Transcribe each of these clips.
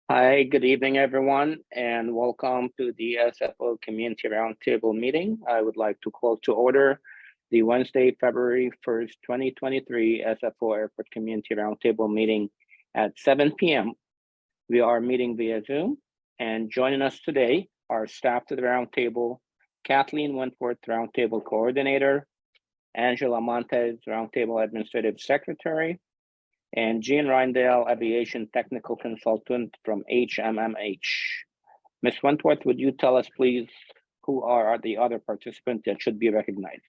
Hi, good evening, everyone, and welcome to the SFO Community Roundtable meeting. I would like to call to order the Wednesday, February 1st, 2023 SFO Airport Community Roundtable meeting at 7 p.m. We are meeting via Zoom, and joining us today are staff to the Roundtable, Kathleen Wentworth, Roundtable Coordinator, Angela Montes, Roundtable Administrative Secretary, and Jean Rindale, Aviation Technical Consultant from HMMH. Ms. Wentworth, would you tell us, please, who are the other participants that should be recognized?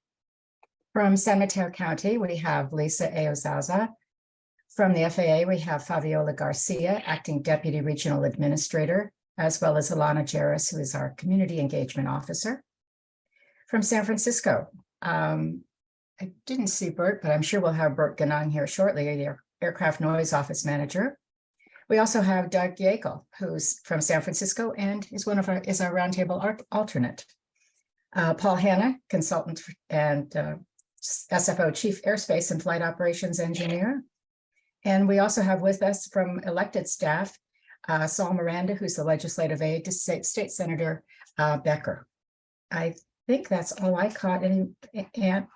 From San Mateo County, we have Lisa Aozaza. From the FAA, we have Fabiola Garcia, Acting Deputy Regional Administrator, as well as Alana Jarris, who is our Community Engagement Officer. From San Francisco, I didn't see Bert, but I'm sure we'll have Bert Ganong here shortly, the Aircraft Noise Office Manager. We also have Doug Yeakel, who's from San Francisco and is our Roundtable alternate. Paul Hanna, Consultant and SFO Chief Airspace and Flight Operations Engineer. And we also have with us from elected staff, Saul Miranda, who's the Legislative Aide to State Senator Becker. I think that's all I caught.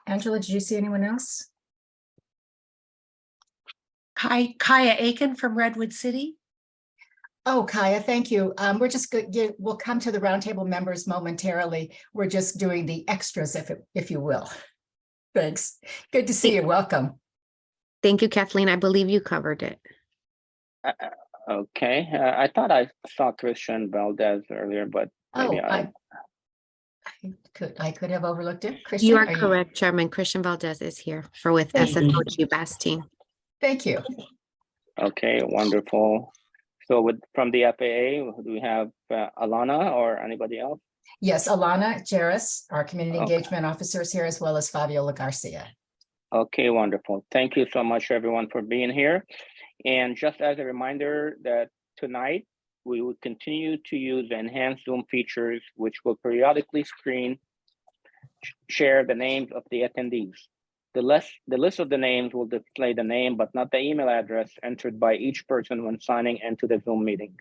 Angela, did you see anyone else? Hi, Kaya Aiken from Redwood City. Oh, Kaya, thank you. We're just good. We'll come to the roundtable members momentarily. We're just doing the extras, if you will. Thanks. Good to see you. Welcome. Thank you, Kathleen. I believe you covered it. Okay. I thought I saw Christian Valdez earlier, but maybe I could have overlooked it. Christian, you are correct, Chairman. Christian Valdez is here with SFO GBAS team. Thank you. Okay, wonderful. So from the FAA, do we have Alana or anybody else? Yes, Alana Jarris, our Community Engagement Officer, is here, as well as Fabiola Garcia. Okay, wonderful. Thank you so much, everyone, for being here. And just as a reminder that tonight, we will continue to use the enhanced Zoom features, which will periodically share the names of the attendees. The list of the names will display the name, but not the email address entered by each person when signing into the Zoom meeting.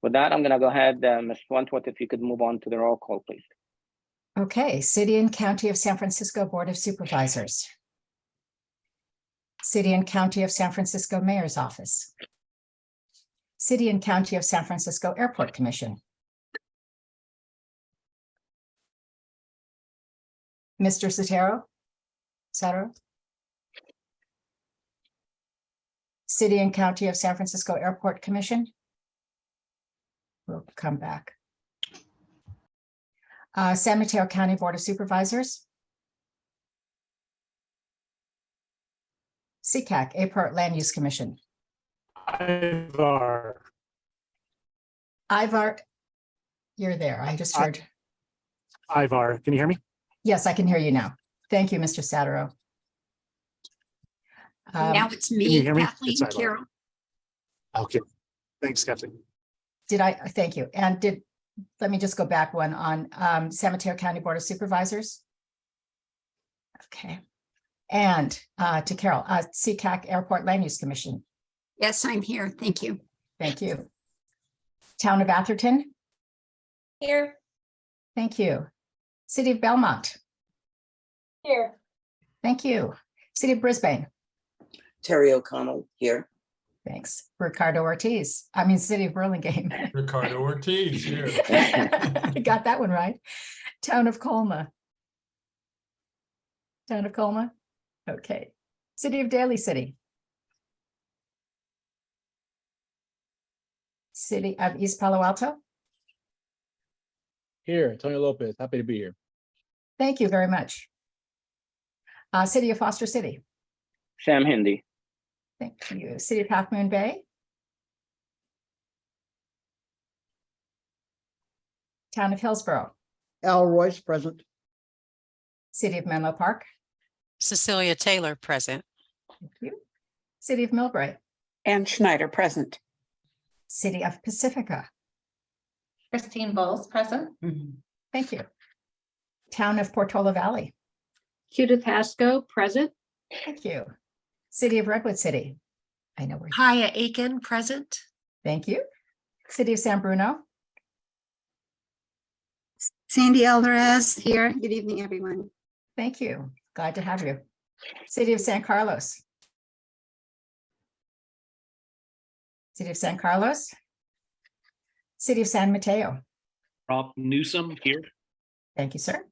With that, I'm going to go ahead, Ms. Wentworth, if you could move on to the roll call, please. Okay, City and County of San Francisco Board of Supervisors. City and County of San Francisco Mayor's Office. City and County of San Francisco Airport Commission. Mr. Satero? City and County of San Francisco Airport Commission. We'll come back. San Mateo County Board of Supervisors. CCAC, Airport Land Use Commission. Ivar, you're there. I just heard. Ivar, can you hear me? Yes, I can hear you now. Thank you, Mr. Satero. Now it's me, Kathleen Carroll. Okay, thanks, Kathleen. Thank you. And let me just go back one on San Mateo County Board of Supervisors. Okay. And to Carol, CCAC Airport Land Use Commission. Yes, I'm here. Thank you. Thank you. Town of Atherton. Here. Thank you. City of Belmont. Here. Thank you. City of Brisbane. Terry O'Connell here. Thanks. Ricardo Ortiz. I mean, City of Burlingame. Ricardo Ortiz here. I got that one right. Town of Colma. Town of Colma. Okay. City of Daly City. City of East Palo Alto. Here, Tony Lopez, happy to be here. Thank you very much. City of Foster City. Sam Hindi. Thank you. City of Half Moon Bay. Town of Hillsborough. Al Royce, present. City of Menlo Park. Cecilia Taylor, present. Thank you. City of Millbrae. Ann Schneider, present. City of Pacifica. Christine Bowles, present. Thank you. Town of Portola Valley. Judith Haskell, present. Thank you. City of Redwood City. I know where. Kaya Aiken, present. Thank you. City of San Bruno, Sandy Alvarez here. Good evening, everyone. thank you. Glad to have you. City of San Carlos. City of San Carlos. City of San Mateo, Rob Newsom here. thank you, sir.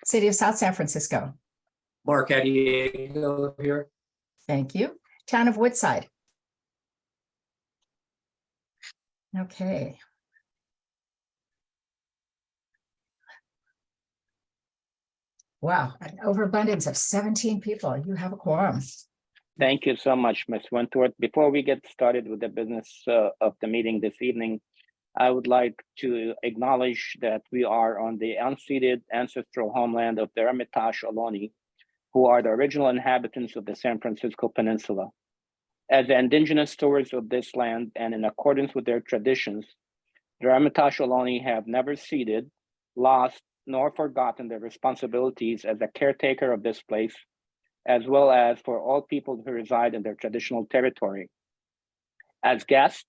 City of South San Francisco, Mark Adiego here. thank you. Town of Woodside. Okay. Wow, an overabundance of 17 people. You have a quorum. Thank you so much, Ms. Wentworth. Before we get started with the business of the meeting this evening, I would like to acknowledge that we are on the unceded ancestral homeland of the Hermitage Ohlone, who are the original inhabitants of the San Francisco Peninsula. As the indigenous stewards of this land and in accordance with their traditions, the Hermitage Ohlone have never ceded, lost, nor forgotten their responsibilities as a caretaker of this place, as well as for all people who reside in their traditional territory. As guests,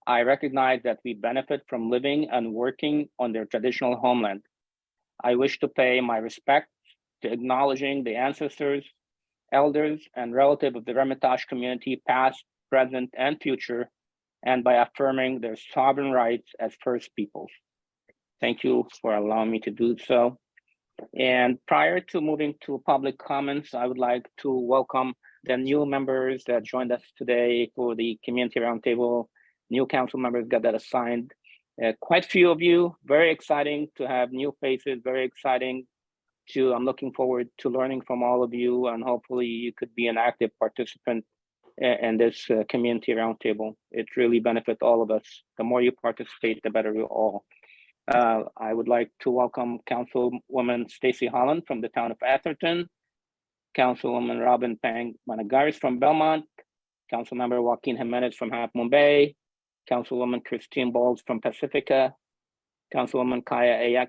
I recognize that we benefit from living and working on their traditional homeland. I wish to pay my respect to acknowledging the ancestors, elders, and relatives of the Hermitage community, past, present, and future, and by affirming their sovereign rights as First Peoples. Thank you for allowing me to do so. And prior to moving to public comments, I would like to welcome the new members that joined us today for the Community Roundtable. New council members got that assigned. Quite a few of you, very exciting to have new faces, very exciting I'm looking forward to learning from all of you, and hopefully you could be an active participant in this Community Roundtable. It really benefits all of us. The more you participate, the better we all. I would like to welcome Councilwoman Stacy Holland from the town of Atherton, Councilwoman Robin Pang Managaris from Belmont, Councilmember Joaquin Jimenez from Half Moon Bay, Councilwoman Christine Bowles from Pacifica, Councilwoman Kaya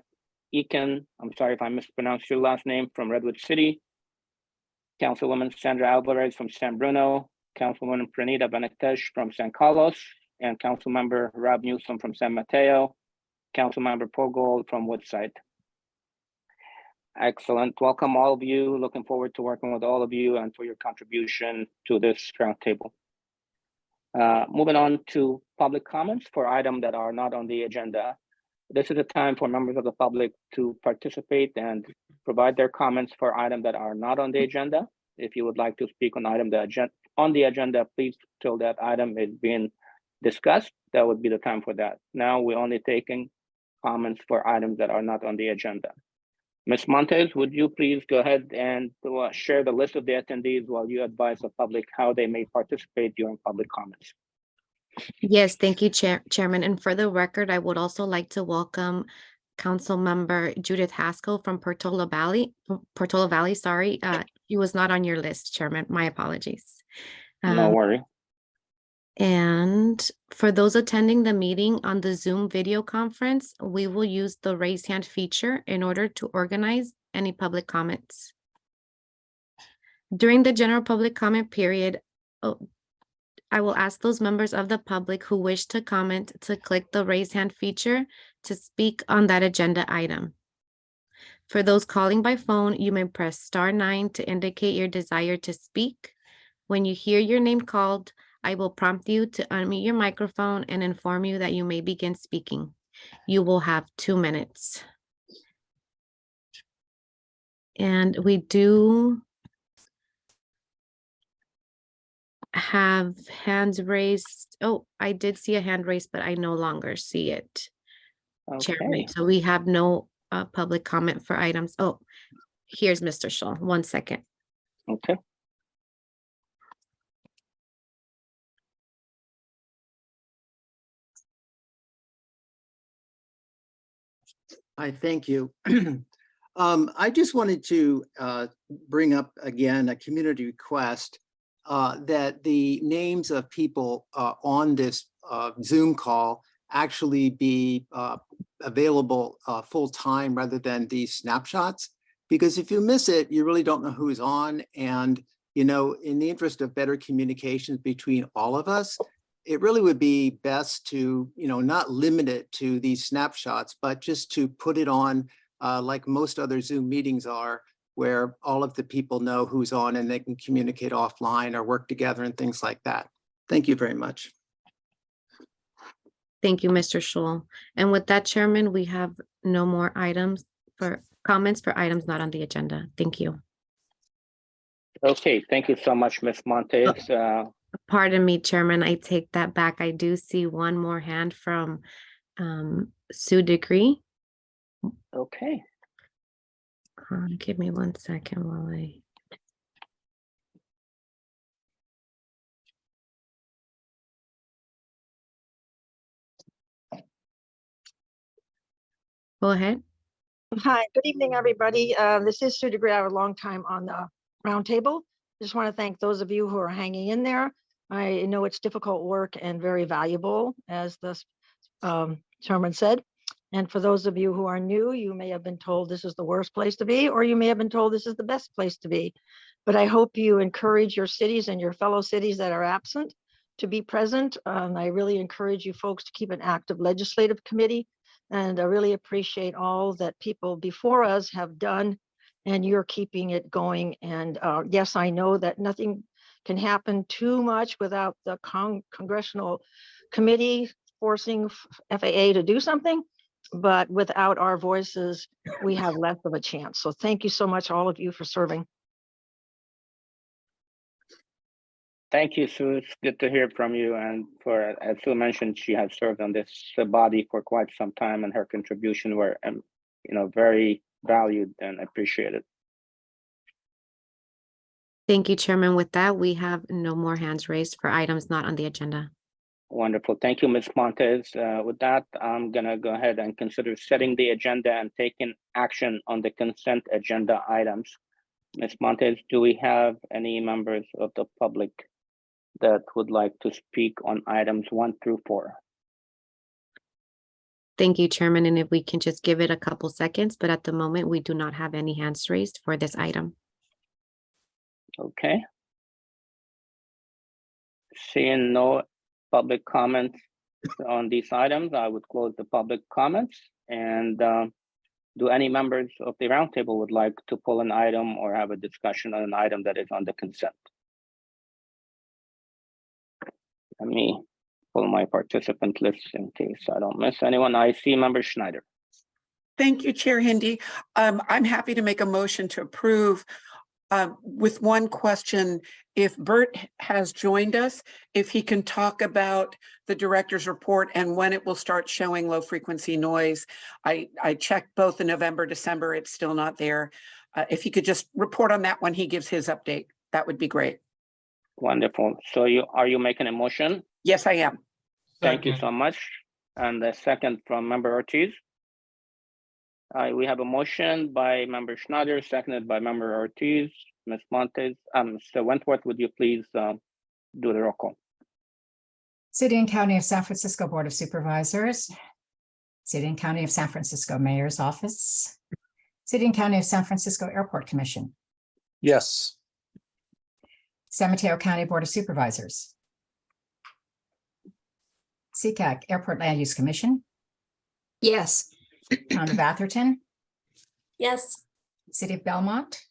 Aiken, I'm sorry if I mispronounced your last name, from Redwood City, Councilwoman Sandra Alvarez from San Bruno, Councilwoman Pranita Benitez from San Carlos, and Councilmember Rob Newsom from San Mateo, Councilmember Paul Gold from Woodside. Excellent. Welcome all of you. Looking forward to working with all of you and for your contribution to this roundtable. Moving on to public comments for items that are not on the agenda. This is a time for members of the public to participate and provide their comments for items that are not on the agenda. If you would like to speak on item on the agenda, please till that item is being discussed. That would be the time for that. Now we're only taking comments for items that are not on the agenda. Ms. Montes, would you please go ahead and share the list of the attendees while you advise the public how they may participate during public comments? Yes, thank you, Chairman. And for the record, I would also like to welcome Council Member Judith Haskell from Portola Valley. Sorry, he was not on your list, Chairman. My apologies. No worry. And for those attending the meeting on the Zoom video conference, we will use the raise hand feature in order to organize any public comments. During the general public comment period, I will ask those members of the public who wish to comment to click the raise hand feature to speak on that agenda item. For those calling by phone, you may press *9 to indicate your desire to speak. When you hear your name called, I will prompt you to unmute your microphone and inform you that you may begin speaking. You will have 2 minutes. And we do have hands raised. Oh, I did see a hand raised, but I no longer see it. Okay. Chairman, so we have no public comment for items. Oh, here's Mr. Shull. 1 second. Okay. I thank you. I just wanted to bring up again a community request that the names of people on this Zoom call actually be available full time rather than these snapshots. Because if you miss it, you really don't know who's on. And, you know, in the interest of better communications between all of us, it really would be best to, not limit it to these snapshots, but just to put it on like most other Zoom meetings are, where all of the people know who's on and they can communicate offline or work together and things like that. Thank you very much. Thank you, Mr. Schul. And with that, Chairman, we have no more items for comments for items not on the agenda. Thank you. Okay, thank you so much, Ms. Montes. Pardon me, Chairman, I take that back. I do see one more hand from Sue Degree. Okay, Give me 1 second while I. Go ahead. Hi, good evening, everybody. This is Sue DeGree. I have a long time on the roundtable. Just want to thank those of you who are hanging in there. I know it's difficult work and very valuable, as the chairman said. And for those of you who are new, you may have been told this is the worst place to be, or you may have been told this is the best place to be. But I hope you encourage your cities and your fellow cities that are absent to be present. I really encourage you folks to keep an active legislative committee. And I really appreciate all that people before us have done, and you're keeping it going. And yes, I know that nothing can happen too much without the congressional committee forcing FAA to do something. But without our voices, we have less of a chance. So thank you so much, all of you, for serving. thank you, Sue. It's good to hear from you. And as Sue mentioned, she has served on this body for quite some time, and her contribution were, very valued and appreciated. Thank you, Chairman. With that, we have no more hands raised for items not on the agenda. Wonderful. Thank you, Ms. Montes. With that, I'm going to go ahead and consider setting the agenda and taking action on the consent agenda items. Ms. Montes, do we have any members of the public that would like to speak on items 1 through 4? Thank you, Chairman. And if we can just give it a couple seconds, but at the moment, we do not have any hands raised for this item. Okay. Seeing no public comments on these items, I would close the public comments. And do any members of the roundtable would like to pull an item or have a discussion on an item that is on the consent? Let me pull my participant list in case I don't miss anyone. I see Member Schneider. Thank you, Chair Hindi. I'm happy to make a motion to approve with one question. If Bert has joined us, if he can talk about the director's report and when it will start showing low frequency noise. I checked both in November, December, it's still not there. If he could just report on that when he gives his update, that would be great. Wonderful. So are you making a motion? Yes, I am. Thank you so much. And the second from Member Ortiz. We have a motion by Member Schneider, seconded by Member Ortiz. Ms. Montes, Mr. Wentworth, would you please do the roll call? City and County of San Francisco Board of Supervisors, City and County of San Francisco Mayor's Office, City and County of San Francisco Airport Commission, Yes. San Mateo County Board of Supervisors, CCAC Airport Land Use Commission, Yes. Town of Atherton, Yes. City of Belmont,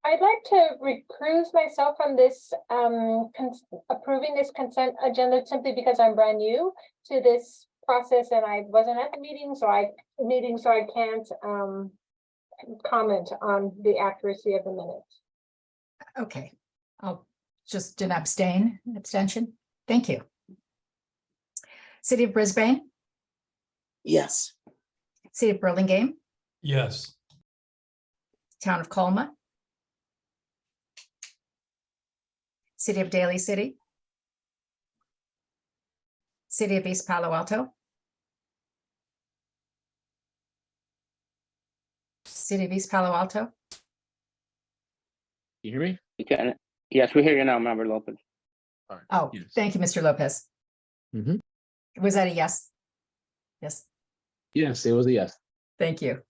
I'd like to recuse myself from this approving this consent agenda simply because I'm brand new to this process and I wasn't at the meeting, so I can't comment on the accuracy of the minutes. okay, I'll just an abstention. Thank you. City of Brisbane, Yes. City of Burlingame, Yes. Town of Colma, City of Daly City, City of East Palo Alto, City of East Palo Alto, You hear me? You can, yes, we hear you now, Member Lopez. All right. oh, Yes. thank you, Mr. Lopez. Mhm. Was that a yes? Yes, Yes, it was a yes. thank you.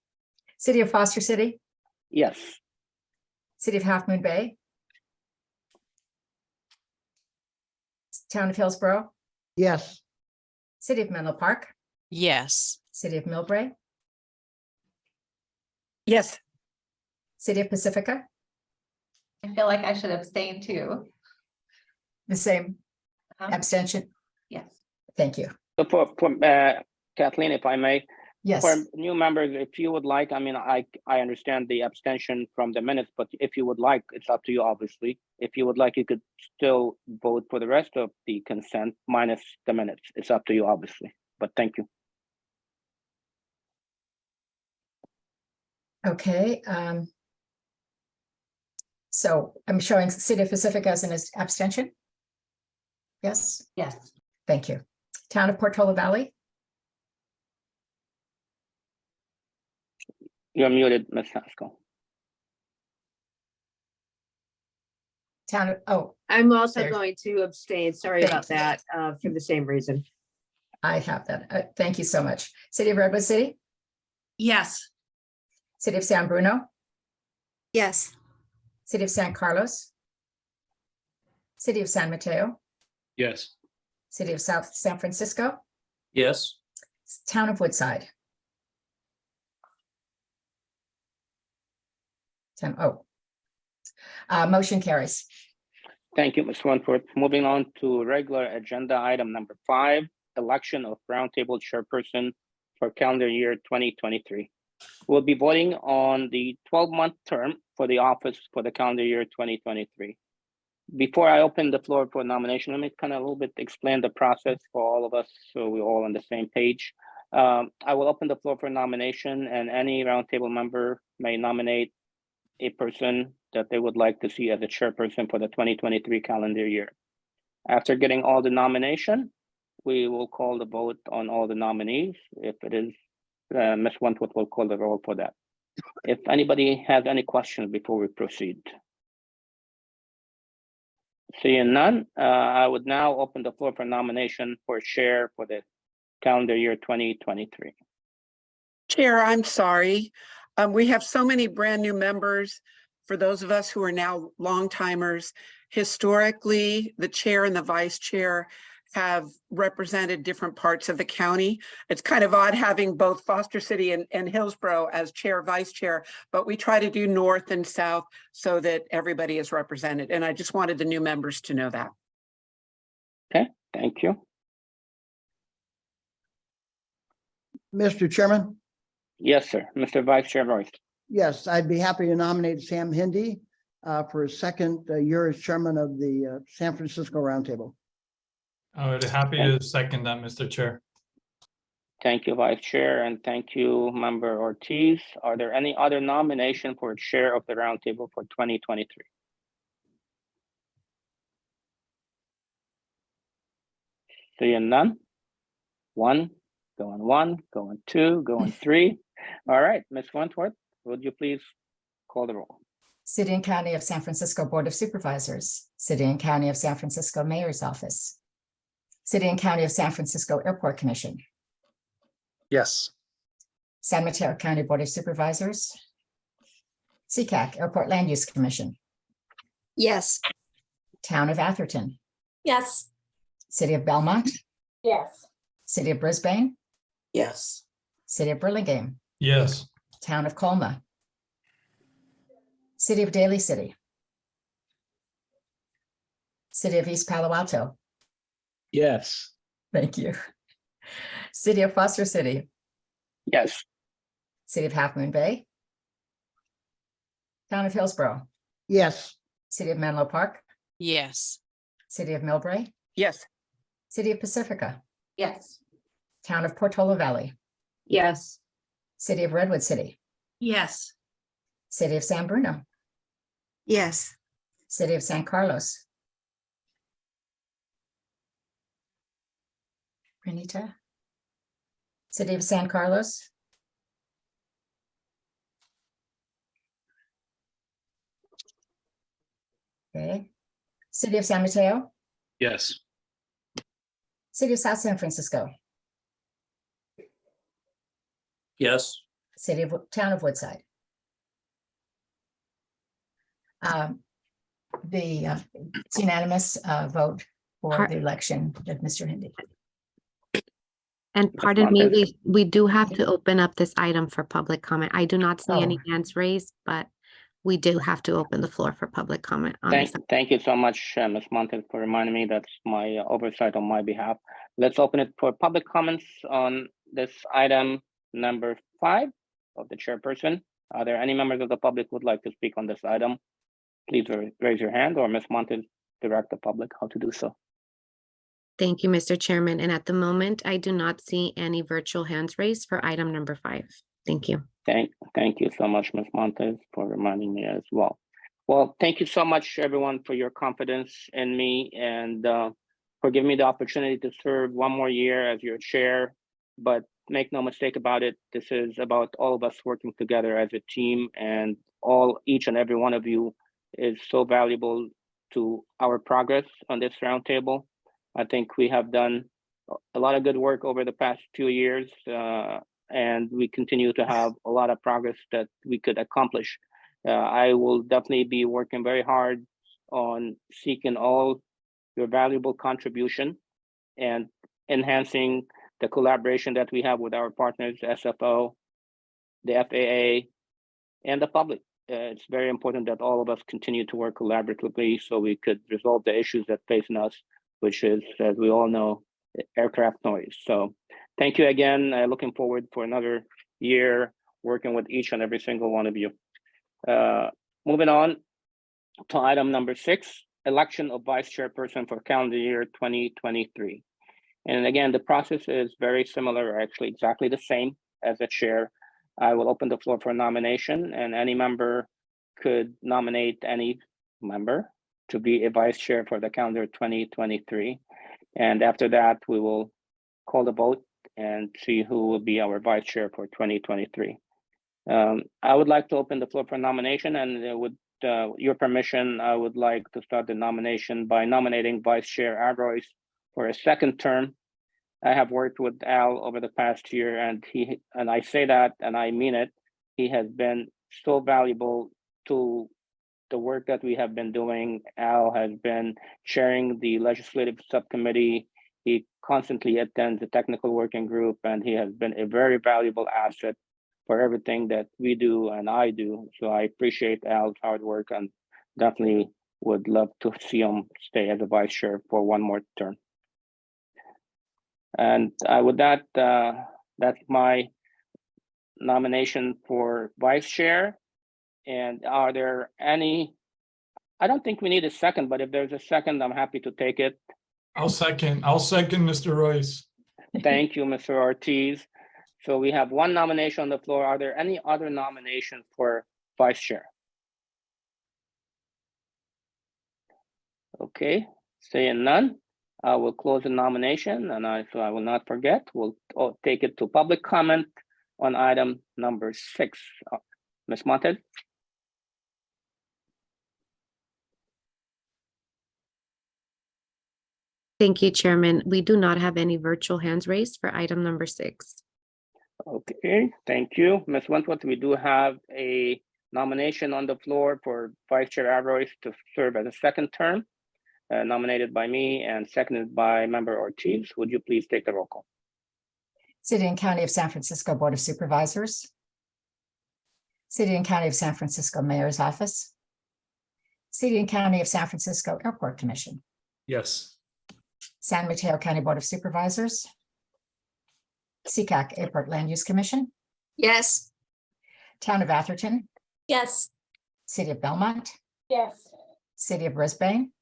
City of Foster City, Yes. City of Half Moon Bay, Town of Hillsborough, Yes. City of Menlo Park, Yes. City of Millbrae, Yes. City of Pacifica, I feel like I should abstain too. the same Uh-huh. abstention. Yes. Thank you. So for Kathleen, if I may, Yes, for new members, if you would like, I mean, I understand the abstention from the minutes, but if you would like, it's up to you, obviously. If you would like, you could still vote for the rest of the consent minus the minutes. It's up to you, obviously, but thank you. okay. So I'm showing City of Pacifica as an abstention. Yes, Yes. thank you. Town of Portola Valley, You're muted, Ms. Haskell. town of, oh, I'm also There. going to abstain. Sorry Thank about you. that, for the same reason. I have that. Thank you so much. City of Redwood City, Yes. City of San Bruno, Yes. City of San Carlos, City of San Mateo, Yes. City of South San Francisco, Yes. Town of Woodside. Motion carries. Thank you, Ms. Wentworth. Moving on to regular agenda item number 5, election of Roundtable Chairperson for calendar year 2023. We'll be voting on the 12-month term for the office for the calendar year 2023. Before I open the floor for nomination, let me kind of a little bit explain the process for all of us so we're all on the same page. I will open the floor for nomination, and any Roundtable member may nominate a person that they would like to see as a chairperson for the 2023 calendar year. After getting all the nomination, we will call the vote on all the nominees. If it is Ms. Wentworth will call the roll for that. If anybody has any questions before we proceed. Seeing none, I would now open the floor for nomination for chair for the calendar year 2023. Chair, I'm sorry. We have so many brand new members. For those of us who are now long timers, historically, the chair and the vice chair have represented different parts of the county. It's kind of odd having both Foster City and Hillsborough as chair, vice chair, but we try to do north and south so that everybody is represented. And I just wanted the new members to know that. Okay, thank you. Mr. Chairman, Yes, sir. Mr. Vice Chair Royce. yes, I'd be happy to nominate Sam Hindi for his second year as chairman of the San Francisco Roundtable. I would be happy to second that, Mr. Chair. Thank you, Vice Chair, and thank you, Member Ortiz. Are there any other nomination for chair of the Roundtable for 2023? Seeing none. One, going 2, going 3. All right, Ms. Wentworth, would you please call the roll? City and County of San Francisco Board of Supervisors, City and County of San Francisco Mayor's Office, City and County of San Francisco Airport Commission, Yes. San Mateo County Board of Supervisors, CCAC Airport Land Use Commission, Yes. Town of Atherton, Yes. City of Belmont, Yes. City of Brisbane, Yes. City of Burlingame, Yes. Town of Colma, City of Daly City, City of East Palo Alto, Yes. thank you, City of Foster City, Yes. City of Half Moon Bay, Town of Hillsborough, Yes. City of Menlo Park, Yes. City of Millbrae, Yes. City of Pacifica, Yes. Town of Portola Valley, Yes. City of Redwood City, Yes. City of San Bruno, Yes. City of San Carlos. Renita. City of San Carlos. Okay. City of San Mateo, Yes. City of South San Francisco, Yes. City of Town of Woodside. It's unanimous vote for Par- the election of Mr. Hindi. And pardon me, Montes. we do have to open up this item for public comment. I do not see any Oh. hands raised, but we do have to open the floor for public comment on this. Thank you so much, Ms. Montes, for reminding me. That's my oversight on my behalf. Let's open it for public comments on this item number 5 of the chairperson. Are there any members of the public who would like to speak on this item? Please raise your hand, or Ms. Montes direct the public how to do so. Thank you, Mr. Chairman. And at the moment, I do not see any virtual hands raised for item number 5. Thank you. Thank you so much, Ms. Montes, for reminding me as well. Well, thank you so much, everyone, for your confidence in me and for giving me the opportunity to serve one more year as your chair. But make no mistake about it, this is about all of us working together as a team, and each and every one of you is so valuable to our progress on this roundtable. I think we have done a lot of good work over the past 2 years, and we continue to have a lot of progress that we could accomplish. I will definitely be working very hard on seeking all your valuable contribution and enhancing the collaboration that we have with our partners, SFO, the FAA, and the public. It's very important that all of us continue to work collaboratively so we could resolve the issues that facing us, which is, as we all know, aircraft noise. So thank you again. Looking forward for another year working with each and every single one of you. Moving on to item number 6, election of vice chairperson for calendar year 2023. And again, the process is very similar, or actually exactly the same as the chair. I will open the floor for nomination, and any member could nominate any member to be a vice chair for the calendar 2023. And after that, we will call the vote and see who will be our vice chair for 2023. I would like to open the floor for nomination, and with your permission, I would like to start the nomination by nominating Vice Chair Adrois for a second term. I have worked with Al over the past year, and I say that and I mean it. He has been so valuable to the work that we have been doing. Al has been chairing the legislative subcommittee. He constantly attends the technical working group, and he has been a very valuable asset for everything that we do and I do. So I appreciate Al's hard work and definitely would love to see him stay as a vice chair for one more term. And with that, that's my nomination for vice chair. And are there any, I don't think we need a second, but if there's a second, I'm happy to take it. I'll second Mr. Royce. Thank you, Mr. Ortiz. So we have one nomination on the floor. Are there any other nominations for vice chair? Okay, seeing none, I will close the nomination, and so I will not forget, we'll take it to public comment on item number 6. Ms. Montes? Thank you, Chairman. We do not have any virtual hands raised for item number 6. Okay, thank you. Ms. Wentworth, we do have a nomination on the floor for Vice Chair Adrois to serve as a second term, nominated by me and seconded by Member Ortiz. Would you please take the roll call? City and County of San Francisco Board of Supervisors. City and County of San Francisco Mayor's Office. City and County of San Francisco Airport Commission. Yes. San Mateo County Board of Supervisors. SeaCAC Airport Land Use Commission. Yes. Town of Atherton. Yes. City of Belmont. Yes. City of Brisbane.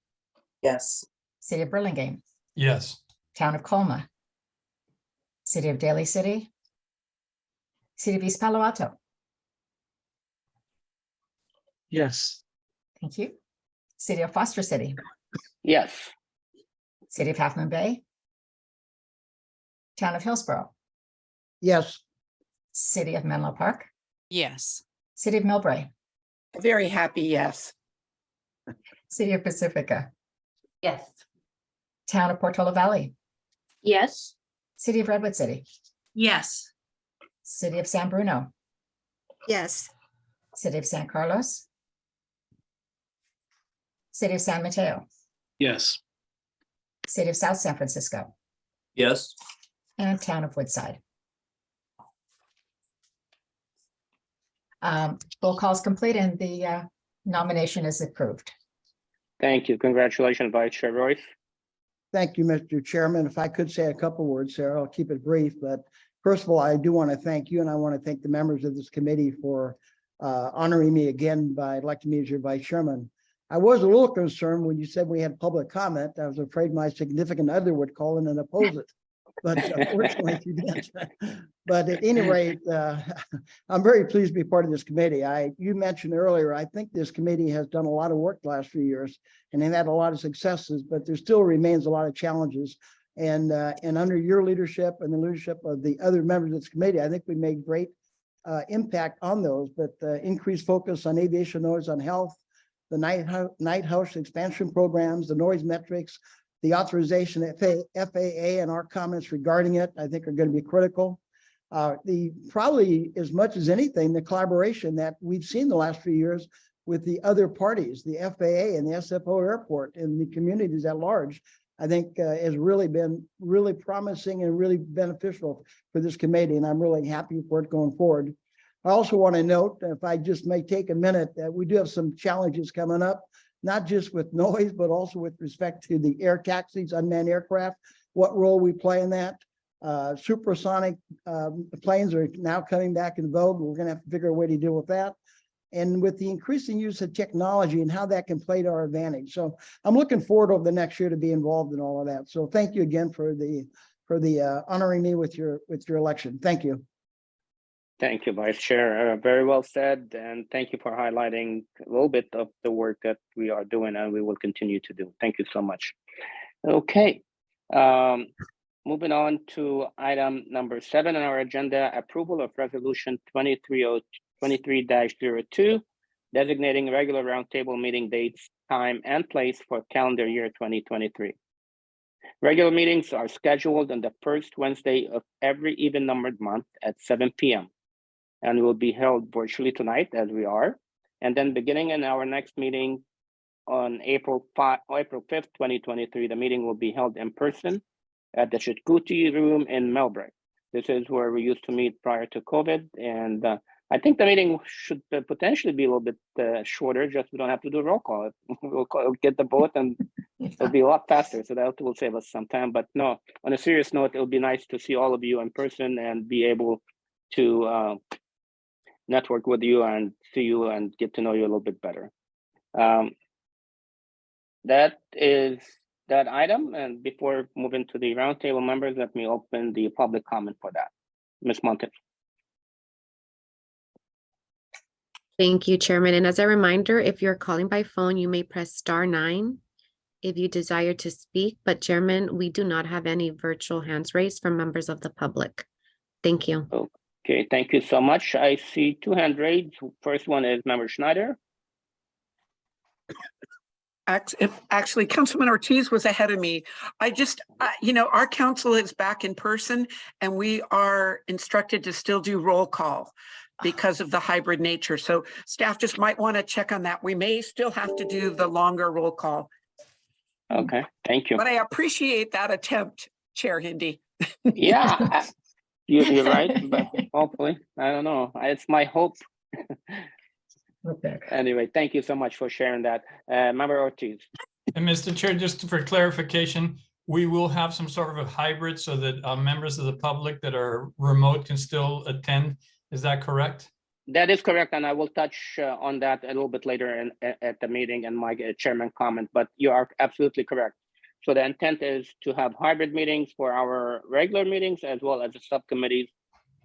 Yes. City of Burlingame. Yes. Town of Colma. City of Daly City. City of East Palo Alto. Yes. Thank you. City of Foster City. Yes. City of Half Moon Bay. Town of Hillsborough. Yes. City of Menlo Park. Yes. City of Millbrae. A very happy yes. City of Pacifica. Yes. Town of Portola Valley. Yes. City of Redwood City. Yes. City of San Bruno. Yes. City of San Carlos. City of San Mateo. Yes. City of South San Francisco, Yes. and Town of Woodside. Roll call is complete and the nomination is approved. Thank you. Congratulations, Vice Chair Royce. Thank you, Mr. Chairman. If I could say a couple words, Sarah, I'll keep it brief, but first of all, I do want to thank you and I want to thank the members of this committee for honoring me again by electing me as your vice chairman. I was a little concerned when you said we had public comment. I was afraid my significant other would call in and oppose it, but fortunately you didn't. But at any rate, I'm very pleased to be part of this committee. You mentioned earlier, I think this committee has done a lot of work the last few years and they've had a lot of successes, but there still remains a lot of challenges. And under your leadership and the leadership of the other members of this committee, I think we made great impact on those, but increased focus on aviation noise, on health, the night house expansion programs, the noise metrics, the authorization of FAA and our comments regarding it, I think are going to be critical. Probably as much as anything, the collaboration that we've seen the last few years with the other parties, the FAA and the SFO airport and the communities at large, I think has really been really promising and really beneficial for this committee. And I'm really happy for it going forward. I also want to note, if I just may take a minute, that we do have some challenges coming up, not just with noise, but also with respect to the air taxis, unmanned aircraft, what role we play in that. Supersonic planes are now coming back in vogue. We're going to have to figure a way to deal with that. And with the increasing use of technology and how that can play to our advantage. So I'm looking forward over the next year to be involved in all of that. So thank you again for the honoring me with your election. Thank you. Thank you, Vice Chair. Very well said. And thank you for highlighting a little bit of the work that we are doing and we will continue to do. Thank you so much. Okay. Moving on to item number 7 on our agenda, approval of resolution 23-02, designating regular roundtable meeting dates, time, and place for calendar year 2023. Regular meetings are scheduled on the first Wednesday of every even-numbered month at 7 p.m. and will be held virtually tonight as we are. And then beginning in our next meeting on April 5th, 2023, the meeting will be held in person at the Shitkuti room in Melbourne. This is where we used to meet prior to COVID. And I think the meeting should potentially be a little bit shorter, just we don't have to do a roll call. We'll get the vote and it'll be a lot faster. So that will save us some time. But no, on a serious note, it'll be nice to see all of you in person and be able to network with you and see you and get to know you a little bit better. That is that item. And before moving to the roundtable members, let me open the public comment for that. Ms. Montes. Thank you, Chairman. And as a reminder, if you're calling by phone, you may press *9 if you desire to speak. But Chairman, we do not have any virtual hands raised from members of the public. Thank you. Okay, thank you so much. I see 2 hand raised. First one is Member Schneider. Actually, Councilman Ortiz was ahead of me. Our council is back in person and we are instructed to still do roll call because of the hybrid nature. So staff just might want to check on that. We may still have to do the longer roll call. Okay, thank you. But I appreciate that attempt, Chair Hindi. Yeah, you're right, but hopefully, I don't know. It's my hope. Okay. Anyway, thank you so much for sharing that. Member Ortiz. And Mr. Chair, just for clarification, we will have some sort of a hybrid so that members of the public that are remote can still attend. Is that correct? That is correct, and I will touch on that a little bit later at the meeting and my chairman comment, but you are absolutely correct. So the intent is to have hybrid meetings for our regular meetings as well as the subcommittees,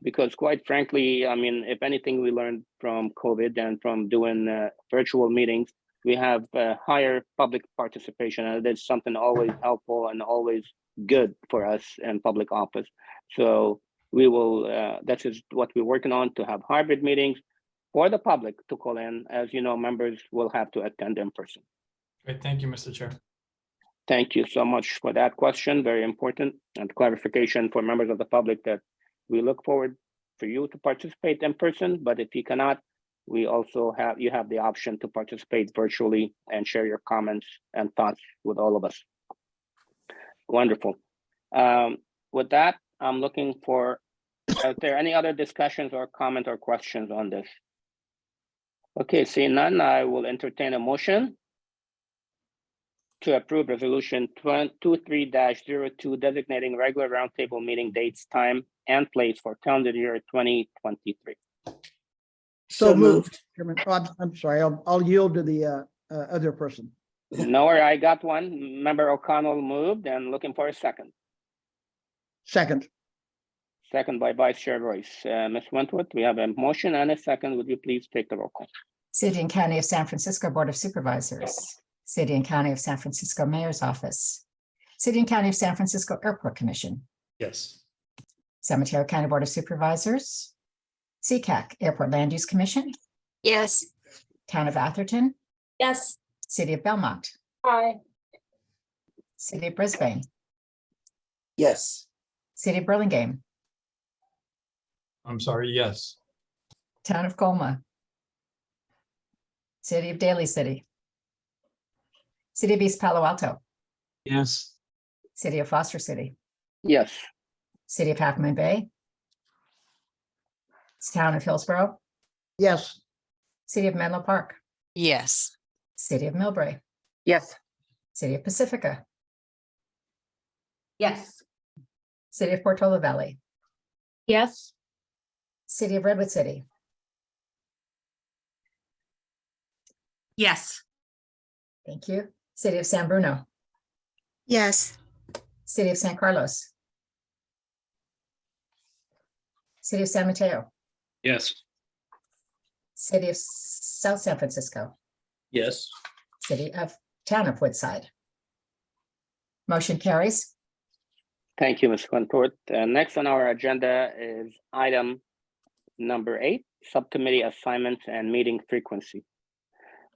because quite frankly, I mean, if anything we learned from COVID and from doing virtual meetings, we have higher public participation, and that's something always helpful and always good for us in public office. So we will, that is what we're working on, to have hybrid meetings for the public to call in. As you know, members will have to attend in person. Great, thank you, Mr. Chair. Thank you so much for that question, very important, and clarification for members of the public that we look forward for you to participate in person, but if you cannot, we also have, you have the option to participate virtually and share your comments and thoughts with all of us. Wonderful. With that, I'm looking for, are there any other discussions or comment or questions on this? Okay, seeing none, I will entertain a motion to approve resolution 23-02 designating regular roundtable meeting dates, time, and place for calendar year 2023. So moved. Chairman. Oh, I'm sorry, I'll yield to the other person. No worry, I got one. Member O'Connell moved and looking for a second. Second. Second by Vice Chair Royce. Ms. Wentworth, we have a motion and a second. Would you please take the roll call? City and County of San Francisco Board of Supervisors, City and County of San Francisco Mayor's Office, City and County of San Francisco Airport Commission, Yes. San Mateo County Board of Supervisors, CCAC Airport Land Use Commission, Yes. Town of Atherton, Yes. City of Belmont, Aye. City of Brisbane, Yes. City of Burlingame, I'm sorry, yes. Town of Colma, City of Daly City, City of East Palo Alto, Yes. City of Foster City, Yes. City of Half Moon Bay, Town of Hillsborough, Yes. City of Menlo Park, Yes. City of Millbrae, Yes. City of Pacifica, Yes. City of Portola Valley, Yes. City of Redwood City, Yes. thank you, City of San Bruno, Yes. City of San Carlos, City of San Mateo, Yes. City of South San Francisco, Yes. City of Town of Woodside. Motion carries. Thank you, Ms. Wentworth. Next on our agenda is item number 8, subcommittee assignments and meeting frequency.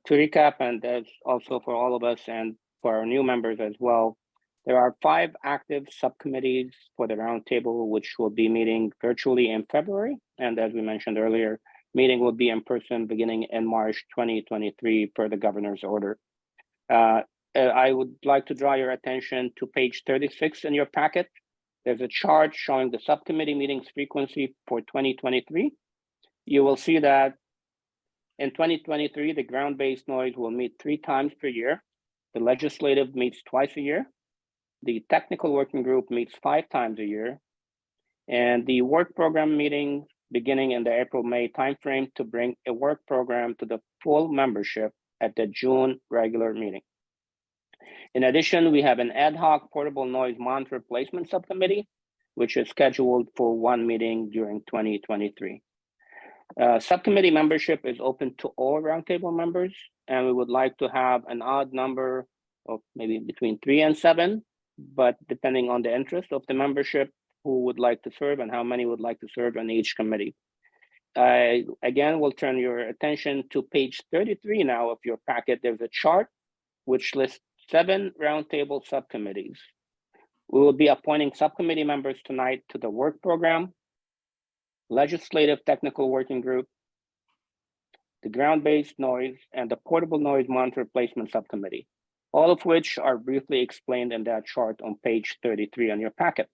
To recap, and that's also for all of us and for our new members as well, there are 5 active subcommittees for the roundtable, which will be meeting virtually in February. And as we mentioned earlier, meeting will be in person beginning in March 2023 per the governor's order. I would like to draw your attention to page 36 in your packet. There's a chart showing the subcommittee meetings frequency for 2023. You will see that in 2023, the ground-based noise will meet 3 times per year. The legislative meets twice a year. The technical working group meets 5 times a year. And the work program meetings beginning in the April-May timeframe to bring a work program to the full membership at the June regular meeting. In addition, we have an ad hoc portable noise monitor replacement subcommittee, which is scheduled for 1 meeting during 2023. Subcommittee membership is open to all roundtable members, and we would like to have an odd number of maybe between 3 and 7, but depending on the interest of the membership, who would like to serve and how many would like to serve on each committee. Again, we'll turn your attention to page 33 now of your packet. There's a chart which lists 7 roundtable subcommittees. We will be appointing subcommittee members tonight to the work program, legislative technical working group, the ground-based noise, and the portable noise monitor replacement subcommittee, all of which are briefly explained in that chart on page 33 on your packet.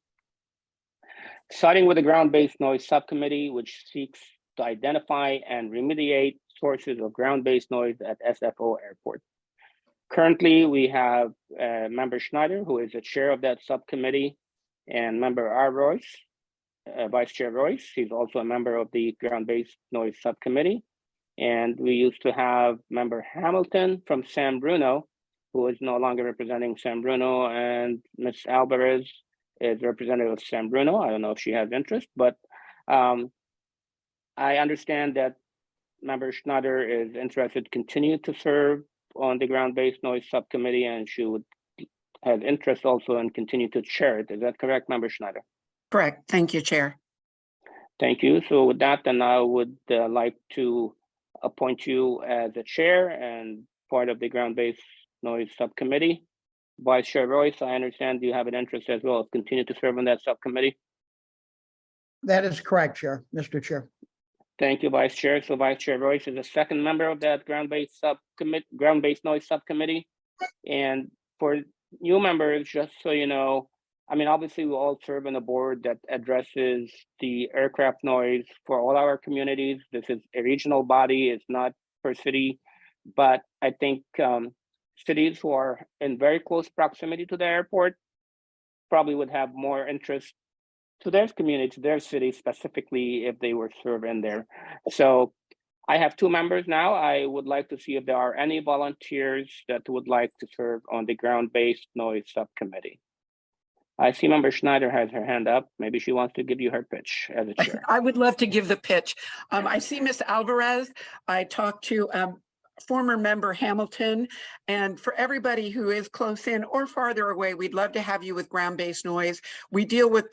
Starting with the ground-based noise subcommittee, which seeks to identify and remediate sources of ground-based noise at SFO Airport. Currently, we have Member Schneider, who is the chair of that subcommittee, and Member R. Royce, Vice Chair Royce. He's also a member of the ground-based noise subcommittee. And we used to have Member Hamilton from San Bruno, who is no longer representing San Bruno, and Ms. Alvarez is representative of San Bruno. I don't know if she has interest, but I understand that Member Schneider is interested to continue to serve on the ground-based noise subcommittee, and she would have interest also in continue to chair it. Is that correct, Member Schneider? Correct. Thank you, Chair. Thank you. So with that, then I would like to appoint you as a chair and part of the ground-based noise subcommittee. Vice Chair Royce, I understand you have an interest as well. Continue to serve on that subcommittee. That is correct, Chair, Mr. Chair. Thank you, Vice Chair. So Vice Chair Royce is the second member of that ground-based noise subcommittee. And for new members, just so you know, I mean, obviously we all serve on a board that addresses the aircraft noise for all our communities. This is a regional body, it's not per city, but I think cities who are in very close proximity to the airport probably would have more interest to their community, to their city specifically if they were serving there. So I have 2 members now. I would like to see if there are any volunteers that would like to serve on the ground-based noise subcommittee. I see Member Schneider has her hand up. Maybe she wants to give you her pitch as a chair. I would love to give the pitch. I see Miss Alvarez. I talked to former member Hamilton, and for everybody who is close in or farther away, we'd love to have you with ground-based noise. We deal with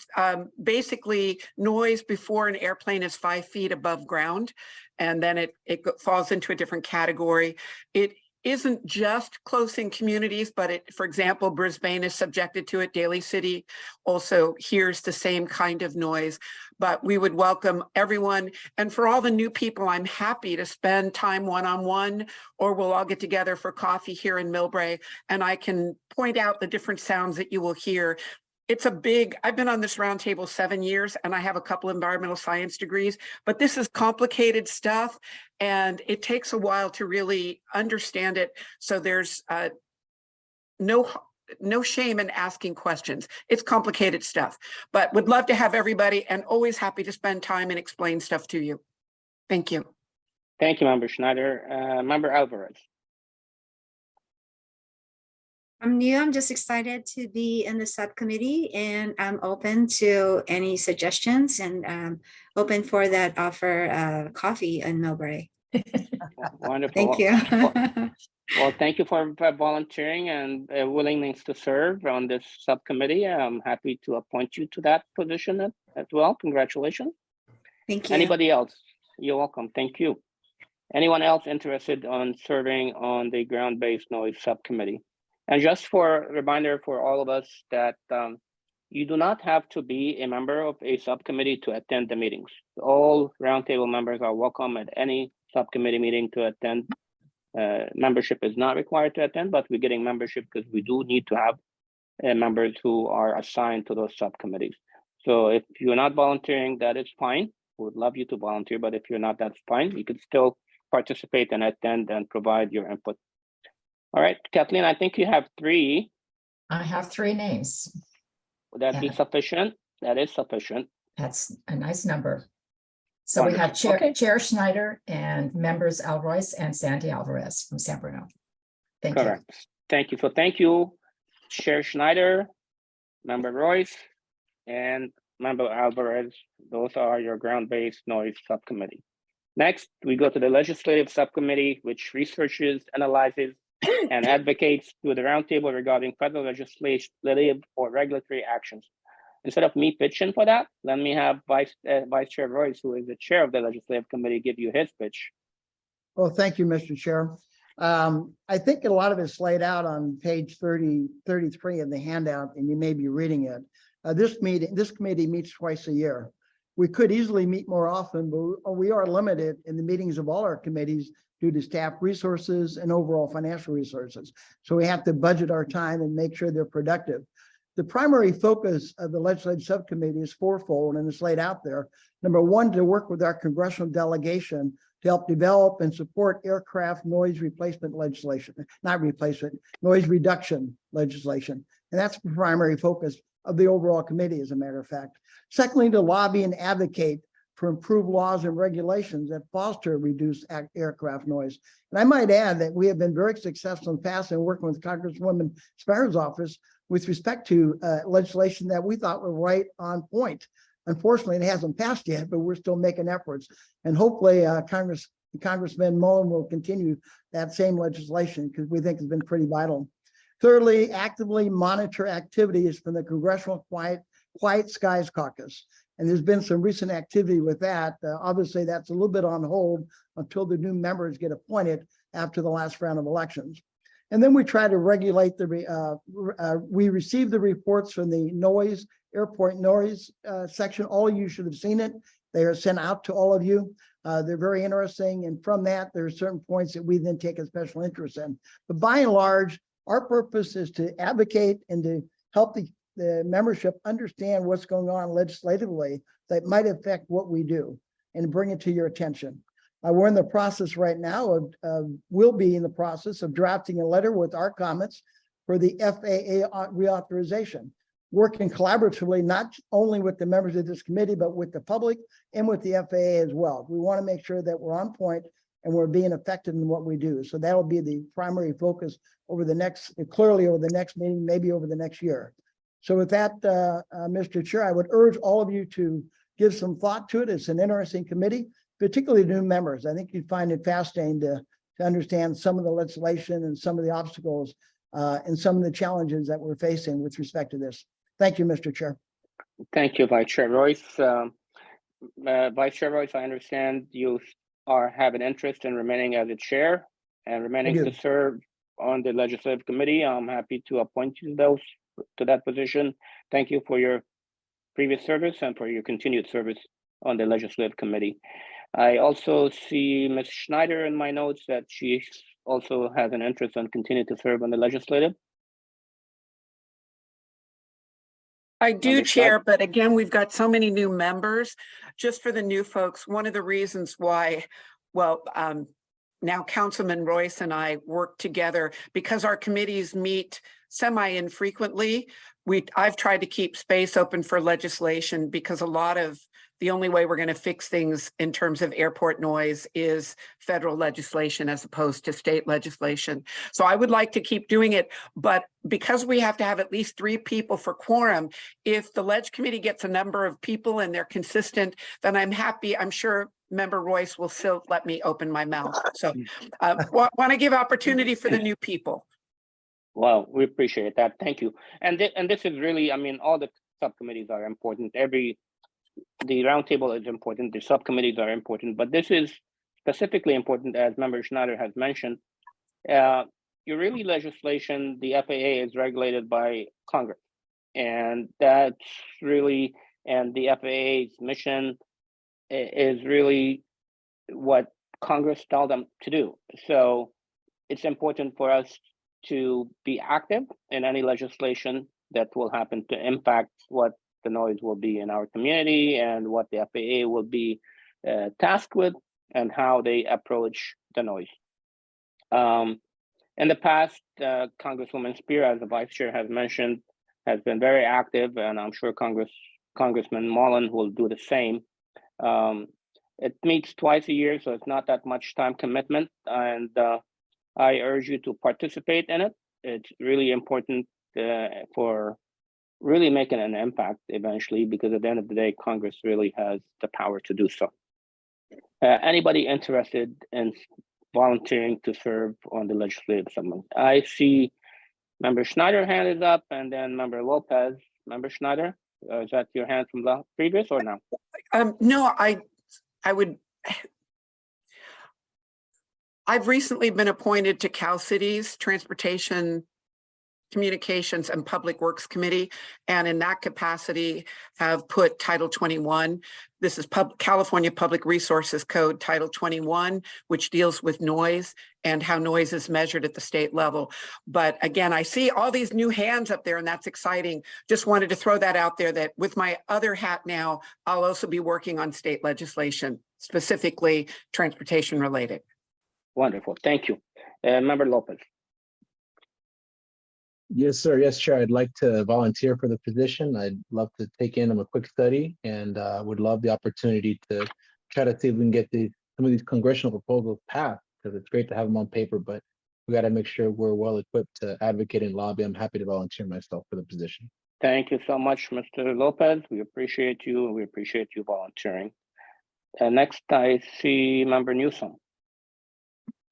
basically noise before an airplane is 5 feet above ground, and then it falls into a different category. It isn't just close in communities, but for example, Brisbane is subjected to it. Daly City also hears the same kind of noise, but we would welcome everyone. And for all the new people, I'm happy to spend time one-on-one, or we'll all get together for coffee here in Millbrae, and I can point out the different sounds that you will hear. It's I've been on this roundtable 7 years, and I have a couple environmental science degrees, but this is complicated stuff, and it takes a while to really understand it. So there's no shame in asking questions. It's complicated stuff, but would love to have everybody, and always happy to spend time and explain stuff to you. Thank you. Thank you, Member Schneider. Member Alvarez. I'm new. I'm just excited to be in the subcommittee, and I'm open to any suggestions, and open for that offer coffee in Millbrae. Wonderful. Thank you. Well, thank you for volunteering and willingness to serve on this subcommittee. I'm happy to appoint you to that position as well. Congratulations. Thank you. Anybody else? You're welcome. Thank you. Anyone else interested on serving on the ground-based noise subcommittee? And just for a reminder for all of us that you do not have to be a member of a subcommittee to attend the meetings. All roundtable members are welcome at any subcommittee meeting to attend. Membership is not required to attend, but we're getting membership because we do need to have members who are assigned to those subcommittees. So if you're not volunteering, that is fine. We would love you to volunteer, but if you're not, that's fine. You can still participate and attend and provide your input. All right, Kathleen, I think you have 3. I have 3 names. Would that be sufficient? That is sufficient. That's a nice number. So we have Chair Schneider and members Alroyce and Sandy Alvarez from San Bruno. Thank you. Correct. Thank you. So thank you, Chair Schneider, Member Royce, and Member Alvarez. Those are your ground-based noise subcommittee. Next, we go to the legislative subcommittee, which researches, analyzes, and advocates to the roundtable regarding federal legislative or regulatory actions. Instead of me pitching for that, let me have Vice Chair Royce, who is the chair of the legislative committee, give you his pitch. Well, thank you, Mr. Chair. I think a lot of it's laid out on page 33 of the handout, and you may be reading it. This committee meets twice a year. We could easily meet more often, but we are limited in the meetings of all our committees due to staff resources and overall financial resources. So we have to budget our time and make sure they're productive. The primary focus of the legislative subcommittee is fourfold, and it's laid out there. Number 1, to work with our congressional delegation to help develop and support aircraft noise replacement legislation, not replacement, noise reduction legislation. And that's the primary focus of the overall committee, as a matter of fact. Secondly, to lobby and advocate for improved laws and regulations that foster reduced aircraft noise. And I might add that we have been very successful in the past in working with Congresswoman Sparrow's office with respect to legislation that we thought were right on point. Unfortunately, it hasn't passed yet, but we're still making efforts. And hopefully Congressman Mullen will continue that same legislation, because we think it's been pretty vital. Thirdly, actively monitor activities from the Congressional Quiet Skies Caucus. And there's been some recent activity with that. Obviously, that's a little bit on hold until the new members get appointed after the last round of elections. And then we try to regulate we receive the reports from the airport noise section. All of you should have seen it. They are sent out to all of you. They're very interesting. And from that, there are certain points that we then take a special interest in. But by and large, Our purpose is to advocate and to help the membership understand what's going on legislatively that might affect what we do and bring it to your attention. We're in the process right now we'll be in the process of drafting a letter with our comments for the FAA reauthorization, working collaboratively, not only with the members of this committee, but with the public and with the FAA as well. We want to make sure that we're on point and we're being effective in what we do. So that'll be the primary focus over the next, clearly over the next meeting, maybe over the next year. So with that, Mr. Chair, I would urge all of you to give some thought to it. It's an interesting committee, particularly new members. I think you'd find it fascinating to understand some of the legislation and some of the obstacles and some of the challenges that we're facing with respect to this. Thank you, Mr. Chair. Thank you, Vice Chair Royce. Vice Chair Royce, I understand you have an interest in remaining as a chair and remaining to serve on the legislative committee. I'm happy to appoint you to that position. Thank you for your previous service and for your continued service on the legislative committee. I also see Ms. Schneider in my notes that she also has an interest in continuing to serve on the legislative. I do, Chair, but again, we've got so many new members. Just for the new folks, one of the reasons why, well, now Councilman Royce and I work together because our committees meet semi-infrequently. I've tried to keep space open for legislation because a lot of the only way we're going to fix things in terms of airport noise is federal legislation as opposed to state legislation. So I would like to keep doing it, but because we have to have at least 3 people for quorum, if the Leg Committee gets a number of people and they're consistent, then I'm happy. I'm sure Member Royce will still let me open my mouth. So want to give opportunity for the new people. Well, we appreciate that. Thank you. And this is really, I mean, all the subcommittees are important. The roundtable is important. The subcommittees are important, but this is specifically important, as Member Schneider has mentioned. Your really legislation, the FAA is regulated by Congress, and that's really, and the FAA's mission is really what Congress tells them to do. So it's important for us to be active in any legislation that will happen to impact what the noise will be in our community and what the FAA will be tasked with and how they approach the noise. In the past, Congresswoman Spear, as the Vice Chair has mentioned, has been very active, and I'm sure Congressman Mullen will do the same. It meets twice a year, so it's not that much time commitment, and I urge you to participate in it. It's really important for really making an impact eventually, because at the end of the day, Congress really has the power to do so. Anybody interested in volunteering to serve on the legislative assembly? I see Member Schneider hand is up, and then Member Lopez. Member Schneider, is that your hand from the previous or no? No, I've recently been appointed to Cal City's Transportation, Communications and Public Works Committee, and in that capacity have put Title 21. This is California Public Resources Code Title 21, which deals with noise and how noise is measured at the state level. But again, I see all these new hands up there, and that's exciting. Just wanted to throw that out there that with my other hat now, I'll also be working on state legislation, specifically transportation related. Wonderful, thank you. Member Lopez. Yes, sir. Yes, Chair. I'd like to volunteer for the position. I'd love to take in a quick study, and would love the opportunity to try to see if we can get some of these congressional proposals passed, because it's great to have them on paper, but we got to make sure we're well equipped to advocate and lobby. I'm happy to volunteer myself for the position. Thank you so much, Mr. Lopez. We appreciate you, and we appreciate you volunteering. Next, I see Member Newsom.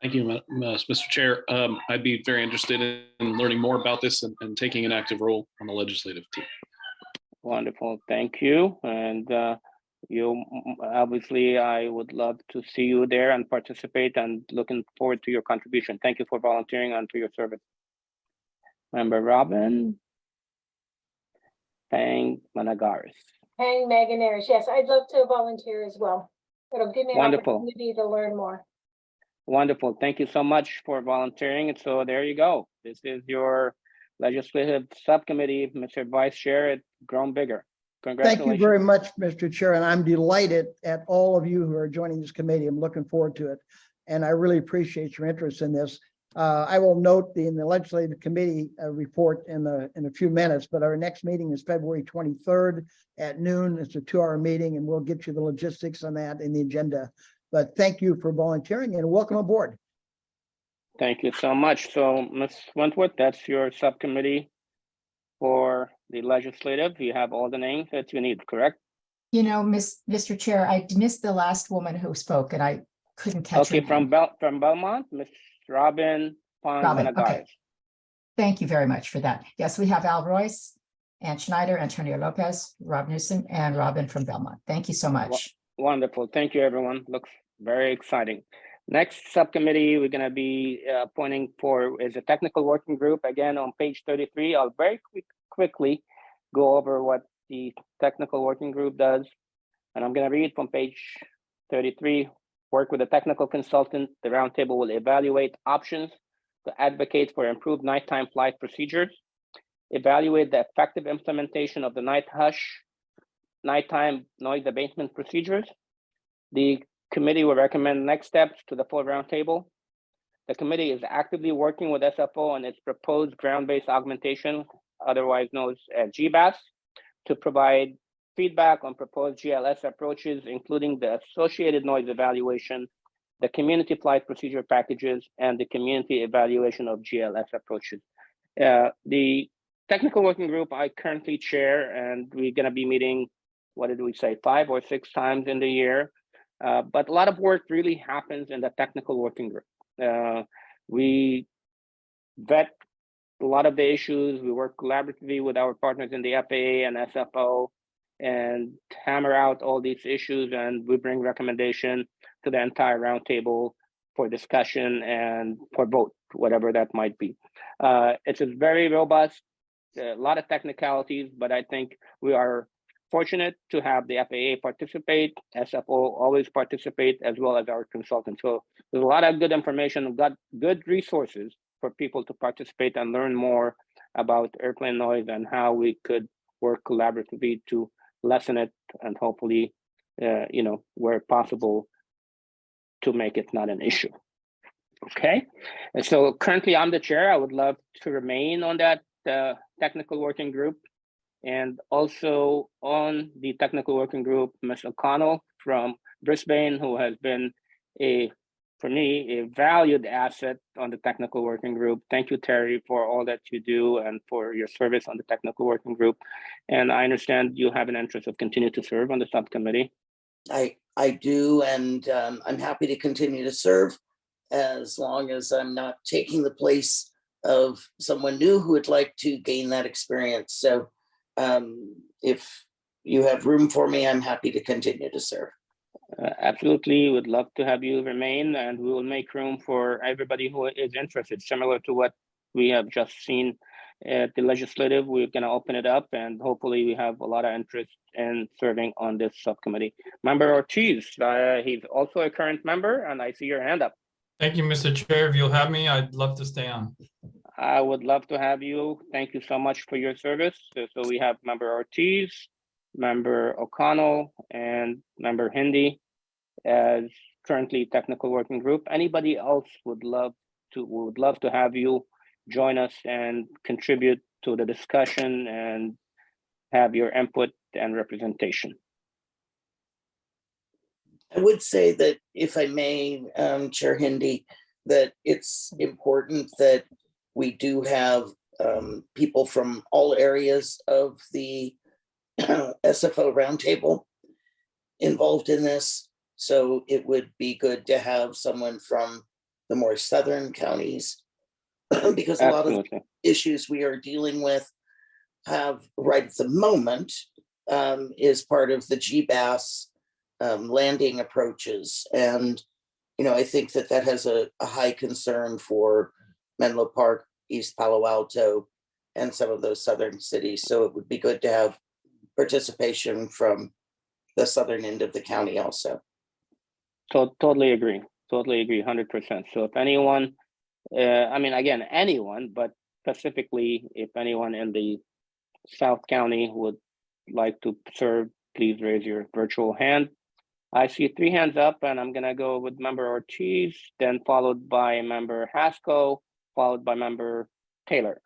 Thank you, Mr. Chair. I'd be very interested in learning more about this and taking an active role on the legislative team. Wonderful, thank you. And you obviously, I would love to see you there and participate, and looking forward to your contribution. Thank you for volunteering and for your service. Member Robin Pang Managaris. Pang Managaris, yes, I'd love to volunteer as well. It'll give me an opportunity to learn more. Wonderful. Thank you so much for volunteering. And so there you go. This is your legislative subcommittee, Mr. Vice Chair. It's grown bigger. Thank Congratulations. you very much, Mr. Chair, and I'm delighted at all of you who are joining this committee. I'm looking forward to it. And I really appreciate your interest in this. I will note in the legislative committee report in a few minutes, but our next meeting is February 23rd at noon. It's a 2-hour meeting, and we'll get you the logistics on that in the agenda. But thank you for volunteering and welcome aboard. Thank you so much. So, Ms. Wentworth, that's your subcommittee for the legislative. You have all the names that you need, correct? You know, Mr. Chair, I missed the last woman who spoke and I couldn't catch her Okay, from name. Belmont, Ms. Robin Robin, okay. Pons-Managares. Thank you very much for that. Yes, we have Al Royce, Ann Schneider, Antonio Lopez, Rob Newsom, and Robin from Belmont. Thank you so much. Wonderful. Thank you, everyone. Looks very exciting. Next subcommittee we're going to be appointing for is a technical working group. Again, on page 33, I'll very quickly go over what the technical working group does. And I'm going to read from page 33. Work with a technical consultant. The roundtable will evaluate options to advocate for improved nighttime flight procedures, evaluate the effective implementation of the nighttime noise abatement procedures. The committee will recommend next steps to the full roundtable. The committee is actively working with SFO on its proposed ground-based augmentation, otherwise known as GBAS, to provide feedback on proposed GLS approaches, including the associated noise evaluation, the community flight procedure packages, and the community evaluation of GLS approaches. The technical working group I currently chair, and we're going to be meeting, what did we say, 5 or 6 times in the year. But a lot of work really happens in the technical working group. We vet a lot of the issues. We work collaboratively with our partners in the FAA and SFO and hammer out all these issues, and we bring recommendation to the entire roundtable for discussion and for vote, whatever that might be. It's a very robust, a lot of technicalities, but I think we are fortunate to have the FAA participate, SFO always participate, as well as our consultants. So there's a lot of good information, got good resources for people to participate and learn more about airplane noise and how we could work collaboratively to lessen it and hopefully, where possible, to make it not an issue. Okay, and so currently I'm the chair. I would love to remain on that technical working group. And also on the technical working group, Ms. O'Connell from Brisbane, who has been for me, a valued asset on the technical working group. Thank you, Terry, for all that you do and for your service on the technical working group. And I understand you have an interest of continue to serve on the subcommittee. I do, and I'm happy to continue to serve as long as I'm not taking the place of someone new who would like to gain that experience. So if you have room for me, I'm happy to continue to serve. Absolutely, would love to have you remain, and we will make room for everybody who is interested, similar to what we have just seen at the legislative. We're going to open it up, and hopefully we have a lot of interest in serving on this subcommittee. Member Ortiz, he's also a current member, and I see your hand up. Thank you, Mr. Chair. If you'll have me, I'd love to stay on. I would love to have you. Thank you so much for your service. So we have Member Ortiz, Member O'Connell, and Member Hindi as currently technical working group. Anybody else would love to have you join us and contribute to the discussion and have your input and representation. I would say that, if I may, Chair Hindi, that it's important that we do have people from all areas of the SFO roundtable involved in this. So it would be good to have someone from the more southern counties because a lot of the issues we are dealing with have right at the moment is part of the GBAS landing approaches. And, I think that has a high concern for Menlo Park, East Palo Alto, and some of those southern cities. So it would be good to have participation from the southern end of the county also. So totally agree. Totally agree, 100%. So if anyone, I mean, again, anyone, but specifically if anyone in the South County would like to serve, please raise your virtual hand. I see 3 hands up, and I'm gonna go with Member Ortiz, then followed by Member Haskell, followed by Member Taylor.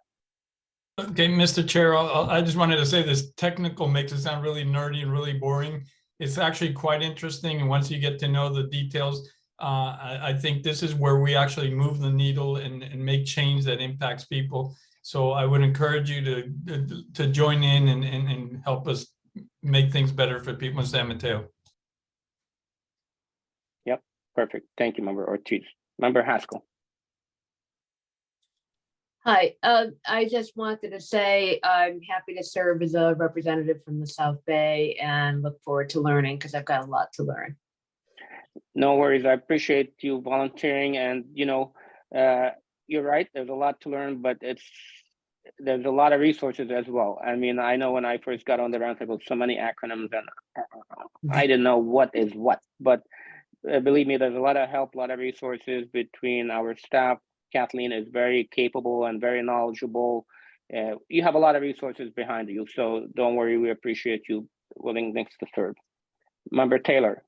Okay, Mr. Chair, I just wanted to say this technical makes it sound really nerdy and really boring. It's actually quite interesting, and once you get to know the details, I think this is where we actually move the needle and make change that impacts people. So I would encourage you to join in and help us make things better for people in San Mateo. Yep, perfect. Thank you, Member Ortiz. Member Haskell. Hi, I just wanted to say I'm happy to serve as a representative from the South Bay and look forward to learning because I've got a lot to learn. No worries. I appreciate you volunteering, and you're right. There's a lot to learn, but there's a lot of resources as well. I mean, I know when I first got on the roundtable, so many acronyms, and I didn't know what is what. But believe me, there's a lot of help, a lot of resources between our staff. Kathleen is very capable and very knowledgeable. You have a lot of resources behind you, so don't worry. We appreciate you willingness to serve. Member Taylor.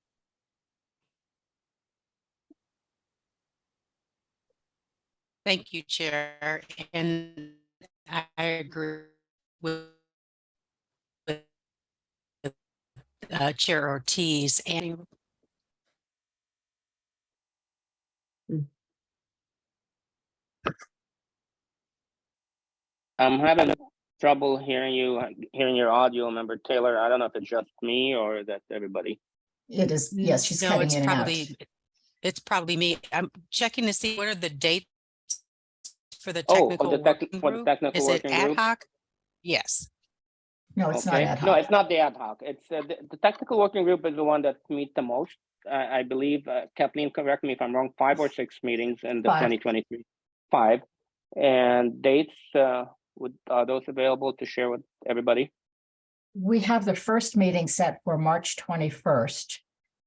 Thank you, Chair. And I agree with Chair Ortiz. And I'm having trouble hearing your audio, Member Taylor. I don't know if it's just me or that's everybody. It is, yes, she's no, cutting it's in and out. it's probably me. I'm checking to see what are the dates for the Oh, technical for the working technical group. Is it working group? Ad-Hoc? Yes. No, it's not Okay. ad hoc. No, it's not the Ad-Hoc. It's the technical working group is the one that meet the most. I believe, Kathleen, correct me if I'm wrong, 5 or 6 meetings in the 2023. 5. And dates, are those available to share with everybody? We have the first meeting set for March 21st.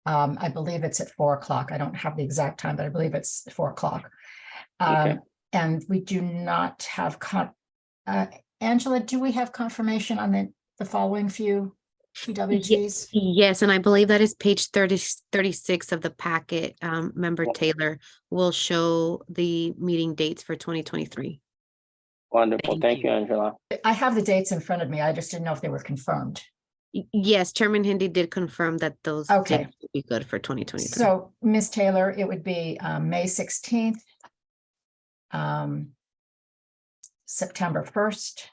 I believe it's at 4 o'clock. I don't have the exact time, but I believe it's 4 o'clock. Okay. And we do not have, Angela, do we have confirmation on the following few PWGs? Yes, and I believe that is page 36 of the packet. Member Taylor will show the meeting dates for 2023. Wonderful. Thank you, Angela. I have the dates in front of me. I just didn't know if they were confirmed. Yes, Chairman Hindi did confirm that those Okay. dates would be good for 2023. So, Ms. Taylor, it would be May 16th, September 1st,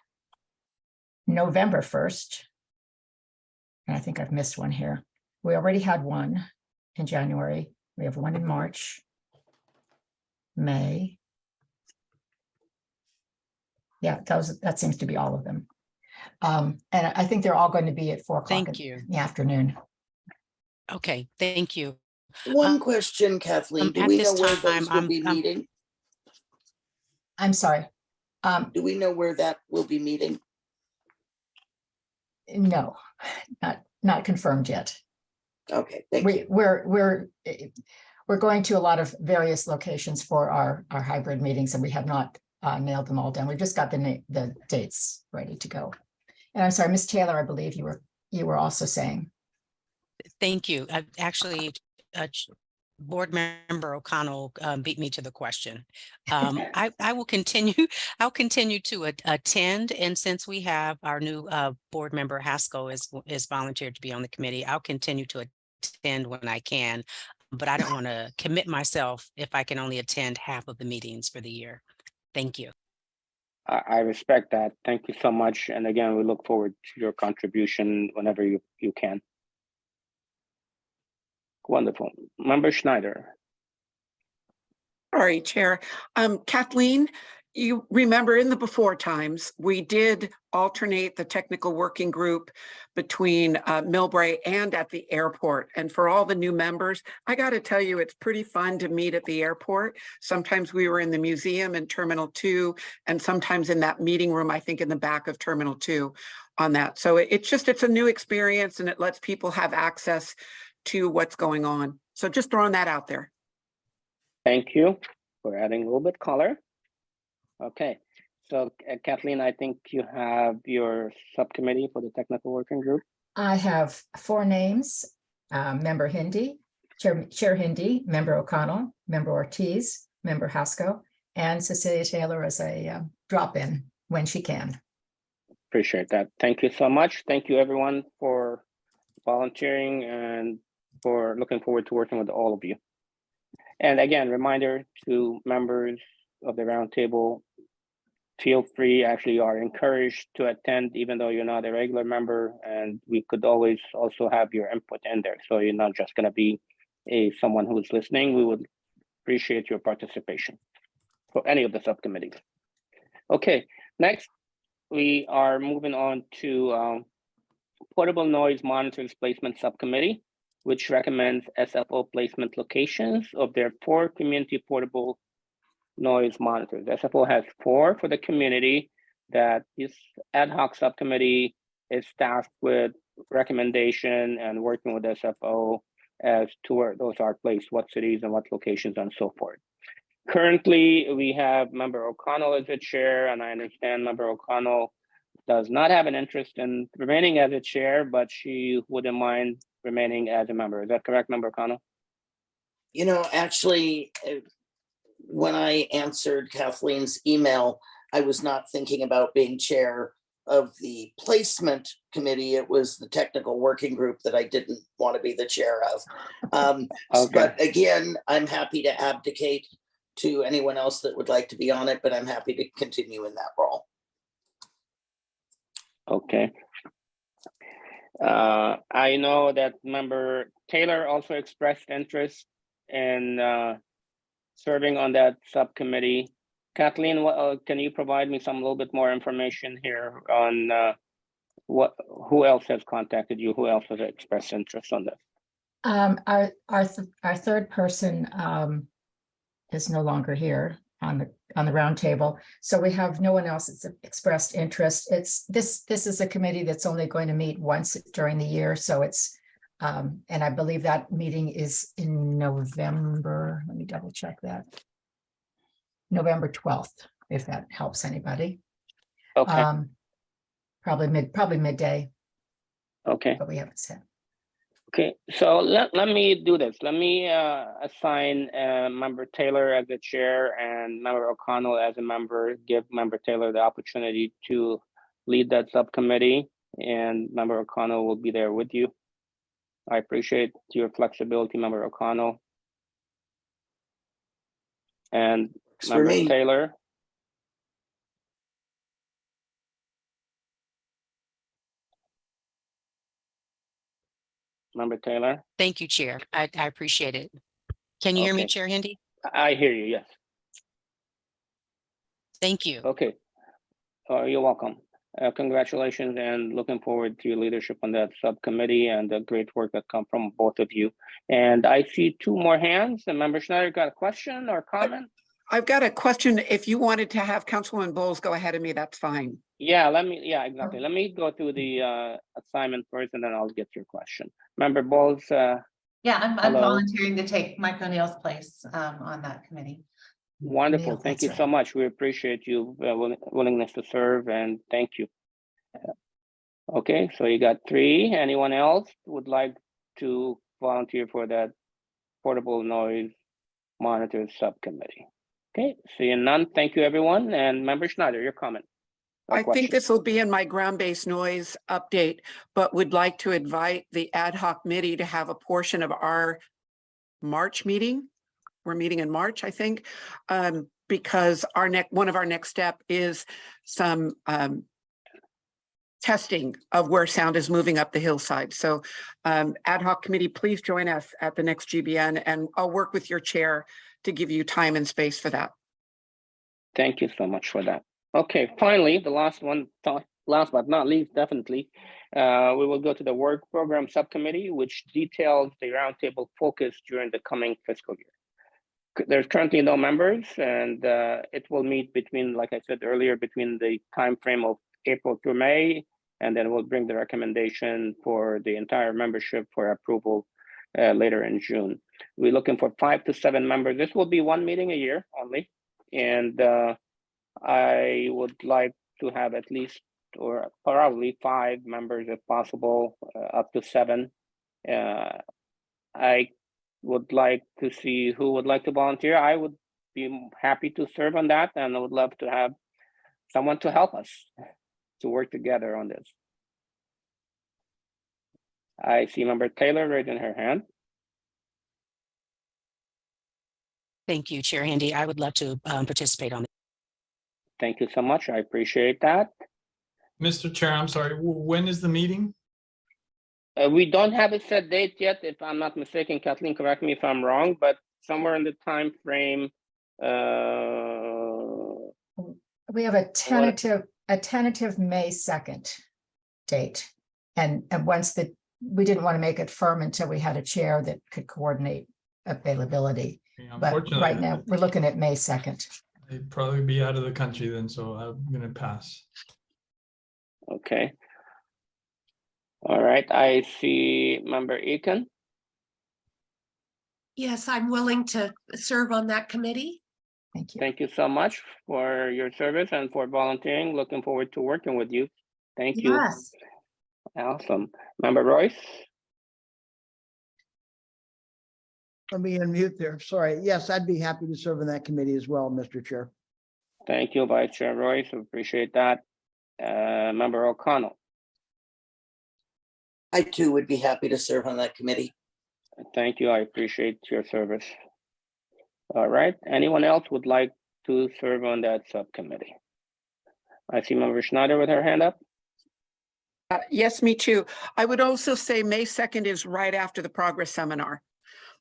November 1st, and I think I've missed one here. We already had one in January. We have one in March, May. Yeah, that seems to be all of them. And I think they're all going to be at 4 o'clock in the afternoon. Okay, thank you. One question, Kathleen, do at we this know where time, those will be meeting? I'm sorry. Do we know where that will be meeting? No, not confirmed yet. Okay, thank you. We're going to a lot of various locations for our hybrid meetings, and we have not nailed them all down. We've just got the dates ready to go. And I'm sorry, Ms. Taylor, I believe you were also saying. Thank you. Actually, Board Member O'Connell beat me to the question. I will continue. I'll continue to attend, and since we have our new Board Member Haskell is volunteered to be on the committee, I'll continue to attend when I can. But I don't want to commit myself if I can only attend half of the meetings for the year. Thank you. I respect that. Thank you so much. And again, we look forward to your contribution whenever you can. Wonderful. Member Schneider. Sorry, Chair. Kathleen, you remember in the before times, we did alternate the technical working group between Millbrae and at the airport. And for all the new members, I got to tell you, it's pretty fun to meet at the airport. Sometimes we were in the museum in Terminal 2, and sometimes in that meeting room, I think in the back of Terminal 2 on that. So it's a new experience, and it lets people have access to what's going on. So just throwing that out there. Thank you for adding a little bit color. Okay, so Kathleen, I think you have your subcommittee for the technical working group. I have 4 names, Member Hindi, Chair Hindi, Member O'Connell, Member Ortiz, Member Haskell, and Cecilia Taylor as a drop-in when she can. Appreciate that. Thank you so much. Thank you everyone for volunteering and for looking forward to working with all of you. And again, reminder to members of the roundtable, feel free, actually you are encouraged to attend even though you're not a regular member, and we could always also have your input in there. So you're not just gonna be someone who's listening. We would appreciate your participation for any of the subcommittees. Okay, next we are moving on to Portable Noise Monitors Placement Subcommittee, which recommends SFO placement locations of their 4 community portable noise monitors. SFO has 4 for the community that this ad hoc subcommittee is tasked with recommendation and working with SFO as to where those are placed, what cities and what locations and so forth. Currently, we have Member O'Connell as the chair, and I understand Member O'Connell does not have an interest in remaining as a chair, but she wouldn't mind remaining as a member. Is that correct, Member O'Connell? You know, actually, when I answered Kathleen's email, I was not thinking about being chair of the placement committee. It was the technical working group that I didn't want to be the chair of. Okay. But again, I'm happy to abdicate to anyone else that would like to be on it, but I'm happy to continue in that role. Okay. I know that Member Taylor also expressed interest in serving on that subcommittee. Kathleen, can you provide me some little bit more information here on who else has contacted you? Who else has expressed interest on this? Our third person is no longer here on the roundtable, so we have no one else that's expressed interest. This is a committee that's only going to meet once during the year, so it's and I believe that meeting is in November. Let me double check that. November 12th, if that helps anybody. Okay. Probably midday, Okay. but we haven't said. Okay, so let me do this. Let me assign Member Taylor as the chair and Member O'Connell as a member, give Member Taylor the opportunity to lead that subcommittee, and Member O'Connell will be there with you. I appreciate your flexibility, Member O'Connell. And Member Taylor. Member Taylor. Thank you, Chair. I appreciate it. Can you hear me, Chair Hindi? I hear you, yes. Thank you. Okay. You're welcome. Congratulations, and looking forward to your leadership on that subcommittee and the great work that come from both of you. And I see 2 more hands. And Member Schneider, got a question or comment? I've got a question. If you wanted to have Councilwoman Bowles go ahead of me, that's fine. Yeah, exactly. Let me go through the assignment first, and then I'll get your question. Member Bowles. Yeah, I'm volunteering to take Mike O'Neill's place on that committee. Wonderful. Thank you so much. We appreciate you willingness to serve, and thank you. Okay, so you got 3. Anyone else would like to volunteer for that portable noise monitors subcommittee? Okay, seeing none. Thank you, everyone. And Member Schneider, your comment. I think this will be in my ground-based noise update, but would like to invite the ad hoc committee to have a portion of our March meeting. We're meeting in March, I think, because one of our next step is some testing of where sound is moving up the hillside. So ad hoc committee, please join us at the next GBN, and I'll work with your chair to give you time and space for that. Thank you so much for that. Okay, finally, the last one, last but not least, definitely, we will go to the work program subcommittee, which details the roundtable focus during the coming fiscal year. There's currently no members, and it will meet between, like I said earlier, between the time frame of April through May, and then we'll bring the recommendation for the entire membership for approval later in June. We're looking for 5 to 7 members. This will be one meeting a year only. And I would like to have at least, or probably 5 members if possible, up to 7. I would like to see who would like to volunteer. I would be happy to serve on that, and I would love to have someone to help us to work together on this. I see Member Taylor raising her hand. Thank you, Chair Handy. I would love to participate on it. Thank you so much. I appreciate that. Mr. Chair, I'm sorry, when is the meeting? We don't have a set date yet, if I'm not mistaken. Kathleen, correct me if I'm wrong, but somewhere in the time frame. We have a tentative May 2nd date. And once we didn't want to make it firm until we had a chair that could coordinate availability. But right now, we're looking at May 2nd. I'd probably be out of the country then, so I'm gonna pass. Okay. All right, I see Member Eakin. Yes, I'm willing to serve on that committee. Thank you. Thank you so much for your service and for volunteering. Looking forward to working with you. Thank you. Yes. Awesome. Member Royce? Let me unmute there. Sorry. Yes, I'd be happy to serve in that committee as well, Mr. Chair. Thank you, Vice Chair Royce. Appreciate that. Member O'Connell? I too would be happy to serve on that committee. Thank you. I appreciate your service. All right. Anyone else would like to serve on that subcommittee? I see Member Schneider with her hand up. Yes, me too. I would also say May 2nd is right after the Progress Seminar.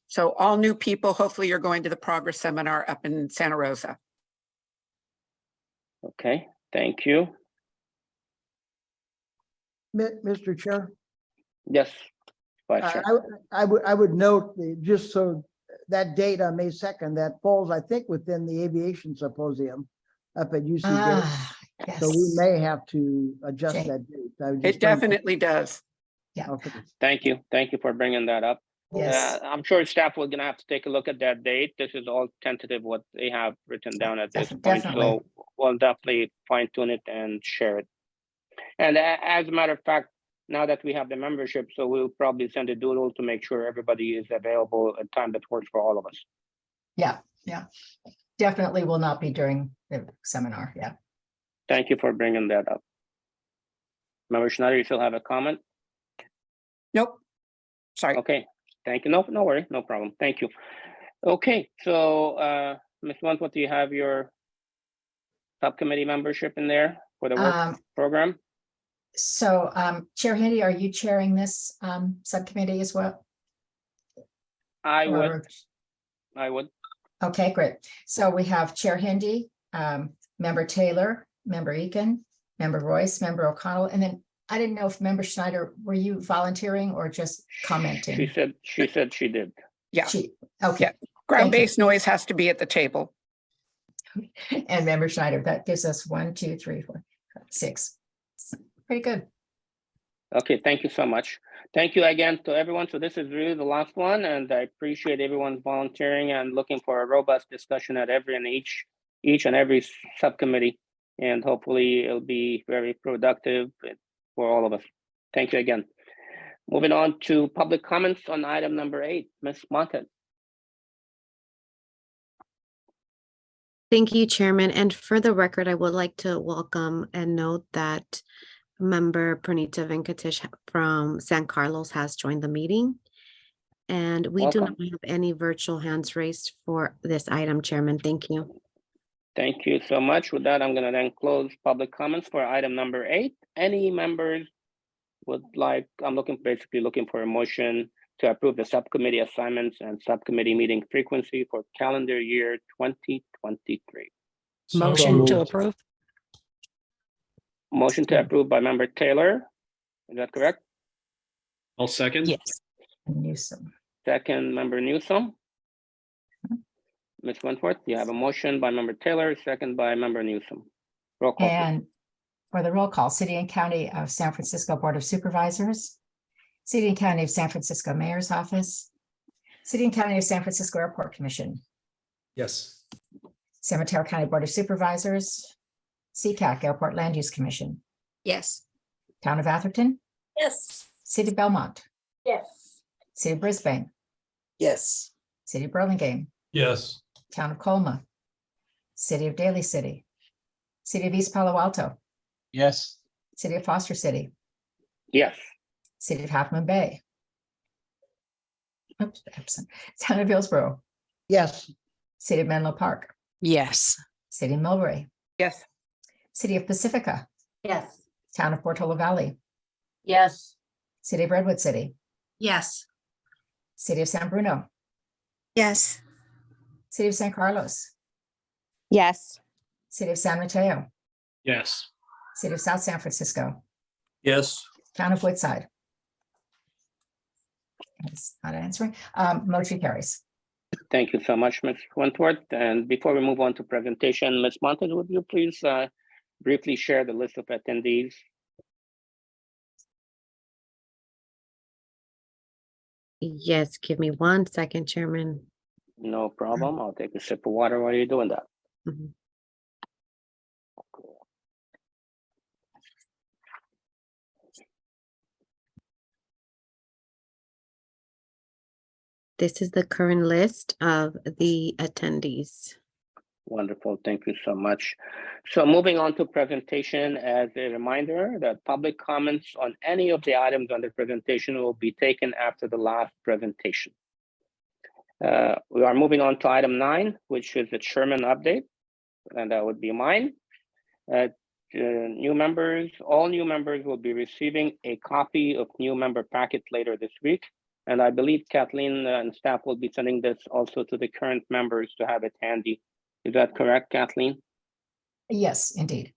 So all new people, hopefully you're going to the Progress Seminar up in Santa Rosa. Okay, thank you. Mr. Chair? Yes. Vice Chair. I would note, just so that date on May 2nd, that falls, I think, within the Aviation Symposium up at UC. Yes. So we may have to adjust that date. It definitely does. Yeah. Okay. Thank you. Thank you for bringing that up. Yes. I'm sure staff will gonna have to take a look at that date. This is all tentative what they have written down at this point. Definitely. So we'll definitely fine tune it and share it. And as a matter of fact, now that we have the membership, so we'll probably send a doodle to make sure everybody is available at time that works for all of us. Yeah, yeah. Definitely will not be during the seminar. Yeah. Thank you for bringing that up. Member Schneider, you still have a comment? Nope. Sorry. Okay. Thank you. No worry. No problem. Thank you. Okay. So, Ms. Lunt, what do you have your subcommittee membership in there for the work program? So, Chair Handy, are you chairing this subcommittee as well? I would. Okay, great. So we have Chair Handy, Member Taylor, Member Eakin, Member Royce, Member O'Connell, and then I didn't know if Member Schneider, were you volunteering or just commenting? She said she did. Yeah. Okay. Yeah. Ground-based noise has to be at the table. And Member Schneider, that gives us 1, 2, 3, 4, 5, 6. Pretty good. Okay, thank you so much. Thank you again to everyone. So this is really the last one, and I appreciate everyone's volunteering and looking for a robust discussion at each and every subcommittee. And hopefully it'll be very productive for all of us. Thank you again. Moving on to public comments on item number 8, Ms. Monken. Thank you, Chairman. And for the record, I would like to welcome and note that Member Pranita Venkatesh from San Carlos has joined the meeting. And we do not have any virtual hands raised for this item, Chairman. Thank you. Thank you so much. With that, I'm going to then close public comments for item number 8. Any members would like, basically looking for a motion to approve the subcommittee assignments and subcommittee meeting frequency for calendar year 2023. Motion to approve. Motion to approve by Member Taylor. Is that correct? I'll second. Yes. Newsom. Second, Member Newsom. Ms. Wentworth, you have a motion by Member Taylor, second by Member Newsom. Roll call. And for the roll call, City and County of San Francisco Board of Supervisors, City and County of San Francisco Mayor's Office, City and County of San Francisco Airport Commission, Yes. San Mateo County Board of Supervisors, CCAC Airport Land Use Commission, Yes. Town of Atherton, Yes. City of Belmont, Yes. City of Brisbane, Yes. City of Burlingame, Yes. Town of Colma, City of Daly City, City of East Palo Alto, Yes. City of Foster City, Yes. City of Half Moon Bay. Oops, absent. Town of Hillsborough, Yes. City of Menlo Park, Yes. City of Millbrae, Yes. City of Pacifica, Yes. Town of Portola Valley, Yes. City of Redwood City, Yes. City of San Bruno, Yes. City of San Carlos, Yes. City of San Mateo, Yes. City of South San Francisco, Yes. Town of Woodside. It's not answering. Motion carries. Thank you so much, Ms. Wentworth. And before we move on to presentation, Ms. Montes, would you please briefly share the list of attendees? Yes, give me 1 second, Chairman. No problem. I'll take a sip of water while you're doing that. Mhm. This is the current list of the attendees. Wonderful. Thank you so much. So moving on to presentation, as a reminder that public comments on any of the items on the presentation will be taken after the last presentation. We are moving on to item 9, which is the chairman update, and that would be mine. New members, all new members will be receiving a copy of new member packet later this week. And I believe Kathleen and staff will be sending this also to the current members to have it handy. Is that correct, Kathleen? Yes, indeed.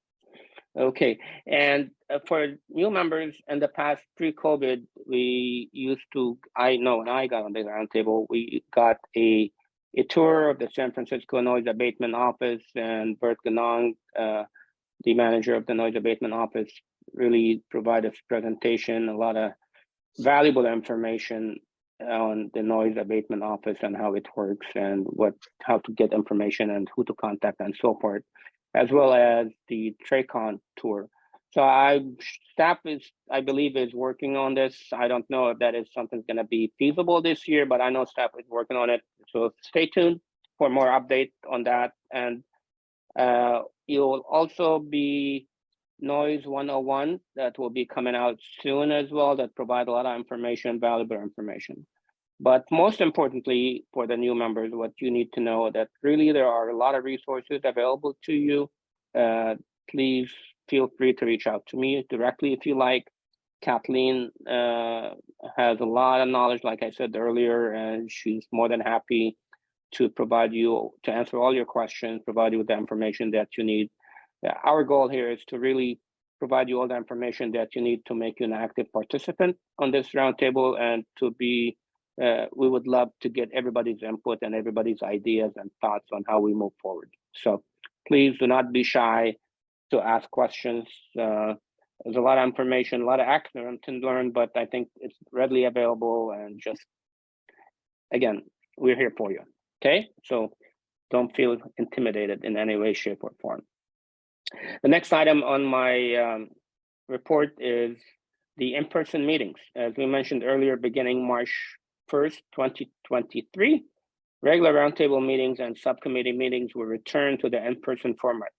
Okay, and for new members in the past pre-COVID, we used to, I know when I got on the roundtable, we got a tour of the San Francisco Noise Abatement Office, and Bert Ganong, the manager of the Noise Abatement Office, really provided a presentation, a lot of valuable information on the Noise Abatement Office and how it works and how to get information and who to contact and so forth, as well as the TRACON tour. So staff is, I believe, is working on this. I don't know if that is something going to be feasible this year, but I know staff is working on it. So stay tuned for more update on that. And you'll also be Noise 101 that will be coming out soon as well, that provide a lot of information, valuable information. But most importantly, for the new members, what you need to know that really there are a lot of resources available to you. Please feel free to reach out to me directly if you like. Kathleen has a lot of knowledge, like I said earlier, and she's more than happy to provide you, to answer all your questions, provide you with the information that you need. Our goal here is to really provide you all the information that you need to make you an active participant on this roundtable, and to be, we would love to get everybody's input and everybody's ideas and thoughts on how we move forward. So please do not be shy to ask questions. There's a lot of information, a lot of acronym to learn, but I think it's readily available, and just, again, we're here for you, okay? So don't feel intimidated in any way, shape, or form. The next item on my report is the in-person meetings. As we mentioned earlier, beginning March 1st, 2023, regular roundtable meetings and subcommittee meetings will return to the in-person format.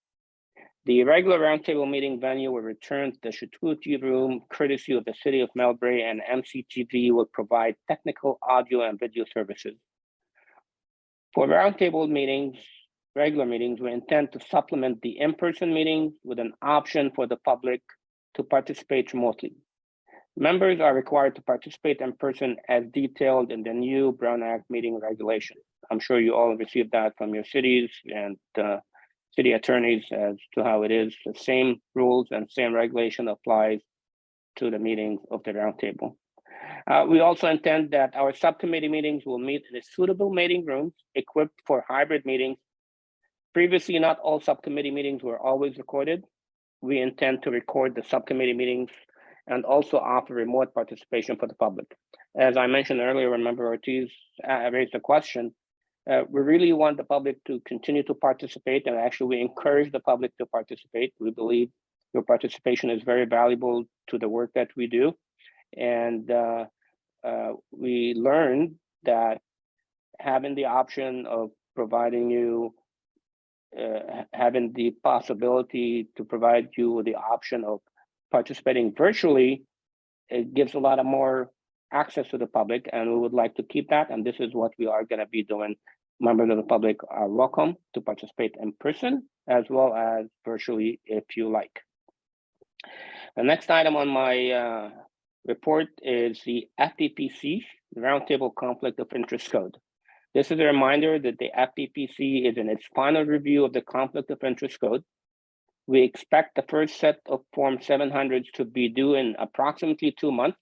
The regular roundtable meeting venue will return to the Chattahoochee Room, courtesy of the City of Millbrae, and MCTV will provide technical audio and video services. For roundtable meetings, regular meetings, we intend to supplement the in-person meetings with an option for the public to participate remotely. Members are required to participate in person as detailed in the new Brown Act meeting regulation. I'm sure you all received that from your cities and city attorneys as to how it is. The same rules and same regulation applies to the meetings of the roundtable. We also intend that our subcommittee meetings will meet in a suitable meeting rooms equipped for hybrid meetings. Previously, not all subcommittee meetings were always recorded. We intend to record the subcommittee meetings and also offer remote participation for the public. As I mentioned earlier, when Member Ortiz raised the question, we really want the public to continue to participate, and actually we encourage the public to participate. We believe your participation is very valuable to the work that we do. And we learned that having the option of providing you, having the possibility to provide you with the option of participating virtually, it gives a lot of more access to the public, and we would like to keep that. And this is what we are going to be doing. Members of the public are welcome to participate in person as well as virtually if you like. The next item on my report is the FPPC, the Roundtable Conflict of Interest Code. This is a reminder that the FPPC is in its final review of the Conflict of Interest Code. We expect the first set of Form 700s to be due in approximately 2 months.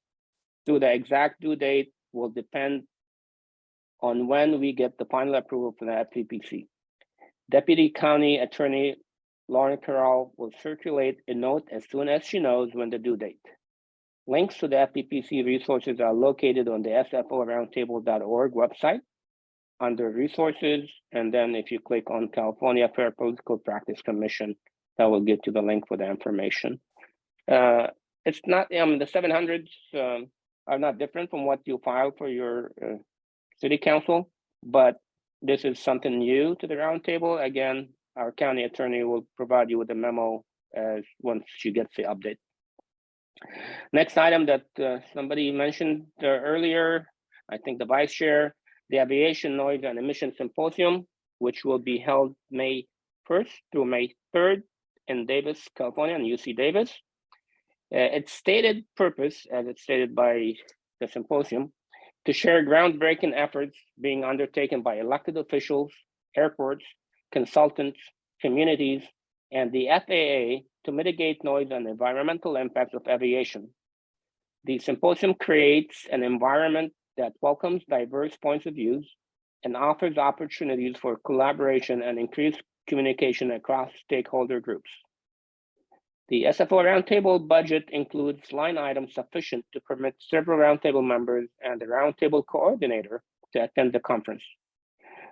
So the exact due date will depend on when we get the final approval from the FPPC. Deputy County Attorney Lauren Carroll will circulate a note as soon as she knows when the due date. Links to the FPPC resources are located on the SFO-roundtable.org website under resources, and then if you click on California Fair Political Practice Commission, that will get you the link for the information. It's not, the 700s are not different from what you file for your city council, but this is something new to the roundtable. Again, our county attorney will provide you with a memo as once she gets the update. Next item that somebody mentioned earlier, I think the vice chair, the Aviation Noise and Emission Symposium, which will be held May 1st through May 3rd in Davis, California, and UC Davis. Its stated purpose, as it's stated by the symposium, to share groundbreaking efforts being undertaken by elected officials, airports, consultants, communities, and the FAA to mitigate noise and environmental impacts of aviation. The symposium creates an environment that welcomes diverse points of view and offers opportunities for collaboration and increased communication across stakeholder groups. The SFO Roundtable budget includes line items sufficient to permit several Roundtable members and the Roundtable coordinator to attend the conference.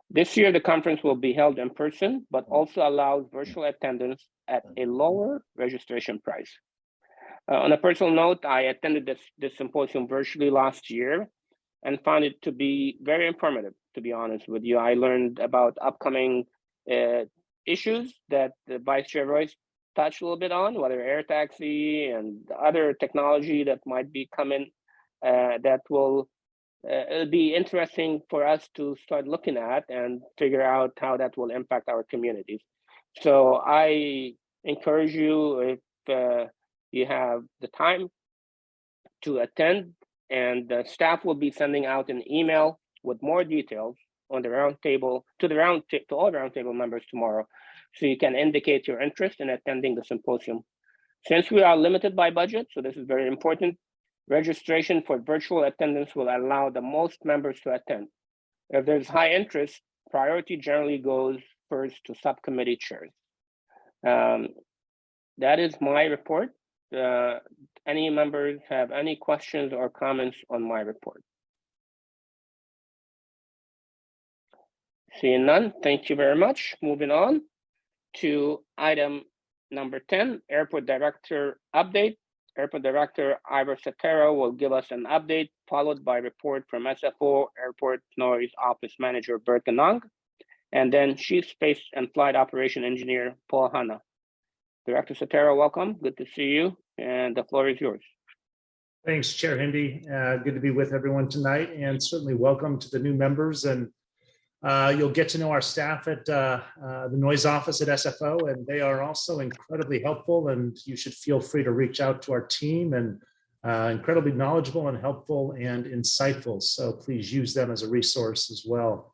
This year, the conference will be held in person, but also allows virtual attendance at a lower registration price. On a personal note, I attended this symposium virtually last year and found it to be very informative, to be honest with you. I learned about upcoming issues that the Vice Chair Royce touched a little bit on, whether air taxi and other technology that might be coming that will it'll be interesting for us to start looking at and figure out how that will impact our communities. So I encourage you, if you have the time, to attend, and the staff will be sending out an email with more details on the roundtable to all roundtable members tomorrow, so you can indicate your interest in attending the symposium. Since we are limited by budget, so this is very important, registration for virtual attendance will allow the most members to attend. If there's high interest, priority generally goes first to subcommittee chairs. That is my report. Any members have any questions or comments on my report? Seeing none, thank you very much. Moving on to item number 10, Airport Director Update. Airport Director Ivor Sotero will give us an update, followed by a report from SFO Airport Noise Office Manager Bert Ganong, and then Chief Space and Flight Operation Engineer Paul Hanna. Director Sotero, welcome. Good to see you, and the floor is yours. Thanks, Chair Hindi. Good to be with everyone tonight, and certainly welcome to the new members. And you'll get to know our staff at the noise office at SFO, and they are also incredibly helpful, and you should feel free to reach out to our team, and incredibly knowledgeable and helpful and insightful. So please use them as a resource as well.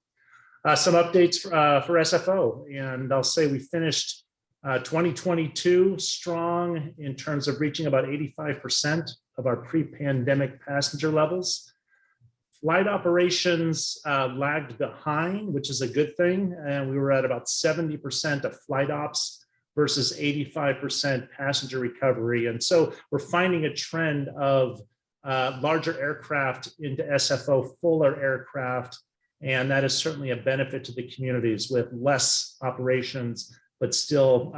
Some updates for SFO, and I'll say we finished 2022 strong in terms of reaching about 85% of our pre-pandemic passenger levels. Flight operations lagged behind, which is a good thing. And we were at about 70% of flight ops versus 85% passenger recovery. And so we're finding a trend of larger aircraft into SFO, fuller aircraft. And that is certainly a benefit to the communities with less operations, but still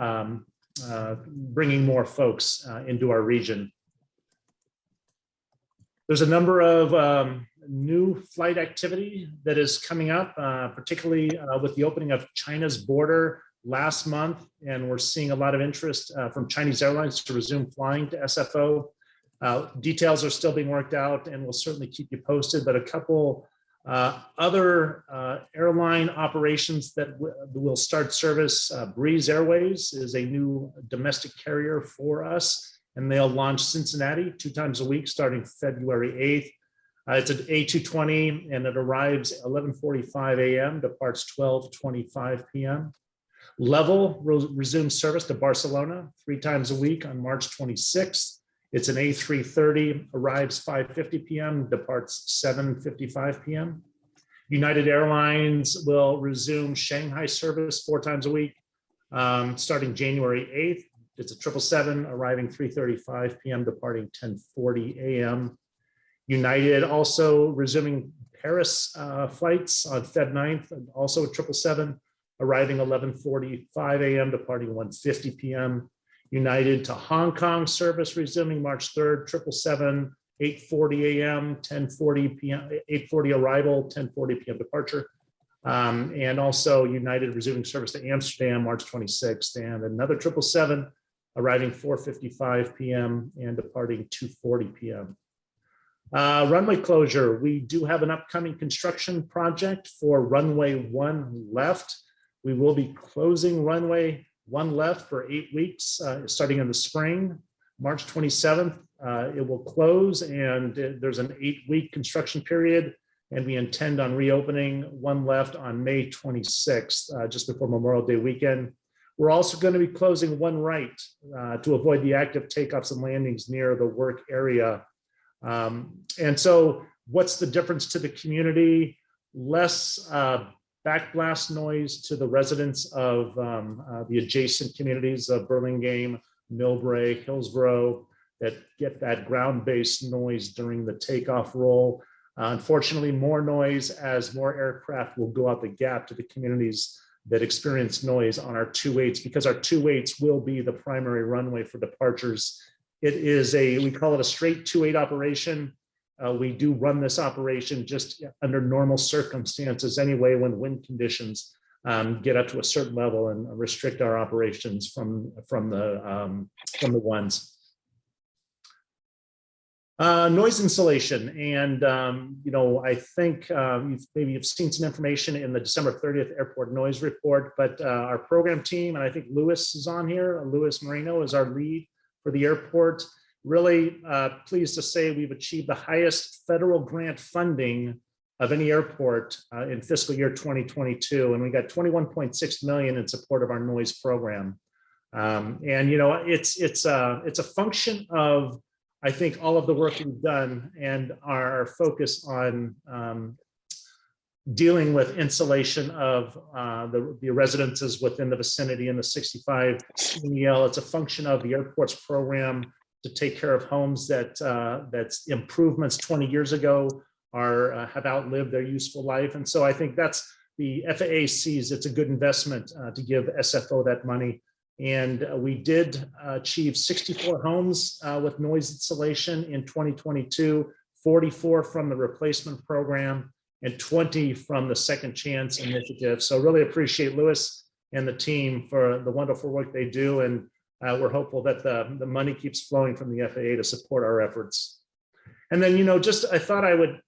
bringing more folks into our region. There's a number of new flight activity that is coming up, particularly with the opening of China's border last month. And we're seeing a lot of interest from Chinese airlines to resume flying to SFO. Details are still being worked out and we'll certainly keep you posted, but a couple other airline operations that will start service. Breeze Airways is a new domestic carrier for us, and they'll launch Cincinnati 2 times a week starting February 8th. It's an A220 and it arrives 11:45 a.m., departs 12:25 p.m. Level resumes service to Barcelona 3 times a week on March 26th. It's an A330, arrives 5:50 p.m., departs 7:55 p.m. United Airlines will resume Shanghai service 4 times a week, starting January 8th. It's a 777 arriving 3:35 p.m., departing 10:40 a.m. United also resuming Paris flights on Feb 9th, and also a 777 arriving 11:45 a.m., departing 1:50 p.m. United to Hong Kong service resuming March 3rd, 777, 8:40 a.m., 10:40 p.m., 8:40 arrival, 10:40 p.m. departure. And also United resuming service to Amsterdam March 26th, and another 777 arriving 4:55 p.m. and departing 2:40 p.m. Runway closure. We do have an upcoming construction project for runway 1 left. We will be closing runway 1 left for 8 weeks, starting in the spring, March 27th. It will close and there's an 8-week construction period, and we intend on reopening 1 left on May 26th, just before Memorial Day weekend. We're also going to be closing 1 right to avoid the active takeoffs and landings near the work area. And so what's the difference to the community? Less backblast noise to the residents of the adjacent communities of Burlingame, Millbrae, Hillsborough, that get that ground-based noise during the takeoff roll. Unfortunately, more noise as more aircraft will go out the gap to the communities that experience noise on our 2-8s, because our 2-8s will be the primary runway for departures. It is we call it a straight 2-8 operation. We do run this operation just under normal circumstances anyway, when wind conditions get up to a certain level and restrict our operations from the ones. Noise insulation, and I think maybe you've seen some information in the December 30th airport noise report, but our program team, and I think Louis is on here, Louis Marino is our lead for the airport. Really pleased to say we've achieved the highest federal grant funding of any airport in fiscal year 2022, and we got $21.6 million in support of our noise program. And it's a function of, I think, all of the work we've done and our focus on dealing with insulation of the residences within the vicinity in the 65 CMEL. It's a function of the airport's program to take care of homes that's improvements 20 years ago have outlived their useful life. And so I think that's the FAA sees it's a good investment to give SFO that money. And we did achieve 64 homes with noise insulation in 2022, 44 from the replacement program, and 20 from the Second Chance initiative. So really appreciate Louis and the team for the wonderful work they do. And we're hopeful that the money keeps flowing from the FAA to support our efforts. And then, I thought I would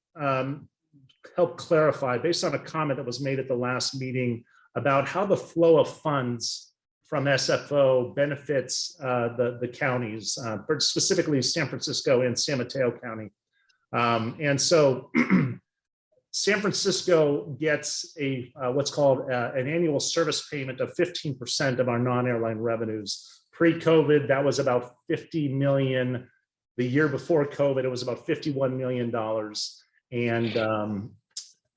help clarify based on a comment that was made at the last meeting about how the flow of funds from SFO benefits the counties, specifically San Francisco and San Mateo County. And so San Francisco gets what's called an annual service payment of 15% of our non-airline revenues. Pre-COVID, that was about $50 million. The year before COVID, it was about $51 million. And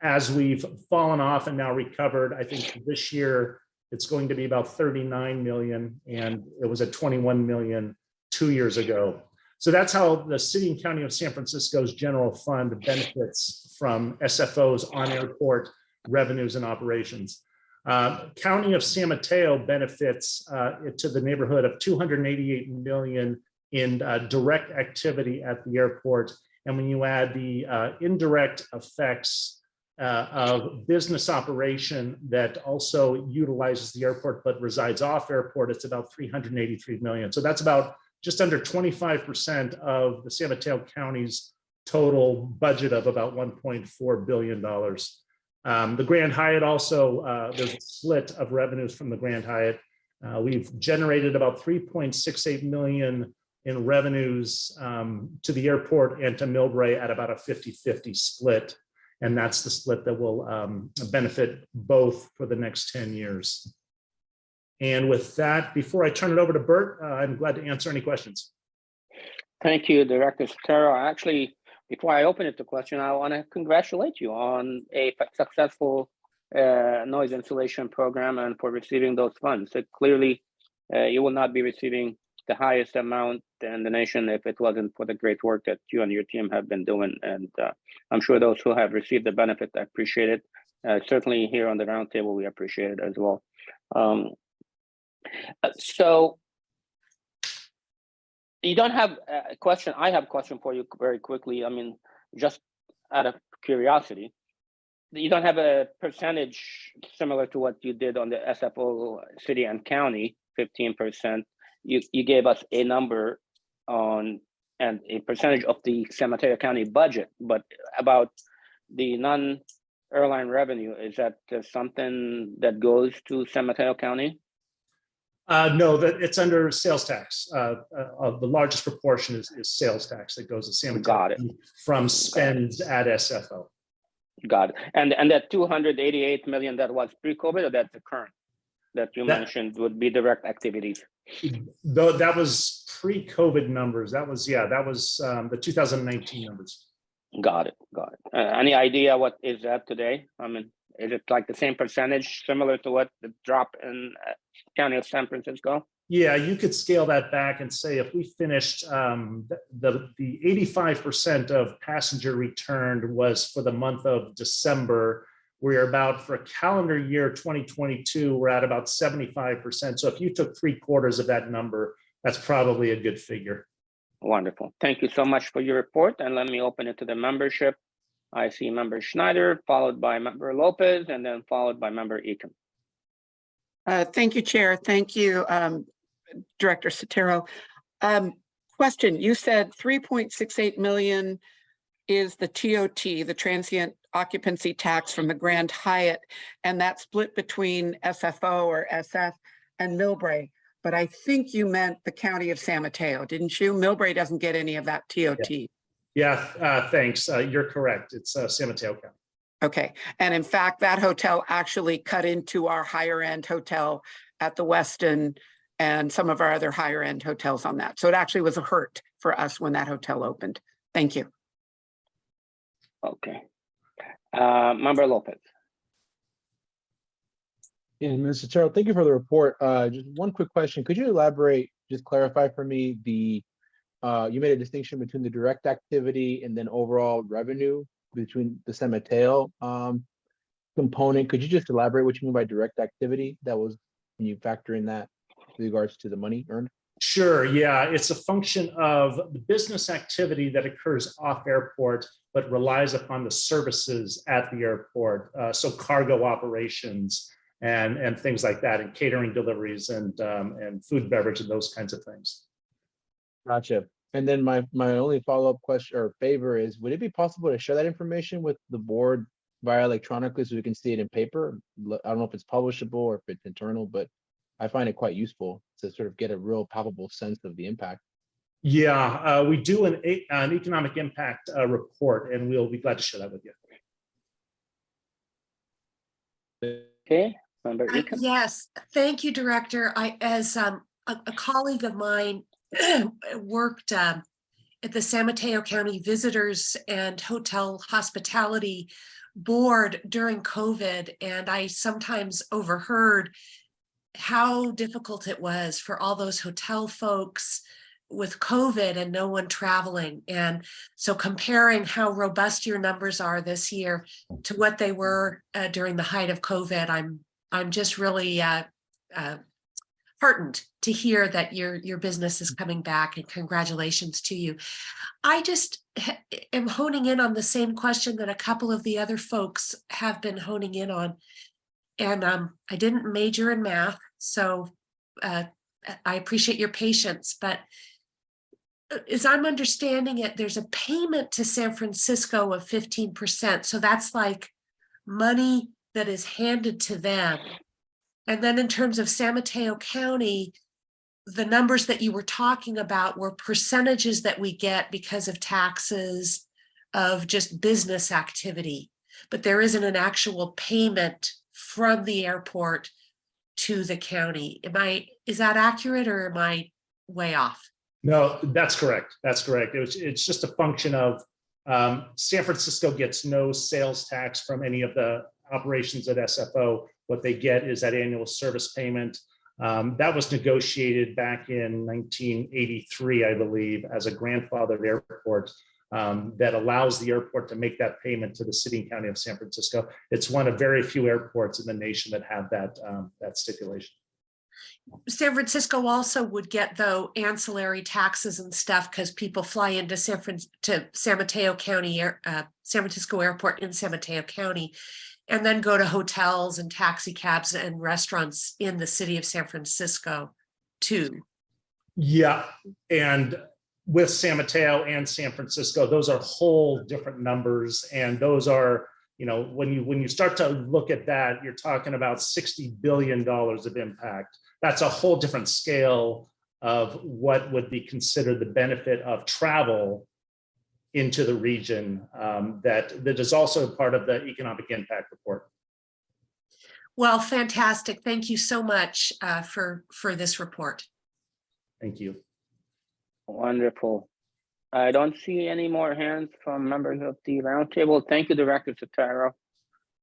as we've fallen off and now recovered, I think this year, it's going to be about 39 million, and it was at 21 million 2 years ago. So that's how the city and county of San Francisco's general fund benefits from SFO's on airport revenues and operations. County of San Mateo benefits to the neighborhood of 288 million in direct activity at the airport. And when you add the indirect effects of business operation that also utilizes the airport but resides off airport, it's about 383 million. So that's about just under 25% of the San Mateo County's total budget of about $1.4 billion. The Grand Hyatt also, there's a split of revenues from the Grand Hyatt. We've generated about 3.68 million in revenues to the airport and to Millbrae at about a 50-50 split. And that's the split that will benefit both for the next 10 years. And with that, before I turn it over to Bert, I'm glad to answer any questions. Thank you, Director Sotero. Actually, before I open it to question, I want to congratulate you on a successful noise insulation program and for receiving those funds. So clearly, you will not be receiving the highest amount in the nation if it wasn't for the great work that you and your team have been doing. And I'm sure those who have received the benefit appreciate it. Certainly here on the roundtable, we appreciate it as well. So you don't have a question. I have a question for you very quickly. I mean, just out of curiosity, you don't have a percentage similar to what you did on the SFO city and county, 15%. You gave us a number on and a percentage of the San Mateo County budget, but about the non-airline revenue, is that something that goes to San Mateo County? No, that it's under sales tax. The largest proportion is sales tax that goes to San Mateo. Got it. From spends at SFO. Got it. And that 288 million that was pre-COVID, or that's the current that you mentioned would be direct activities? Though that was pre-COVID numbers. That was the 2019 numbers. Got it. Got it. Any idea what is that today? I mean, is it like the same percentage, similar to what the drop in County of San Francisco? Yeah, you could scale that back and say if we finished the 85% of passenger returned was for the month of December, we're about, for calendar year 2022, we're at about 75%. So if you took 3/4 of that number, that's probably a good figure. Wonderful. Thank you so much for your report. And let me open it to the membership. I see Member Schneider, followed by Member Lopez, and then followed by Member Eakin. Thank you, Chair. Thank you, Director Sotero. Question, you said 3.68 million is the TOT, the transient occupancy tax from the Grand Hyatt, and that's split between SFO or SF and Millbrae. But I think you meant the County of San Mateo, didn't you? Millbrae doesn't get any of that TOT. Yeah, thanks. You're correct. It's San Mateo County. Okay, and in fact, that hotel actually cut into our higher end hotel at the Westin and some of our other higher end hotels on that. So it actually was a hurt for us when that hotel opened. Thank you. Okay. Member Lopez. Yeah, Mr. Sotero, thank you for the report. Just one quick question. Could you elaborate, just clarify for me the, you made a distinction between the direct activity and then overall revenue between the San Mateo component. Could you just elaborate what you mean by direct activity? That was, can you factor in that with regards to the money earned? Sure, yeah, it's a function of the business activity that occurs off airport, but relies upon the services at the airport. So cargo operations and things like that, and catering deliveries and food and beverage and those kinds of things. Gotcha. And then my only follow-up question or favor is, would it be possible to share that information with the board via electronically so we can see it in paper? I don't know if it's publishable or if it's internal, but I find it quite useful to sort of get a real palpable sense of the impact. Yeah, we do an economic impact report, and we'll be glad to share that with you. Okay, Member Eakin. Yes, thank you, Director. As a colleague of mine worked at the San Mateo County Visitors and Hotel Hospitality Board during COVID, and I sometimes overheard how difficult it was for all those hotel folks with COVID and no one traveling. And so comparing how robust your numbers are this year to what they were during the height of COVID, I'm just really heartened to hear that your business is coming back, and congratulations to you. I just am honing in on the same question that a couple of the other folks have been honing in on. And I didn't major in math, so I appreciate your patience, but as I'm understanding it, there's a payment to San Francisco of 15%. So that's like money that is handed to them. And then in terms of San Mateo County, the numbers that you were talking about were percentages that we get because of taxes, of just business activity, but there isn't an actual payment from the airport to the county. Is that accurate, or am I way off? No, that's correct. That's correct. It's just a function of San Francisco gets no sales tax from any of the operations at SFO. What they get is that annual service payment. That was negotiated back in 1983, I believe, as a grandfathered airport that allows the airport to make that payment to the city and county of San Francisco. It's one of very few airports in the nation that have that stipulation. San Francisco also would get, though, ancillary taxes and stuff because people fly into San Mateo County, San Francisco Airport in San Mateo County, and then go to hotels and taxi cabs and restaurants in the city of San Francisco too. Yeah, and with San Mateo and San Francisco, those are whole different numbers, and those are, when you start to look at that, you're talking about $60 billion of impact. That's a whole different scale of what would be considered the benefit of travel into the region. That is also part of the economic impact report. Well, fantastic. Thank you so much for this report. Thank you. Wonderful. I don't see any more hands from members of the roundtable. Thank you, Director Sotaro.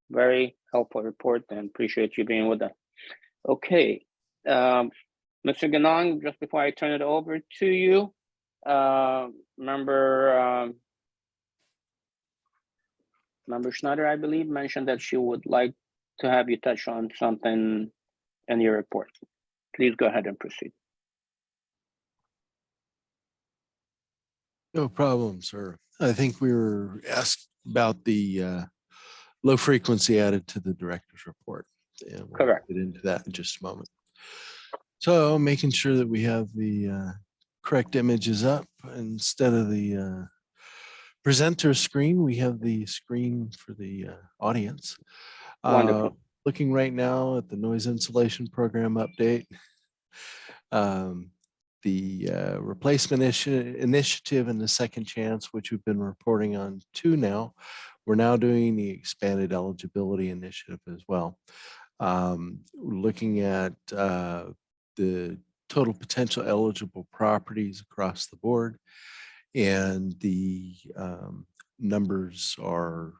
Very helpful report, and appreciate you being with us. Okay, Mr. Ganong, just before I turn it over to you, Member Schneider, I believe, mentioned that she would like to have you touch on something in your report. Please go ahead and proceed. No problem, sir. I think we were asked about the low frequency added to the director's report. And we'll Correct. get into that in just a moment. So making sure that we have the correct images up instead of the presenter screen, we have the screen for the audience. Wonderful. Looking right now at the noise insulation program update. The replacement initiative and the second chance, which we've been reporting on to now. We're now doing the expanded eligibility initiative as well. Looking at the total potential eligible properties across the board, and the numbers are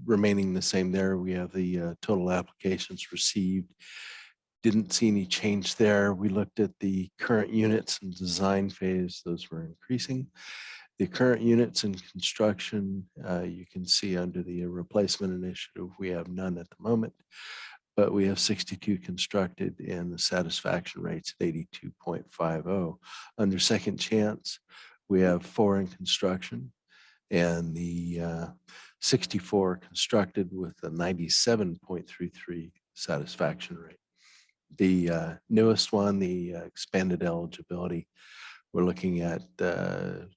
remaining the same there. We have the total applications received. Didn't see any change there. We looked at the current units in design phase, those were increasing. The current units in construction, you can see under the replacement initiative, we have none at the moment, but we have 62 constructed and the satisfaction rate's at 82.50. Under second chance, we have 4 in construction and the 64 constructed with a 97.33 satisfaction rate. The newest one, the expanded eligibility, we're looking at the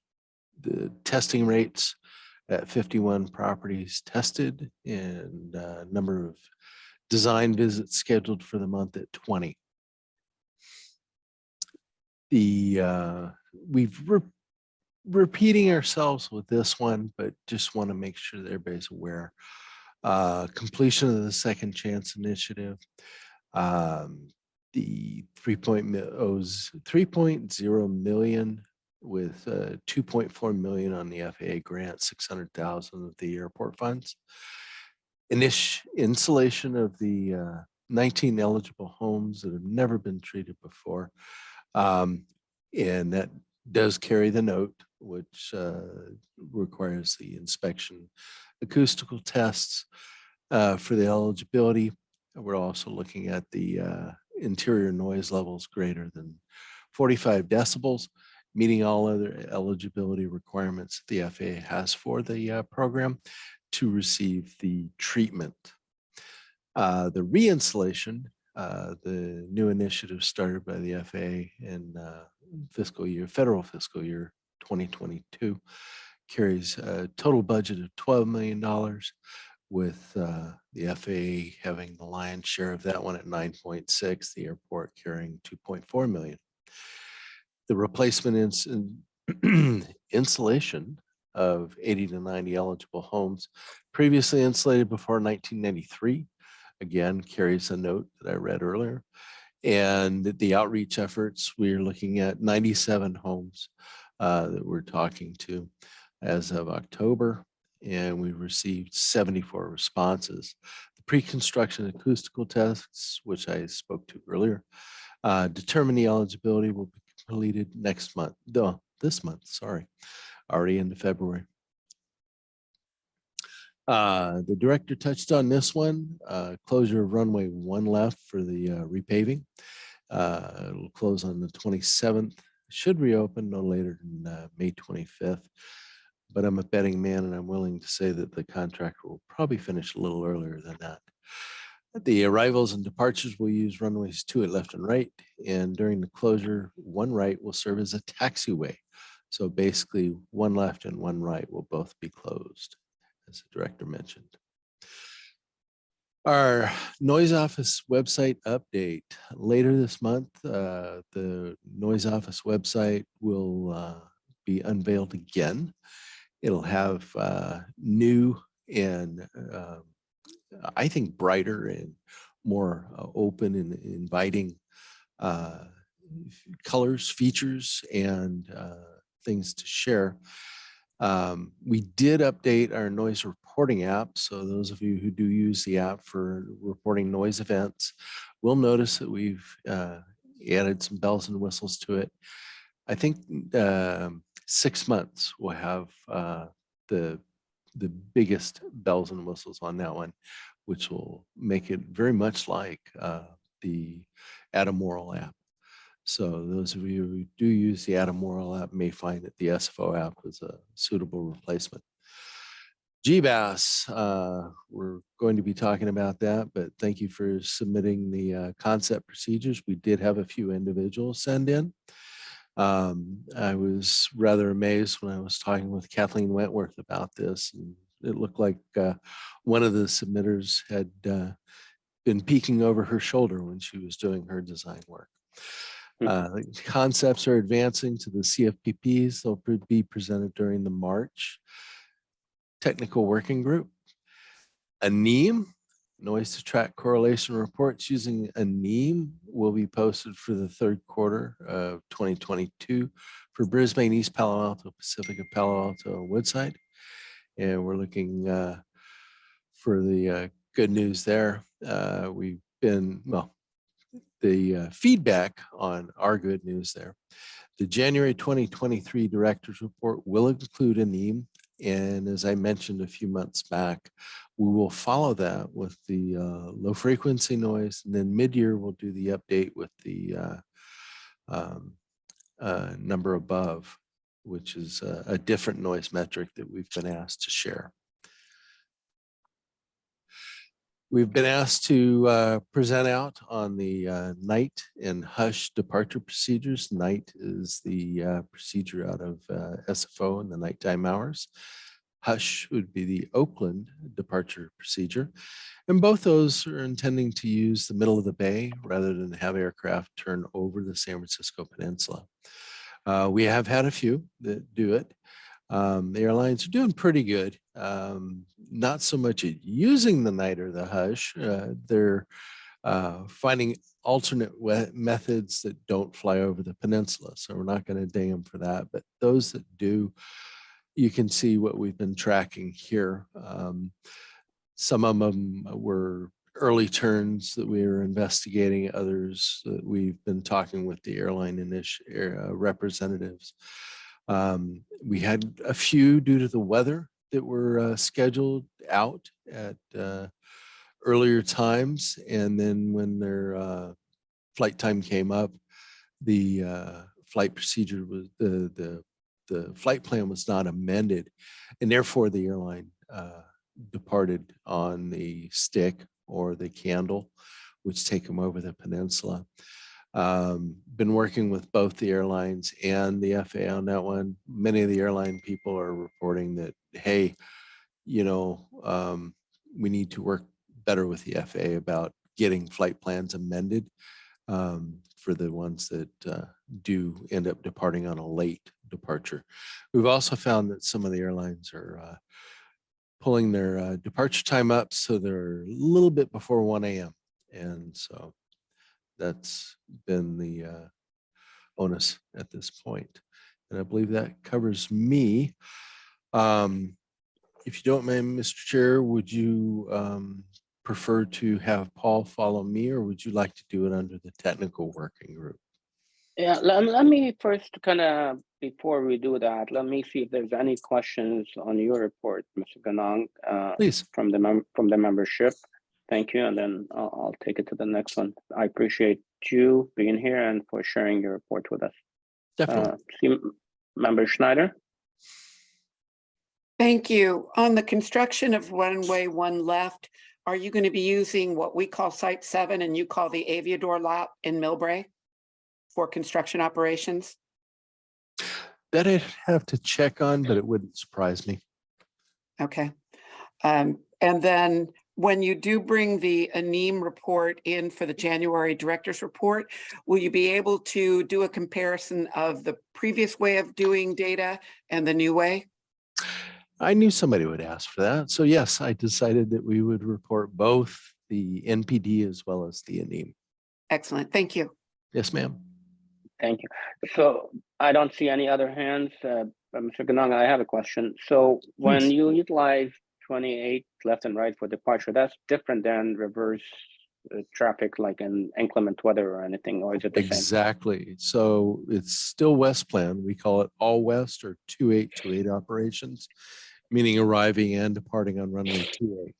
testing rates at 51 properties tested and number of design visits scheduled for the month at 20. We've repeating ourselves with this one, but just want to make sure that everybody's aware. Completion of the second chance initiative. The 3.0 million with 2.4 million on the FAA grant, 600,000 of the airport funds. Insulation of the 19 eligible homes that have never been treated before. And that does carry the note, which requires the inspection, acoustical tests for the eligibility. We're also looking at the interior noise levels greater than 45 decibels, meeting all other eligibility requirements the FAA has for the program to receive the treatment. The reinstallation, the new initiative started by the FAA in federal fiscal year 2022, carries a total budget of $12 million, with the FAA having the lion's share of that one at 9.6, the airport carrying 2.4 million. The replacement insulation of 80 to 90 eligible homes previously insulated before 1993, again, carries a note that I read earlier. And the outreach efforts, we're looking at 97 homes that we're talking to as of October, and we received 74 responses. The pre-construction acoustical tests, which I spoke to earlier, determine the eligibility will be completed next month, this month, sorry, already into February. The director touched on this one, closure of runway 1 left for the repaving. It'll close on the 27th, should reopen no later than May 25th. But I'm a betting man and I'm willing to say that the contractor will probably finish a little earlier than that. The arrivals and departures will use runways 2 at left and right. And during the closure, 1 right will serve as a taxiway. So basically 1 left and 1 right will both be closed, as the director mentioned. Our Noise Office website update. Later this month, the Noise Office website will be unveiled again. It'll have new and I think brighter and more open and inviting colors, features, and things to share. We did update our noise reporting app. So those of you who do use the app for reporting noise events will notice that we've added some bells and whistles to it. I think 6 months we'll have the biggest bells and whistles on that one, which will make it very much like the Acknowledgement app. So those of you who do use the Acknowledgement app may find that the SFO app is a suitable replacement. GBAS, we're going to be talking about that, but thank you for submitting the concept procedures. We did have a few individuals send in. I was rather amazed when I was talking with Kathleen Wentworth about this, and it looked like one of the submitters had been peeking over her shoulder when she was doing her design work. The concepts are advancing to the CFPPs. They'll be presented during the March Technical Working Group. A NEAM, noise to track correlation reports using a NEAM, will be posted for the 3rd quarter of 2022 for Brisbane, East Palo Alto, Pacifica, Palo Alto, and Woodside. And we're looking for the good news there. We've been, well, the feedback on our good news there. The January 2023 Director's Report will include a NEAM. And as I mentioned a few months back, we will follow that with the low frequency noise. And then mid-year, we'll do the update with the number above, which is a different noise metric that we've been asked to share. We've been asked to present out on the night and hush departure procedures. Night is the procedure out of SFO in the nighttime hours. Hush would be the Oakland departure procedure. And both those are intending to use the middle of the bay rather than have aircraft turn over the San Francisco Peninsula. We have had a few that do it. The airlines are doing pretty good. Not so much at using the night or the hush. They're finding alternate methods that don't fly over the peninsula. So we're not going to ding them for that. But those that do, you can see what we've been tracking here. Some of them were early turns that we are investigating, others that we've been talking with the airline representatives. We had a few due to the weather that were scheduled out at earlier times, and then when their flight time came up, the flight procedure was the flight plan was not amended, and therefore the airline departed on the stick or the candle, which take them over the peninsula. Been working with both the airlines and the FAA on that one. Many of the airline people are reporting that, hey, you know, we need to work better with the FAA about getting flight plans amended for the ones that do end up departing on a late departure. We've also found that some of the airlines are pulling their departure time up, so they're a little bit before 1 a.m. And so that's been the onus at this point. And I believe that covers me. If you don't mind, Mr. Chair, would you prefer to have Paul follow me, or would you like to do it under the technical working group? Yeah, let me first kind of, before we do that, let me see if there's any questions on your report, Mr. Ganong, please, from the membership. Thank you, and then I'll take it to the next one. I appreciate you being here and for sharing your report with us. Definitely. Member Schneider. Thank you. On the construction of runway 1 left, are you going to be using what we call Site 7 and you call the Aviador lot in Millbrae for construction operations? That I'd have to check on, but it wouldn't surprise me. Okay. And then when you do bring the ANEEM report in for the January director's report, will you be able to do a comparison of the previous way of doing data and the new way? I knew somebody would ask for that. So yes, I decided that we would report both the NPD as well as the ANEEM. Excellent. Thank you. Yes, ma'am. Thank you. So I don't see any other hands. Mr. Ganong, I have a question. So when you utilize 28 left and right for departure, that's different than reverse traffic like in inclement weather or anything, or is it the same? Exactly. So it's still West Plan. We call it all West or 2828 operations, meaning arriving and departing on runway 28.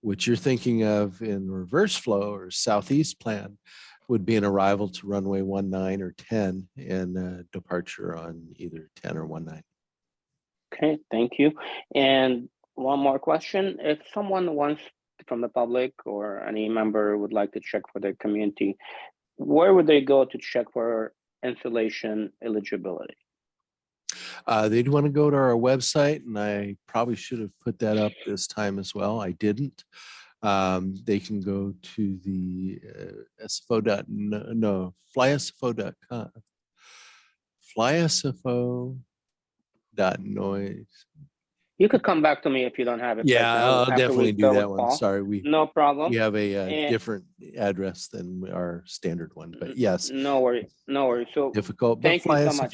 What you're thinking of in reverse flow or Southeast Plan would be an arrival to runway 19 or 10 and departure on either 10 or 19. Okay, thank you. And one more question. If someone wants from the public or any member would like to check for their community, where would they go to check for installation eligibility? They'd want to go to our website, and I probably should have put that up this time as well. I didn't. They can go to the flysfo.com. Flysfo.noise. You could come back to me if you don't have it. Yeah, right now, I'll definitely do that one. Paul. Sorry, no problem. We have a different address than our standard one, but yes. No worries. No worries. So difficult, but thank you so much.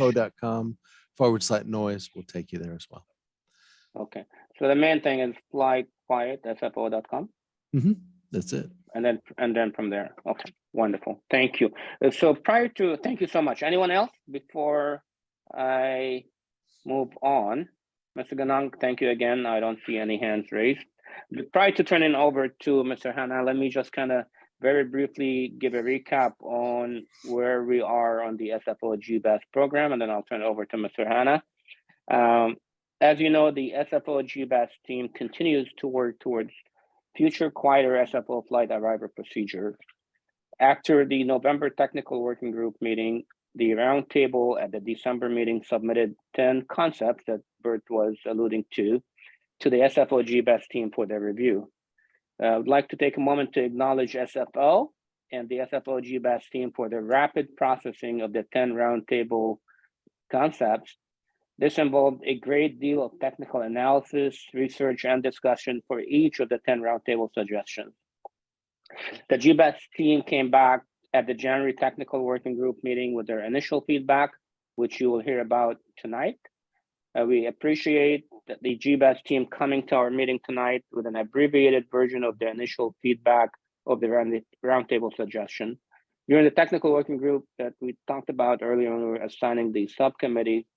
flysfo.com/noise will take you there as well. Okay. So the main thing is flyquiet.sfo.com. That's it. And then from there. Okay. Wonderful. Thank you. So thank you so much. Anyone else before I move on? Mr. Ganong, thank you again. I don't see any hands raised. But prior to turning over to Mr. Hanna, let me just kind of very briefly give a recap on where we are on the SFO GBAS program, and then I'll turn it over to Mr. Hanna. As you know, the SFO GBAS team continues to work towards future quieter SFO flight arrival procedure. After the November technical working group meeting, the roundtable at the December meeting submitted 10 concepts that Bert was alluding to the SFO GBAS team for their review. I would like to take a moment to acknowledge SFO and the SFO GBAS team for the rapid processing of the 10 roundtable concepts. This involved a great deal of technical analysis, research, and discussion for each of the 10 roundtable suggestions. The GBAS team came back at the January technical working group meeting with their initial feedback, which you will hear about tonight. We appreciate the GBAS team coming to our meeting tonight with an abbreviated version of the initial feedback of the roundtable suggestion. During the technical working group that we talked about earlier when we were assigning the subcommittee,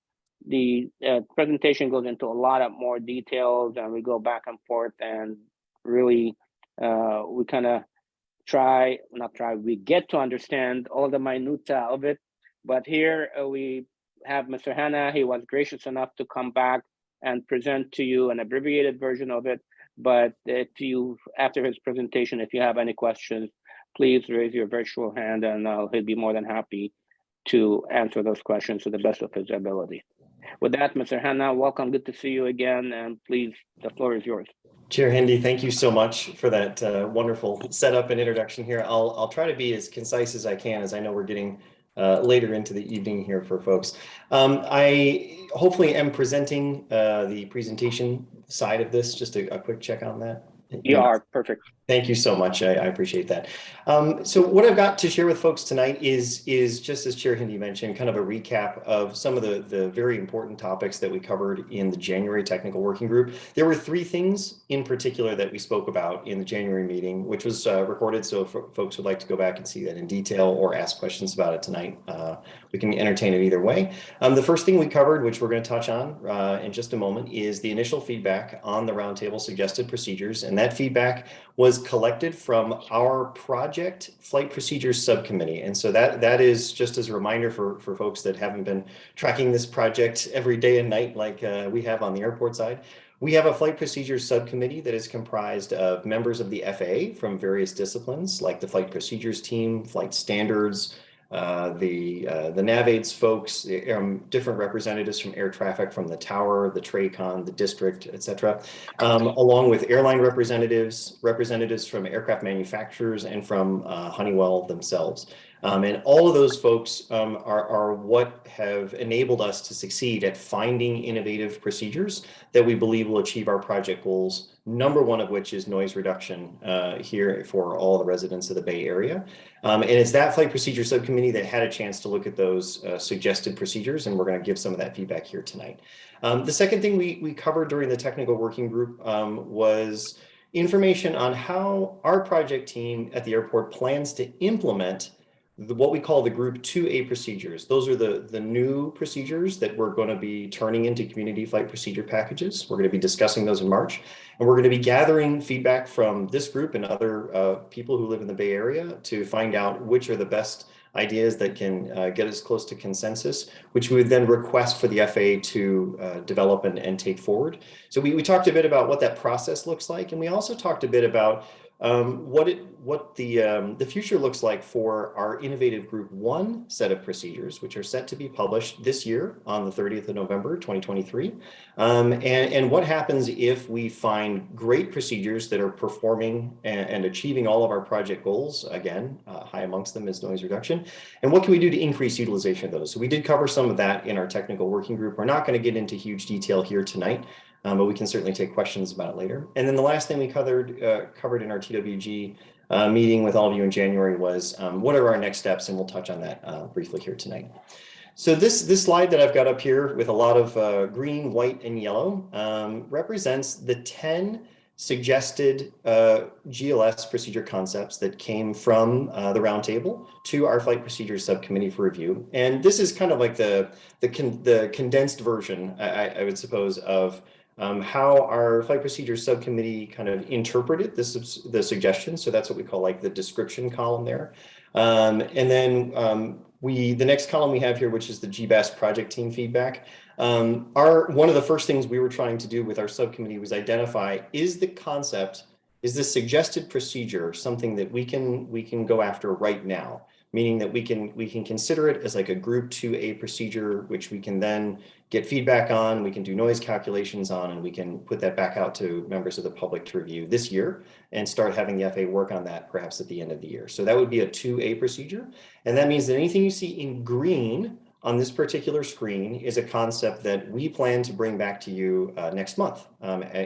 the presentation goes into a lot of more details, and we go back and forth, and really we kind of we get to understand all the minutia of it. But here we have Mr. Hanna. He was gracious enough to come back and present to you an abbreviated version of it. But if you, after his presentation, if you have any questions, please raise your virtual hand, and he'll be more than happy to answer those questions to the best of his ability. With that, Mr. Hanna, welcome. Good to see you again. And please, the floor is yours. Chair Hindi, thank you so much for that wonderful setup and introduction here. I'll try to be as concise as I can, as I know we're getting later into the evening here for folks. I hopefully am presenting the presentation side of this. Just a quick check on that. You are perfect. Thank you so much. I appreciate that. So what I've got to share with folks tonight is just as Chair Hindi mentioned, kind of a recap of some of the very important topics that we covered in the January technical working group. There were 3 things in particular that we spoke about in the January meeting, which was recorded. So if folks would like to go back and see that in detail or ask questions about it tonight, we can entertain it either way. The first thing we covered, which we're going to touch on in just a moment, is the initial feedback on the roundtable suggested procedures. And that feedback was collected from our project flight procedures subcommittee. And so that is just as a reminder for folks that haven't been tracking this project every day and night like we have on the airport side. We have a flight procedures subcommittee that is comprised of members of the FAA from various disciplines like the flight procedures team, flight standards, the NavAids folks, different representatives from air traffic, from the tower, the TRACON, the district, etc., along with airline representatives from aircraft manufacturers, and from Honeywell themselves. And all of those folks are what have enabled us to succeed at finding innovative procedures that we believe will achieve our project goals, number one of which is noise reduction here for all the residents of the Bay Area. And it's that flight procedure subcommittee that had a chance to look at those suggested procedures, and we're going to give some of that feedback here tonight. The second thing we covered during the technical working group was information on how our project team at the airport plans to implement what we call the Group 2A procedures. Those are the new procedures that we're going to be turning into community flight procedure packages. We're going to be discussing those in March, and we're going to be gathering feedback from this group and other people who live in the Bay Area to find out which are the best ideas that can get us close to consensus, which we would then request for the FAA to develop and take forward. So we talked a bit about what that process looks like, and we also talked a bit about what the future looks like for our innovative Group 1 set of procedures, which are set to be published this year on the 30th of November, 2023. And what happens if we find great procedures that are performing and achieving all of our project goals. Again, high amongst them is noise reduction. And what can we do to increase utilization of those? So we did cover some of that in our technical working group. We're not going to get into huge detail here tonight, but we can certainly take questions about it later. And then the last thing we covered in our TWG meeting with all of you in January was what are our next steps, and we'll touch on that briefly here tonight. So this slide that I've got up here with a lot of green, white, and yellow represents the 10 suggested GLS procedure concepts that came from the roundtable to our flight procedures subcommittee for review. And this is kind of like the condensed version, I would suppose, of how our flight procedures subcommittee kind of interpreted the suggestions. So that's what we call like the description column there. And then the next column we have here, which is the GBAS project team feedback. One of the first things we were trying to do with our subcommittee was identify, is this suggested procedure something that we can go after right now? Meaning that we can consider it as like a Group 2A procedure, which we can then get feedback on, we can do noise calculations on, and we can put that back out to members of the public to review this year and start having the FAA work on that perhaps at the end of the year. So that would be a 2A procedure. And that means that anything you see in green on this particular screen is a concept that we plan to bring back to you next month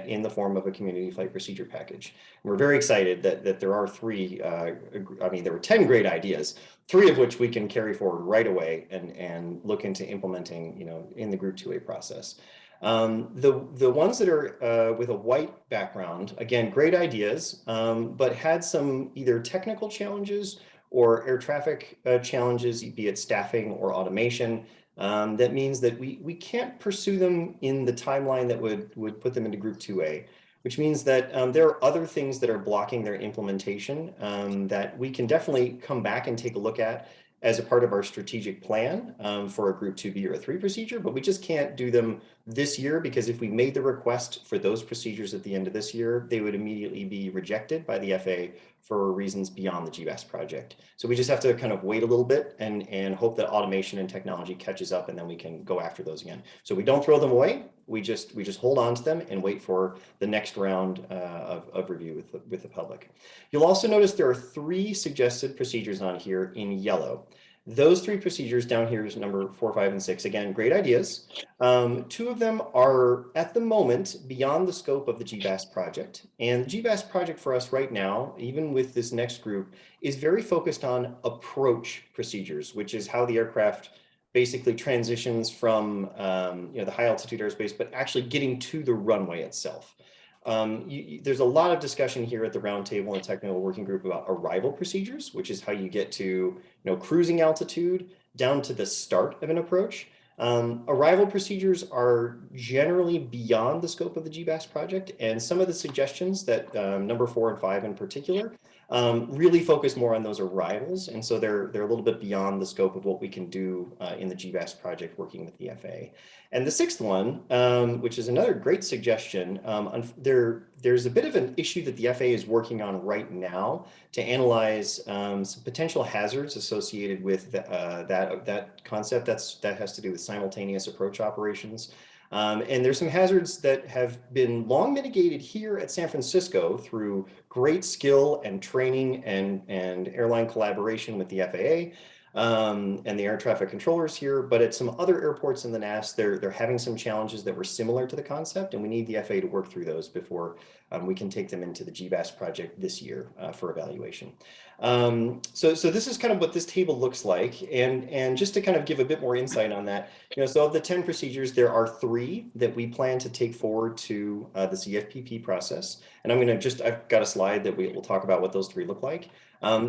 in the form of a community flight procedure package. And we're very excited that there are there were 10 great ideas, 3 of which we can carry forward right away and look into implementing, in the Group 2A process. The ones that are with a white background, again, great ideas, but had some either technical challenges or air traffic challenges, be it staffing or automation. That means that we can't pursue them in the timeline that would put them into Group 2A, which means that there are other things that are blocking their implementation that we can definitely come back and take a look at as a part of our strategic plan for a Group 2B or a 3 procedure, but we just can't do them this year because if we made the request for those procedures at the end of this year, they would immediately be rejected by the FAA for reasons beyond the GBAS project. So we just have to kind of wait a little bit and hope that automation and technology catches up and then we can go after those again. So we don't throw them away. We just hold on to them and wait for the next round of review with the public. You'll also notice there are 3 suggested procedures on here in yellow. Those 3 procedures down here is number 4, 5, and 6. Again, great ideas. 2 of them are at the moment beyond the scope of the GBAS project. And the GBAS project for us right now, even with this next group, is very focused on approach procedures, which is how the aircraft basically transitions from the high altitude airspace, but actually getting to the runway itself. There's a lot of discussion here at the roundtable and technical working group about arrival procedures, which is how you get to cruising altitude down to the start of an approach. Arrival procedures are generally beyond the scope of the GBAS project, and some of the suggestions that number 4 and 5 in particular really focus more on those arrivals, and so they're a little bit beyond the scope of what we can do in the GBAS project working with the FAA. And the 6th one, which is another great suggestion, there's a bit of an issue that the FAA is working on right now to analyze some potential hazards associated with that concept. That has to do with simultaneous approach operations. And there's some hazards that have been long mitigated here at San Francisco through great skill and training and airline collaboration with the FAA and the air traffic controllers here. But at some other airports in the NAS, they're having some challenges that were similar to the concept, and we need the FAA to work through those before we can take them into the GBAS project this year for evaluation. So this is kind of what this table looks like, and just to kind of give a bit more insight on that, so of the 10 procedures, there are 3 that we plan to take forward to the CFPP process, and I've got a slide that we'll talk about what those 3 look like.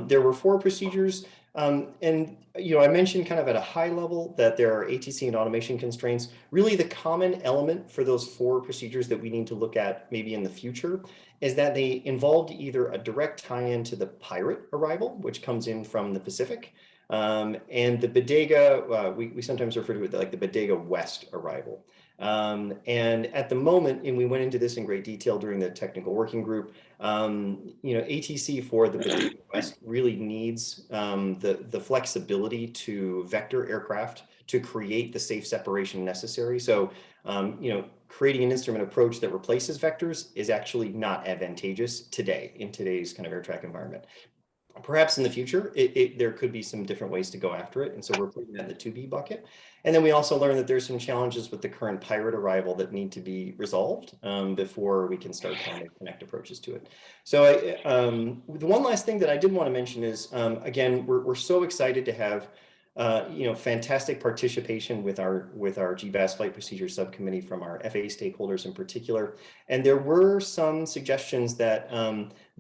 There were 4 procedures. And I mentioned kind of at a high level that there are ATC and automation constraints. Really, the common element for those 4 procedures that we need to look at maybe in the future is that they involved either a direct tie-in to the Pirate arrival, which comes in from the Pacific, and the Bodega, we sometimes refer to it like the Bodega West arrival. And at the moment, and we went into this in great detail during the technical working group, ATC for the Bodega West really needs the flexibility to vector aircraft to create the safe separation necessary. So, creating an instrument approach that replaces vectors is actually not advantageous today in today's kind of air track environment. Perhaps in the future, there could be some different ways to go after it. And so we're putting that in the 2B bucket. And then we also learned that there's some challenges with the current Pirate arrival that need to be resolved before we can start trying to connect approaches to it. So the one last thing that I did want to mention is, again, we're so excited to have fantastic participation with our GBAS flight procedure subcommittee from our FAA stakeholders in particular. And there were some suggestions that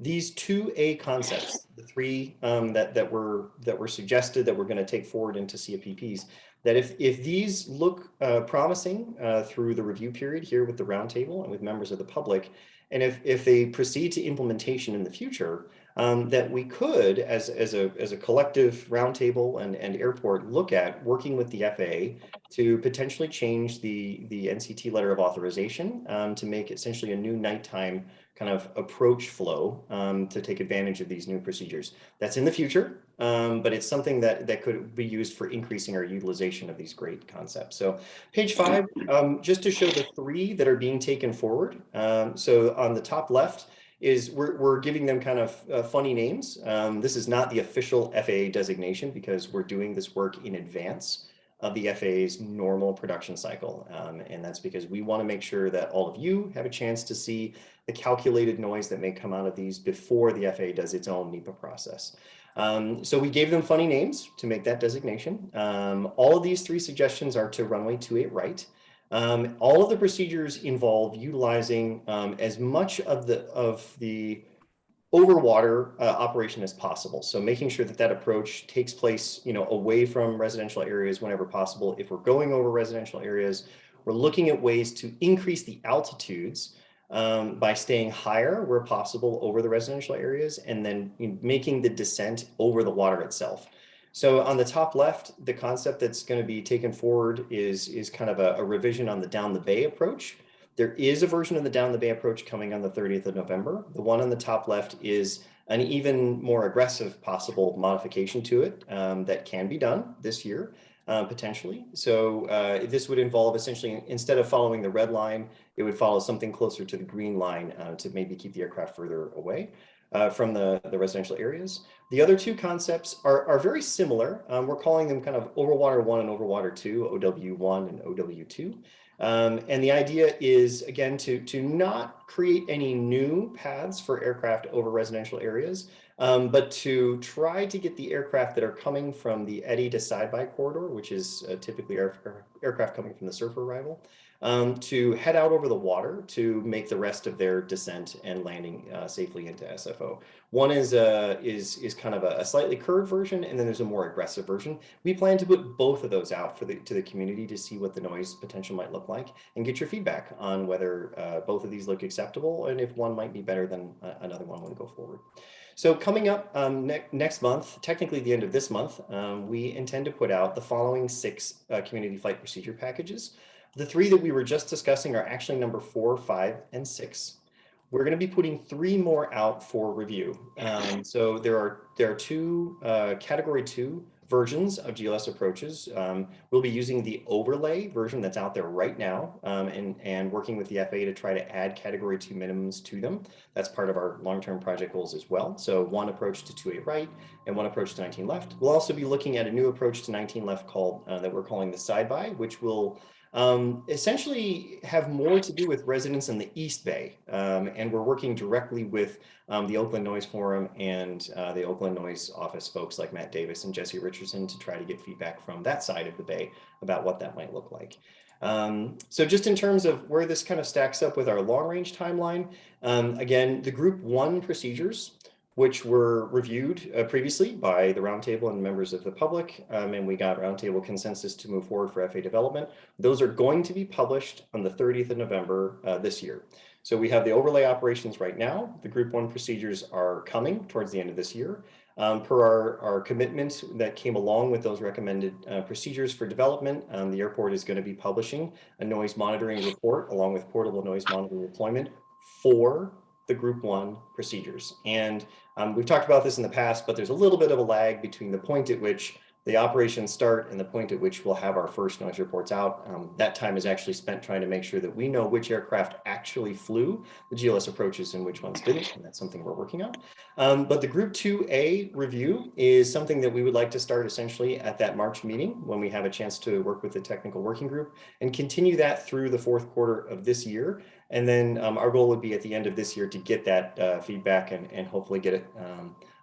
these 2A concepts, the 3 that were suggested that we're going to take forward into CFPPs, that if these look promising through the review period here with the roundtable and with members of the public, and if they proceed to implementation in the future, that we could, as a collective roundtable and airport, look at working with the FAA to potentially change the NCT letter of authorization to make essentially a new nighttime kind of approach flow to take advantage of these new procedures. That's in the future, but it's something that could be used for increasing our utilization of these great concepts. So page 5, just to show the 3 that are being taken forward. So on the top left is we're giving them kind of funny names. This is not the official FAA designation because we're doing this work in advance of the FAA's normal production cycle. And that's because we want to make sure that all of you have a chance to see the calculated noise that may come out of these before the FAA does its own NEPA process. So we gave them funny names to make that designation. All of these 3 suggestions are to runway 28 right. All of the procedures involve utilizing as much of the overwater operation as possible. So making sure that that approach takes place, away from residential areas whenever possible. If we're going over residential areas, we're looking at ways to increase the altitudes by staying higher where possible over the residential areas, and then making the descent over the water itself. So on the top left, the concept that's going to be taken forward is kind of a revision on the down the bay approach. There is a version of the down the bay approach coming on the 30th of November. The one on the top left is an even more aggressive possible modification to it that can be done this year, potentially. So this would involve essentially, instead of following the red line, it would follow something closer to the green line to maybe keep the aircraft further away from the residential areas. The other two concepts are very similar. We're calling them kind of Overwater 1 and Overwater 2, OW1 and OW2. And the idea is, again, to not create any new paths for aircraft over residential areas, but to try to get the aircraft that are coming from the eddy to side-by corridor, which is typically aircraft coming from the surfer arrival, to head out over the water to make the rest of their descent and landing safely into SFO. One is kind of a slightly curved version, and then there's a more aggressive version. We plan to put both of those out to the community to see what the noise potential might look like, and get your feedback on whether both of these look acceptable, and if one might be better than another one when we go forward. So coming up next month, technically the end of this month, we intend to put out the following 6 community flight procedure packages. The 3 that we were just discussing are actually number 4, 5, and 6. We're going to be putting 3 more out for review. So there are 2 category 2 versions of GLS approaches. We'll be using the overlay version that's out there right now, and working with the FAA to try to add category 2 minimums to them. That's part of our long-term project goals as well. So 1 approach to 28 right and 1 approach to 19 left. We'll also be looking at a new approach to 19 left called that we're calling the side-by, which will essentially have more to do with residents in the East Bay. And we're working directly with the Oakland Noise Forum and the Oakland Noise Office folks like Matt Davis and Jesse Richardson to try to get feedback from that side of the Bay about what that might look like. So just in terms of where this kind of stacks up with our long range timeline, again, the Group 1 procedures, which were reviewed previously by the Roundtable and members of the public, and we got Roundtable consensus to move forward for FAA development. Those are going to be published on the 30th of November this year. So we have the overlay operations right now. The Group 1 procedures are coming towards the end of this year. Per our commitment that came along with those recommended procedures for development, the airport is going to be publishing a noise monitoring report along with portable noise monitoring deployment for the Group 1 procedures. And we've talked about this in the past, but there's a little bit of a lag between the point at which the operations start and the point at which we'll have our first noise reports out. That time is actually spent trying to make sure that we know which aircraft actually flew the GLS approaches and which ones didn't, and that's something we're working on. But the Group 2A review is something that we would like to start essentially at that March meeting when we have a chance to work with the technical working group and continue that through the 4th quarter of this year. And then our goal would be at the end of this year to get that feedback and hopefully get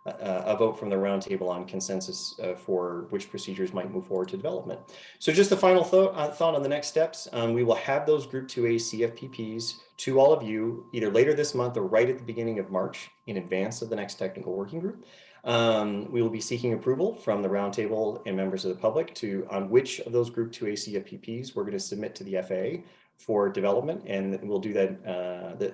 a vote from the Roundtable on consensus for which procedures might move forward to development. So just a final thought on the next steps. We will have those Group 2A CFPPs to all of you either later this month or right at the beginning of March in advance of the next technical working group. We will be seeking approval from the Roundtable and members of the public on which of those Group 2A CFPPs we're going to submit to the FAA for development, and we'll do that.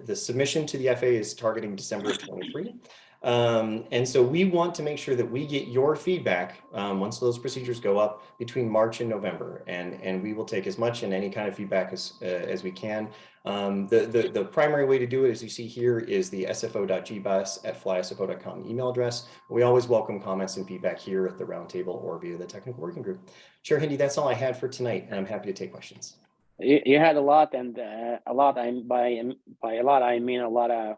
The submission to the FAA is targeting December of 23. And so we want to make sure that we get your feedback once those procedures go up between March and November, and we will take as much and any kind of feedback as we can. The primary way to do it, as you see here, is the sfo.gbus@flysfo.com email address. We always welcome comments and feedback here at the Roundtable or via the technical working group. Chair Hindi, that's all I had for tonight, and I'm happy to take questions. You had a lot, and a lot. By a lot, I mean a lot of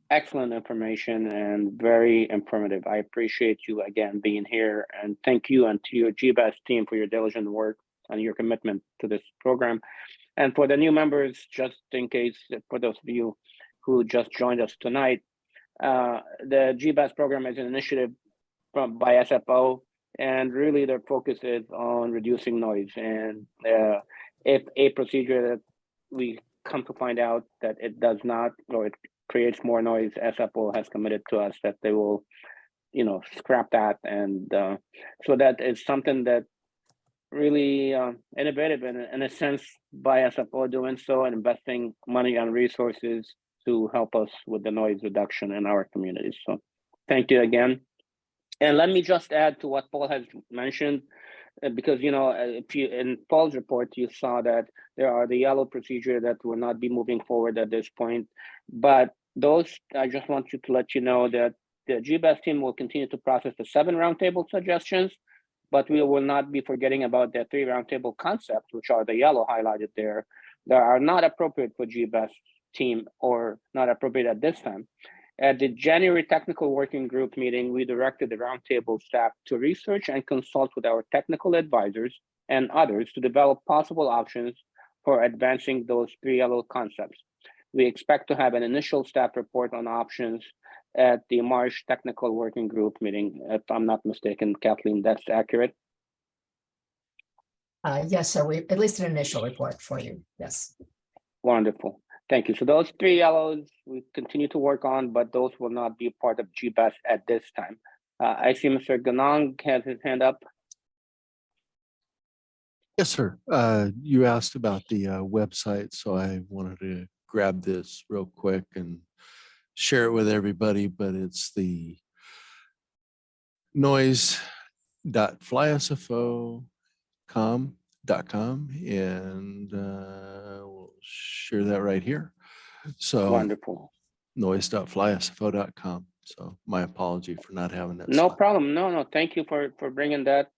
excellent information and very informative. I appreciate you again being here, and thank you and to your GBAS team for your diligent work and your commitment to this program. And for the new members, just in case, for those of you who just joined us tonight, the GBAS program is an initiative by SFO. And really their focus is on reducing noise. And if a procedure that we come to find out that it does not, or it creates more noise, SFO has committed to us that they will, scrap that. And so that is something that really innovative in a sense by SFO doing so and investing money and resources to help us with the noise reduction in our communities. So thank you again. And let me just add to what Paul has mentioned, because if you in Paul's report you saw that there are the yellow procedure that will not be moving forward at this point, but those, I just want you to let you know that the GBAS team will continue to process the 7 roundtable suggestions, but we will not be forgetting about the 3 roundtable concepts, which are the yellow highlighted there, that are not appropriate for GBAS team or not appropriate at this time. At the January technical working group meeting, we directed the roundtable staff to research and consult with our technical advisors and others to develop possible options for advancing those 3 yellow concepts. We expect to have an initial staff report on options at the March technical working group meeting. If I'm not mistaken, Kathleen, that's accurate? Yes, sir. We at least an initial report for you. Yes. Wonderful. Thank you. So those 3 yellows we continue to work on, but those will not be part of GBAS at this time. I see Mr. Ganong has his hand up. Yes, sir. You asked about the website, so I wanted to grab this real quick and share it with everybody, but it's the noise.flysfo.com, and we'll share that right here. So wonderful. Noise.flysfo.com. So my apology for not having that. No slide. problem. No. Thank you for bringing that,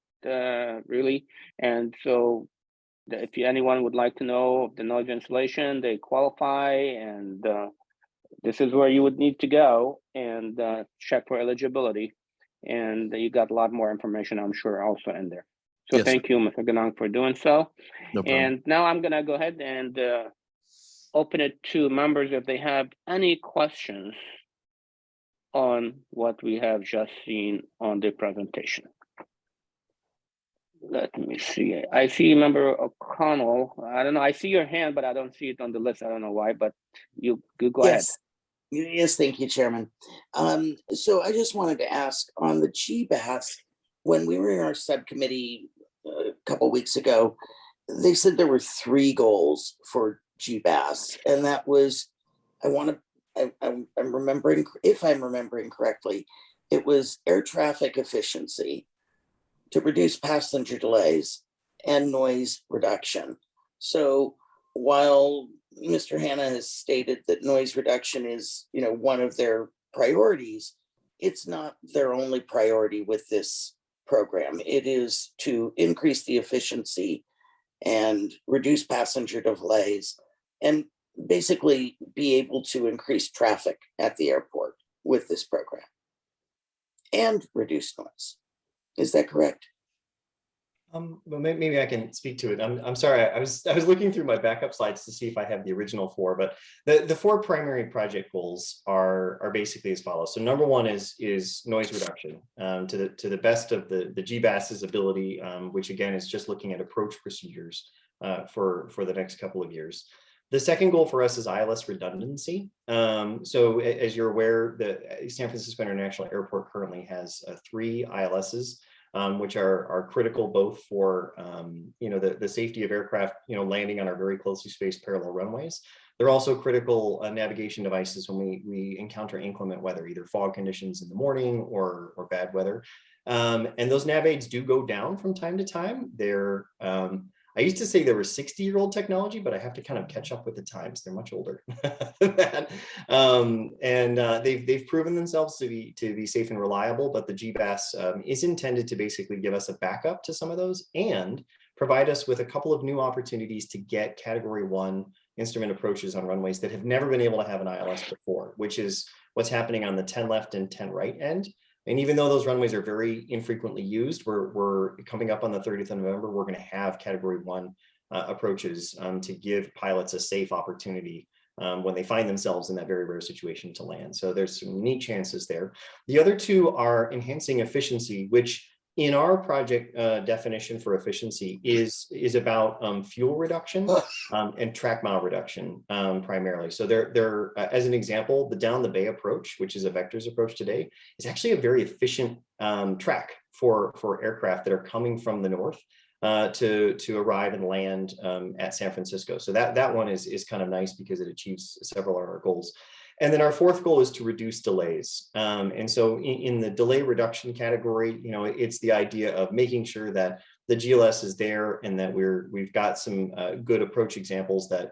really. And so if anyone would like to know the noise insulation, they qualify, and this is where you would need to go and check for eligibility. And you got a lot more information, I'm sure, also in there. So Yes, thank you, Mr. Ganong, for doing so. No problem. And now I'm gonna go ahead and open it to members if they have any questions on what we have just seen on the presentation. Let me see. I see Member O'Connell. I don't know. I see your hand, but I don't see it on the list. I don't know why, but you go ahead. Yes, thank you, Chairman. So I just wanted to ask on the GBAS, when we were in our subcommittee a couple weeks ago, they said there were 3 goals for GBAS, and that was, I'm remembering, if I'm remembering correctly, it was air traffic efficiency, to reduce passenger delays, and noise reduction. So while Mr. Hanna has stated that noise reduction is, one of their priorities, it's not their only priority with this program. It is to increase the efficiency and reduce passenger delays and basically be able to increase traffic at the airport with this program and reduce noise. Is that correct? Well, maybe I can speak to it. I'm sorry. I was looking through my backup slides to see if I have the original 4, but the 4 primary project goals are basically as follows. So number 1 is noise reduction to the best of the GBAS's ability, which again is just looking at approach procedures for the next couple of years. The second goal for us is ILS redundancy. So as you're aware, the San Francisco International Airport currently has 3 ILSs. Which are critical both for the safety of aircraft landing on our very closely spaced parallel runways. They're also critical navigation devices when we encounter inclement weather, either fog conditions in the morning or bad weather. And those nav aids do go down from time to time. They're I used to say they were 60-year-old technology, but I have to kind of catch up with the times. They're much older than that. They've proven themselves to be safe and reliable, but the GBAS is intended to basically give us a backup to some of those and provide us with a couple of new opportunities to get Category 1 instrument approaches on runways that have never been able to have an ILS before, which is what's happening on the 10 left and 10 right end. And even though those runways are very infrequently used, we're coming up on the 30th of November, we're going to have Category 1 approaches to give pilots a safe opportunity when they find themselves in that very rare situation to land. So there's some neat chances there. The other 2 are enhancing efficiency, which in our project definition for efficiency is about fuel reduction and track mile reduction primarily. So they're as an example, the down the bay approach, which is a vectors approach today, is actually a very efficient track for aircraft that are coming from the north to arrive and land at San Francisco. So that one is kind of nice because it achieves several of our goals. And then our fourth goal is to reduce delays. And so in the delay reduction category, you know, it's the idea of making sure that the GLS is there and that we've got some good approach examples that,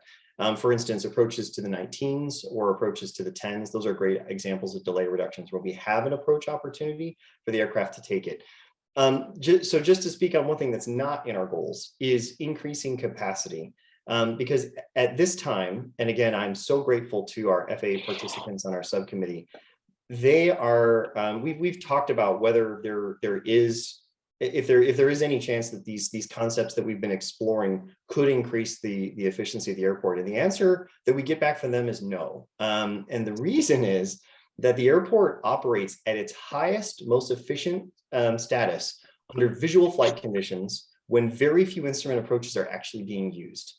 for instance, approaches to the 19s or approaches to the 10s. Those are great examples of delay reductions where we have an approach opportunity for the aircraft to take it. So just to speak on one thing that's not in our goals is increasing capacity. Because at this time, and again, I'm so grateful to our FAA participants on our subcommittee. They are, we've talked about whether there is, if there is any chance that these concepts that we've been exploring could increase the efficiency of the airport. And the answer that we get back from them is no. And the reason is that the airport operates at its highest, most efficient status under visual flight conditions when very few instrument approaches are actually being used.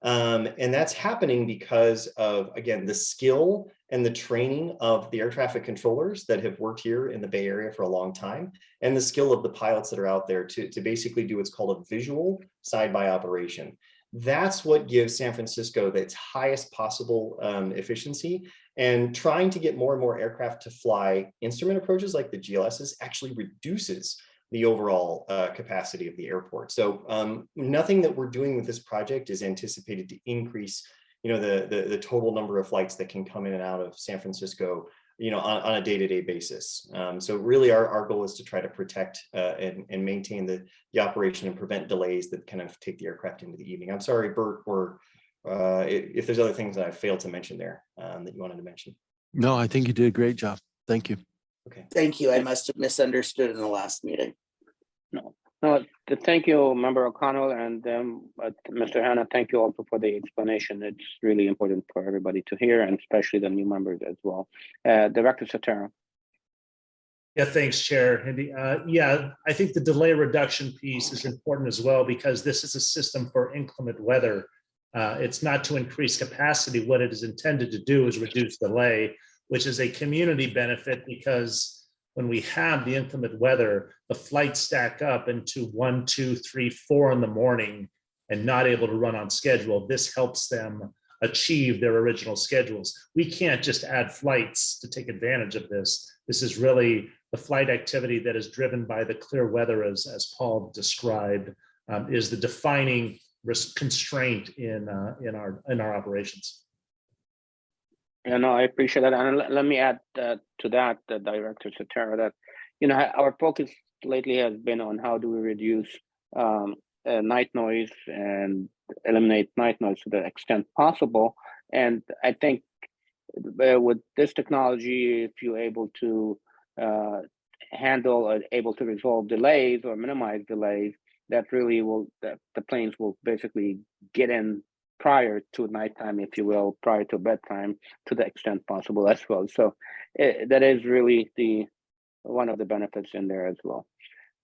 And that's happening because of, again, the skill and the training of the air traffic controllers that have worked here in the Bay Area for a long time, and the skill of the pilots that are out there to basically do what's called a visual side-by operation. That's what gives San Francisco its highest possible efficiency, and trying to get more and more aircraft to fly instrument approaches like the GLSs actually reduces the overall capacity of the airport. So nothing that we're doing with this project is anticipated to increase, you know, the total number of flights that can come in and out of San Francisco, you know, on a day-to-day basis. So really our goal is to try to protect and maintain the operation and prevent delays that kind of take the aircraft into the evening. I'm sorry, Bert, or if there's other things that I failed to mention there that you wanted to mention. No, I think you did a great job. Thank you. Okay. Thank you. I must have misunderstood in the last meeting. No, thank you, Member O'Connell, and Mr. Hanna, thank you also for the explanation. It's really important for everybody to hear, and especially the new members as well. Director Sotero. Yeah, thanks, Chair Hindi. Yeah, I think the delay reduction piece is important as well because this is a system for inclement weather. It's not to increase capacity. What it is intended to do is reduce delay, which is a community benefit because when we have the inclement weather, the flights stack up into 1, 2, 3, 4 in the morning and not able to run on schedule. This helps them achieve their original schedules. We can't just add flights to take advantage of this. This is really the flight activity that is driven by the clear weather, as Paul described, is the defining constraint in our operations. Yeah, no, I appreciate that. And let me add to that, Director Sotero, that, you know, our focus lately has been on how do we reduce night noise and eliminate night noise to the extent possible. And I think with this technology, if you're able to handle or able to resolve delays or minimize delays, that really will, the planes will basically get in prior to nighttime, if you will, prior to bedtime, to the extent possible as well. So that is really one of the benefits in there as well.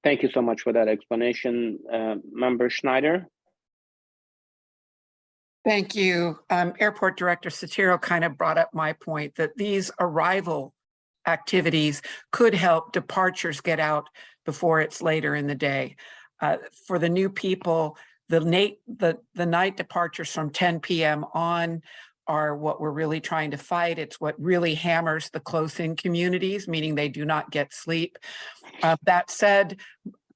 Thank you so much for that explanation, Member Schneider. Thank you. Airport Director Sotero kind of brought up my point that these arrival activities could help departures get out before it's later in the day. For the new people, the night departures from 10 p.m. on are what we're really trying to fight. It's what really hammers the close-in communities, meaning they do not get sleep. That said,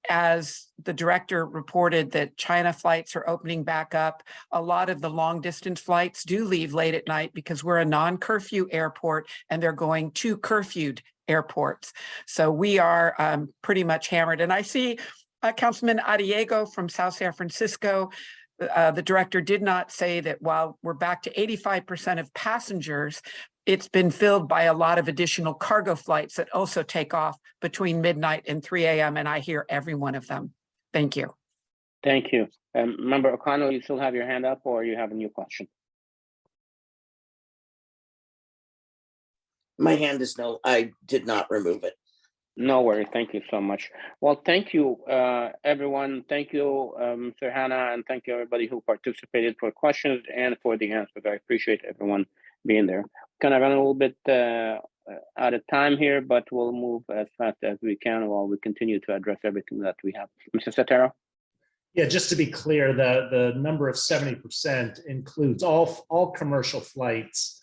as the director reported that China flights are opening back up, a lot of the long distance flights do leave late at night because we're a non-curfew airport and they're going to curfewed airports. So we are pretty much hammered. And I see Councilman Arriego from South San Francisco. The director did not say that while we're back to 85% of passengers, it's been filled by a lot of additional cargo flights that also take off between midnight and 3 a.m. and I hear every one of them. Thank you. Thank you. Member O'Connell, you still have your hand up or you have a new question? My hand is no, I did not remove it. No worries. Thank you so much. Well, thank you, everyone. Thank you, Mr. Hannah, and thank you everybody who participated for questions and for the answers. I appreciate everyone being there. Kind of run a little bit out of time here, but we'll move as fast as we can while we continue to address everything that we have. Mr. Satero? Yeah, just to be clear, the number of 70% includes all commercial flights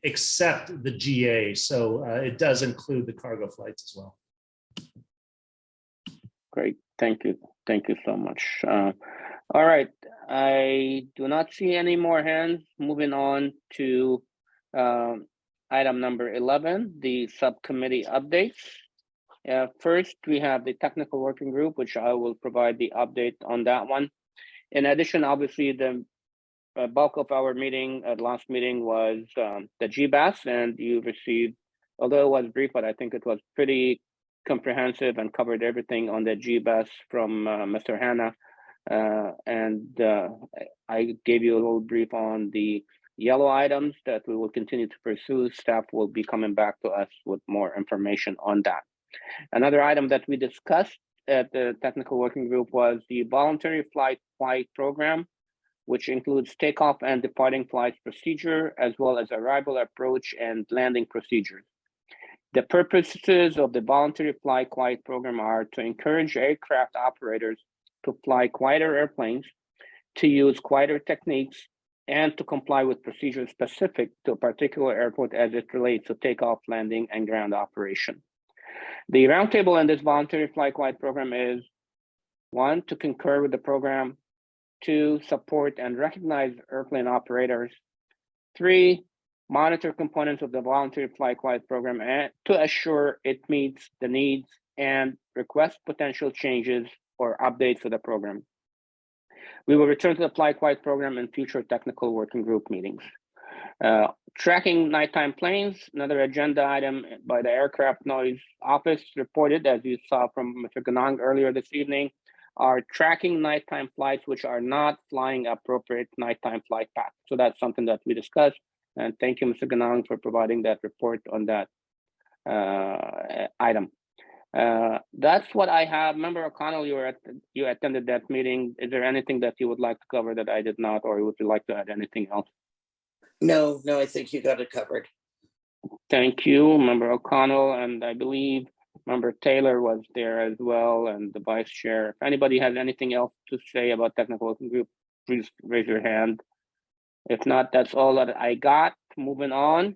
except the GA. So it does include the cargo flights as well. Great, thank you. Thank you so much. All right, I do not see any more hands. Moving on to item number 11, the subcommittee updates. First, we have the technical working group, which I will provide the update on that one. In addition, obviously, the bulk of our meeting at last meeting was the GBAS, and you received, although it was brief, but I think it was pretty comprehensive and covered everything on the GBAS from Mr. Hannah. I gave you a little brief on the yellow items that we will continue to pursue. Staff will be coming back to us with more information on that. Another item that we discussed at the technical working group was the voluntary flight program, which includes takeoff and departing flights procedure, as well as arrival, approach, and landing procedures. The purposes of the voluntary fly quiet program are to encourage aircraft operators to fly quieter airplanes, to use quieter techniques, and to comply with procedures specific to a particular airport as it relates to takeoff, landing, and ground operation. The roundtable in this voluntary fly quiet program is 1, to concur with the program, 2, support and recognize airplane operators, 3, monitor components of the voluntary fly quiet program and to assure it meets the needs and request potential changes or updates to the program. We will return to the fly quiet program in future technical working group meetings. Tracking nighttime planes, another agenda item by the Aircraft Noise Office reported, as you saw from Mr. Ganong earlier this evening, are tracking nighttime flights which are not flying appropriate nighttime flight path. So that's something that we discussed. And thank you, Mr. Ganong, for providing that report on that item. That's what I have. Member O'Connell, you attended that meeting. Is there anything that you would like to cover that I did not, or would you like to add anything else? No, I think you got it covered. Thank you, Member O'Connell, and I believe Member Taylor was there as well, and the Vice Chair. If anybody has anything else to say about technical working group, please raise your hand. If not, that's all that I got. Moving on,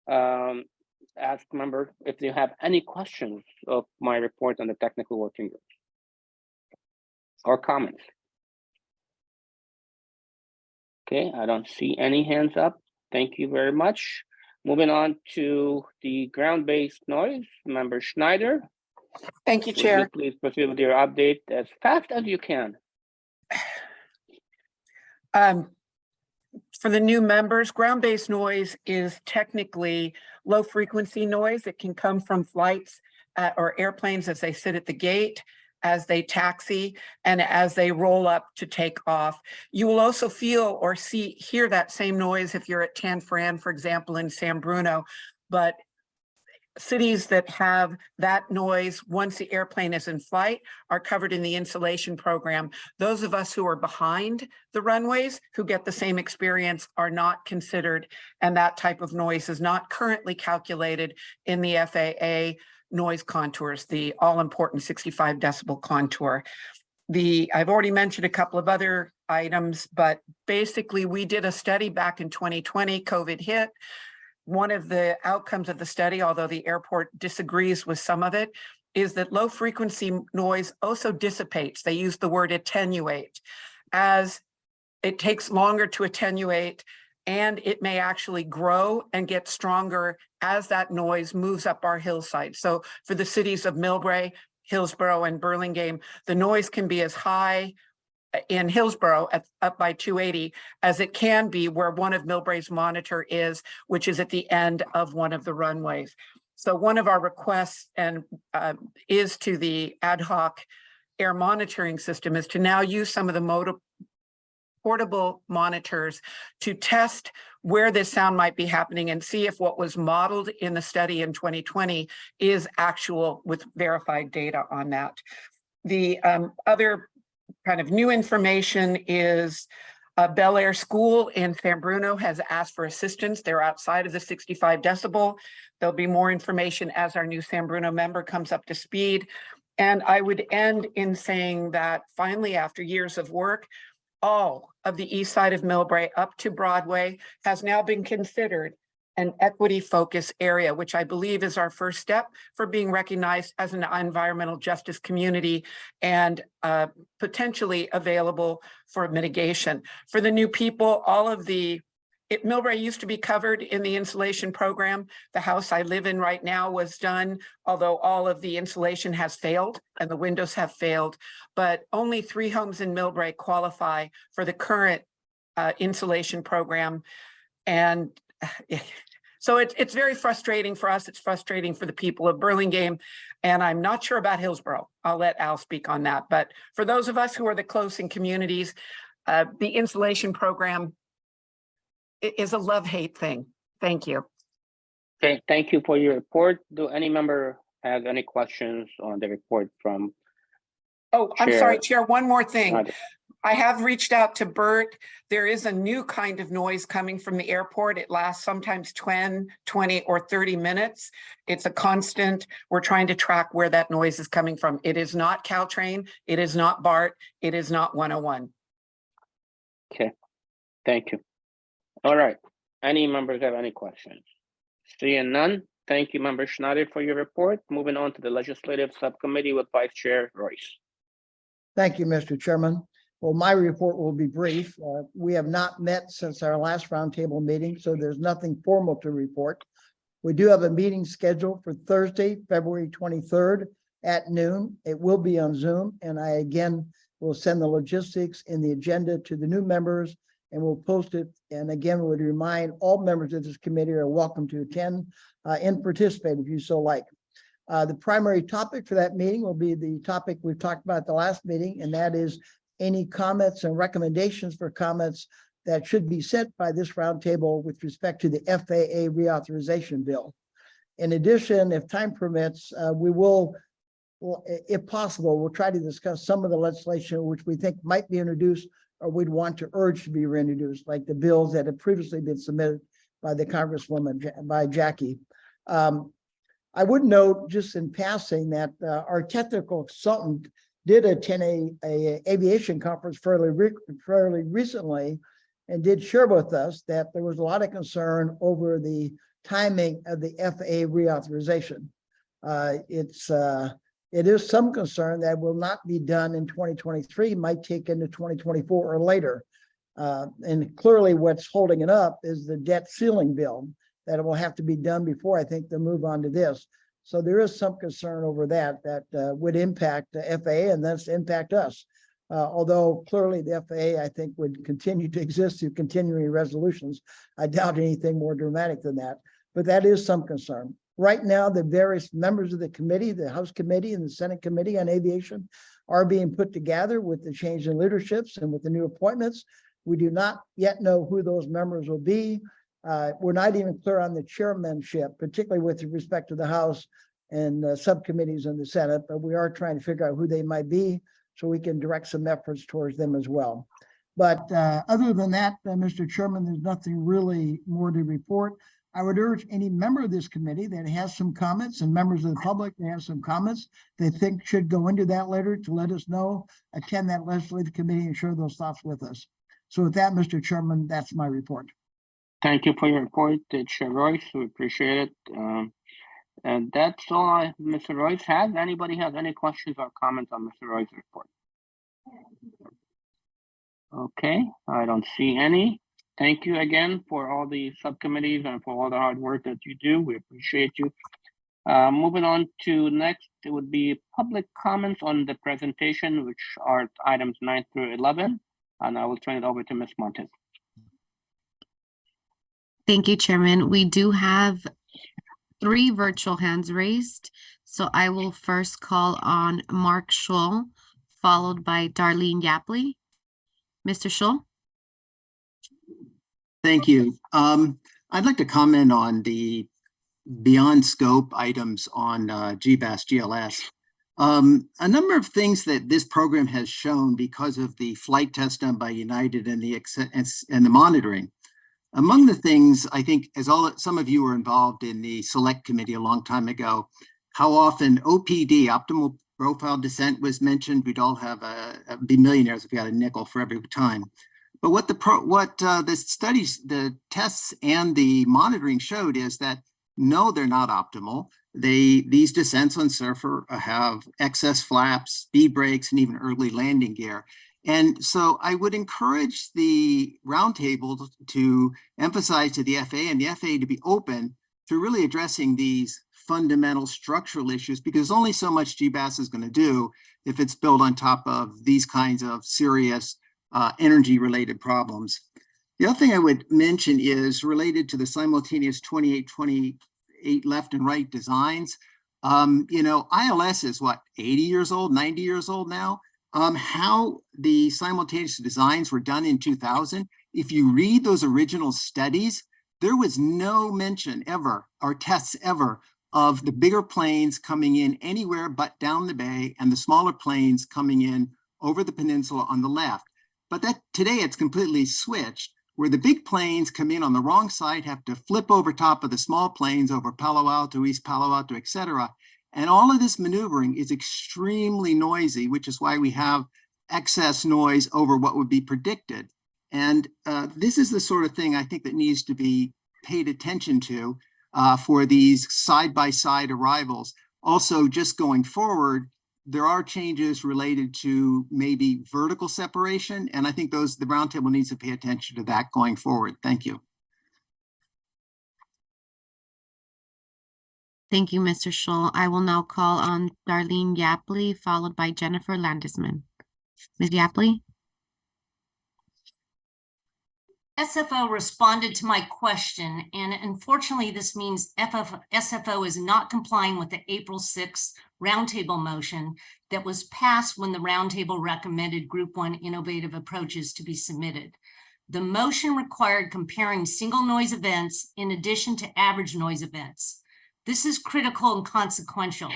ask member if you have any questions of my report on the technical working group or comments. Okay, I don't see any hands up. Thank you very much. Moving on to the ground-based noise, Member Schneider. Thank you, Chair. Please proceed with your update as fast as you can. For the new members, ground-based noise is technically low-frequency noise. It can come from flights or airplanes as they sit at the gate, as they taxi, and as they roll up to take off. You will also feel or hear that same noise if you're at Tan Fran, for example, in San Bruno. But cities that have that noise once the airplane is in flight are covered in the insulation program. Those of us who are behind the runways who get the same experience are not considered, and that type of noise is not currently calculated in the FAA noise contours, the all-important 65 decibel contour. I've already mentioned a couple of other items, but basically we did a study back in 2020, COVID hit. One of the outcomes of the study, although the airport disagrees with some of it, is that low frequency noise also dissipates. They use the word attenuate, as it takes longer to attenuate, and it may actually grow and get stronger as that noise moves up our hillside. So for the cities of Millbrae, Hillsborough, and Burlingame, the noise can be as high in Hillsborough up by 280 as it can be where one of Millbrae's monitor is, which is at the end of one of the runways. So one of our requests is to the Ad-Hoc air monitoring system is to now use some of the portable monitors to test where this sound might be happening and see if what was modeled in the study in 2020 is actual with verified data on that. The other kind of new information is Bel Air School in San Bruno has asked for assistance. They're outside of the 65 decibel. There'll be more information as our new San Bruno member comes up to speed. And I would end in saying that finally, after years of work, all of the east side of Millbrae up to Broadway has now been considered an equity focus area, which I believe is our first step for being recognized as an environmental justice community and potentially available for mitigation. For the new people, all of Millbrae used to be covered in the insulation program. The house I live in right now was done, although all of the insulation has failed and the windows have failed, but only 3 homes in Millbrae qualify for the current insulation program. And so it's very frustrating for us. It's frustrating for the people of Burlingame. And I'm not sure about Hillsborough. I'll let Al speak on that. But for those of us who are the close-in communities, the insulation program is a love-hate thing. Thank you. Okay, thank you for your report. Do any member have any questions on the report from? Oh, I'm sorry, Chair, one more thing. Schneider? I have reached out to Bert. There is a new kind of noise coming from the airport. It lasts sometimes 10, 20, or 30 minutes. It's a constant. We're trying to track where that noise is coming from. It is not Caltrain. It is not BART. It is not 101. Okay, thank you. All right, any members have any questions? Seeing none, thank you, Member Schneider, for your report. Moving on to the Legislative Subcommittee with Vice Chair Royce. Thank you, Mr. Chairman. Well, my report will be brief. We have not met since our last roundtable meeting, so there's nothing formal to report. We do have a meeting scheduled for Thursday, February 23rd at noon. It will be on Zoom, and I again will send the logistics and the agenda to the new members, and we'll post it. And again, would remind all members of this committee are welcome to attend and participate if you so like. The primary topic for that meeting will be the topic we've talked about at the last meeting, and that is any comments and recommendations for comments that should be sent by this roundtable with respect to the FAA reauthorization bill. In addition, if time permits, we will, if possible, we'll try to discuss some of the legislation which we think might be introduced or we'd want to urge to be reintroduced, like the bills that have previously been submitted by the Congresswoman, by Jackie. I would note just in passing that our technical consultant did attend a aviation conference fairly recently and did share with us that there was a lot of concern over the timing of the FAA reauthorization. It is some concern that will not be done in 2023, might take into 2024 or later. And clearly what's holding it up is the debt ceiling bill that it will have to be done before I think they'll move on to this. So there is some concern over that would impact the FAA and thus impact us. Although clearly the FAA, I think, would continue to exist through continuing resolutions. I doubt anything more dramatic than that, but that is some concern. Right now, the various members of the committee, the House Committee and the Senate Committee on Aviation, are being put together with the change in leaderships and with the new appointments. We do not yet know who those members will be. We're not even clear on the chairmanship, particularly with respect to the House and subcommittees in the Senate, but we are trying to figure out who they might be so we can direct some efforts towards them as well. But other than that, Mr. Chairman, there's nothing really more to report. I would urge any member of this committee that has some comments and members of the public that have some comments they think should go into that letter to let us know, attend that legislative committee and share those thoughts with us. So with that, Mr. Chairman, that's my report. Thank you for your report, Chair Royce. We appreciate it. And that's all Mr. Royce has. Anybody has any questions or comments on Mr. Royce's report? Okay, I don't see any. Thank you again for all the subcommittees and for all the hard work that you do. We appreciate you. Moving on to next, it would be public comments on the presentation, which are items 9 through 11. And I will turn it over to Ms. Montes. Thank you, Chairman. We do have 3 virtual hands raised. So I will first call on Mark Schull, followed by Darlene Yapley. Mr. Schull? Thank you. I'd like to comment on the beyond scope items on GBAS GLS. A number of things that this program has shown because of the flight test done by United and the monitoring. Among the things, I think, some of you were involved in the select committee a long time ago, how often OPD, optimal profile descent, was mentioned. We'd all be millionaires if we had a nickel for every time. But what the studies, the tests and the monitoring showed is that no, they're not optimal. These descents on Surfer have excess flaps, speed brakes, and even early landing gear. And so I would encourage the roundtable to emphasize to the FAA and the FAA to be open to really addressing these fundamental structural issues, because only so much GBAS is going to do if it's built on top of these kinds of serious energy-related problems. The other thing I would mention is related to the simultaneous 28 left and right designs. ILS is what, 80 years old, 90 years old now? How the simultaneous designs were done in 2000, if you read those original studies, there was no mention ever, or tests ever, of the bigger planes coming in anywhere but down the bay and the smaller planes coming in over the peninsula on the left. But today it's completely switched, where the big planes come in on the wrong side, have to flip over top of the small planes over Palo Alto, East Palo Alto, etc. And all of this maneuvering is extremely noisy, which is why we have excess noise over what would be predicted. And this is the sort of thing I think that needs to be paid attention to for these side-by-side arrivals. Also, just going forward, there are changes related to maybe vertical separation, and I think the roundtable needs to pay attention to that going forward. Thank you. Thank you, Mr. Scholl. I will now call on Darlene Yapley, followed by Jennifer Landesman. Ms. Yapley? SFO responded to my question, and unfortunately, this means SFO is not complying with the April 6th roundtable motion that was passed when the roundtable recommended Group 1 innovative approaches to be submitted. The motion required comparing single noise events in addition to average noise events. This is critical and consequential.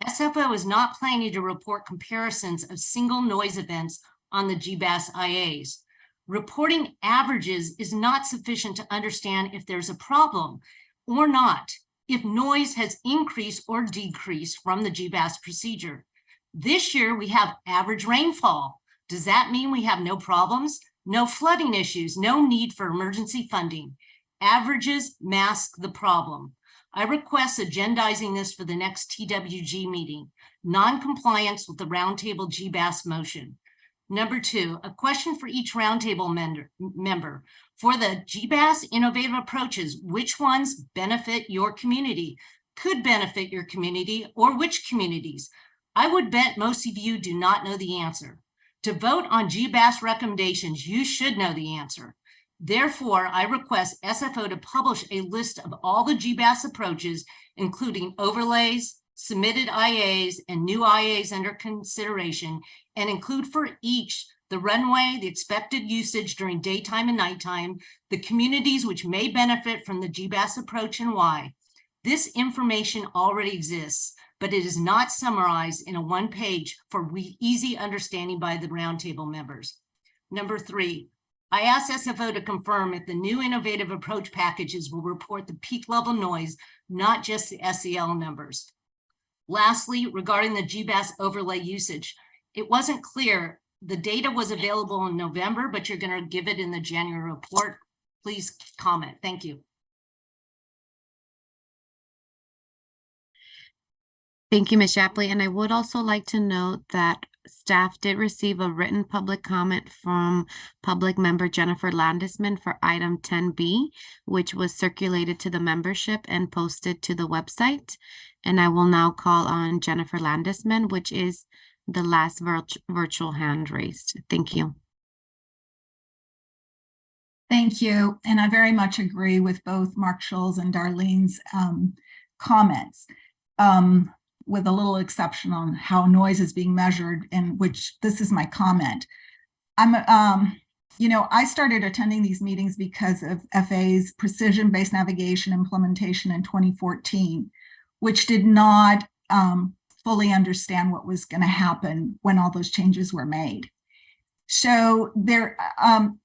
SFO is not planning to report comparisons of single noise events on the GBAS IAs. Reporting averages is not sufficient to understand if there's a problem or not, if noise has increased or decreased from the GBAS procedure. This year, we have average rainfall. Does that mean we have no problems? No flooding issues, no need for emergency funding. Averages mask the problem. I request agendizing this for the next TWG meeting, non-compliance with the roundtable GBAS motion. Number 2, a question for each roundtable member. For the GBAS innovative approaches, which ones benefit your community, could benefit your community, or which communities? I would bet most of you do not know the answer. To vote on GBAS recommendations, you should know the answer. Therefore, I request SFO to publish a list of all the GBAS approaches, including overlays, submitted IAs, and new IAs under consideration, and include for each the runway, the expected usage during daytime and nighttime, the communities which may benefit from the GBAS approach and why. This information already exists, but it is not summarized in a one-page for easy understanding by the roundtable members. Number 3, I asked SFO to confirm if the new innovative approach packages will report the peak level noise, not just the SEL numbers. Lastly, regarding the GBAS overlay usage, it wasn't clear. The data was available in November, but you're going to give it in the January report. Please comment. Thank you. Thank you, Ms. Shapley. And I would also like to note that staff did receive a written public comment from public member Jennifer Landesman for item 10B, which was circulated to the membership and posted to the website. And I will now call on Jennifer Landesman, which is the last virtual hand raised. Thank you. Thank you. And I very much agree with both Mark Scholl's and Darlene's comments, with a little exception on how noise is being measured, in which this is my comment. you know, I started attending these meetings because of FAA's precision-based navigation implementation in 2014, which did not fully understand what was going to happen when all those changes were made. So their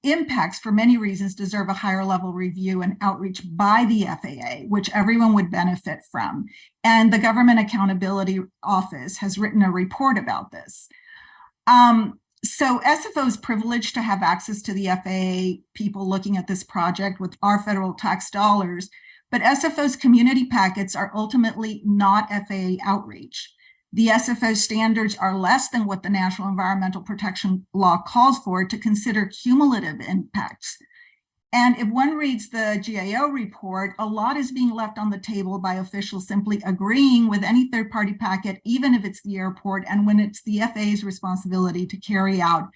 impacts, for many reasons, deserve a higher level review and outreach by the FAA, which everyone would benefit from. And the Government Accountability Office has written a report about this. So SFO is privileged to have access to the FAA people looking at this project with our federal tax dollars, but SFO's community packets are ultimately not FAA outreach. The SFO standards are less than what the National Environmental Protection Law calls for to consider cumulative impacts. And if one reads the GAO report, a lot is being left on the table by officials simply agreeing with any third-party packet, even if it's the airport, and when it's the FAA's responsibility to carry out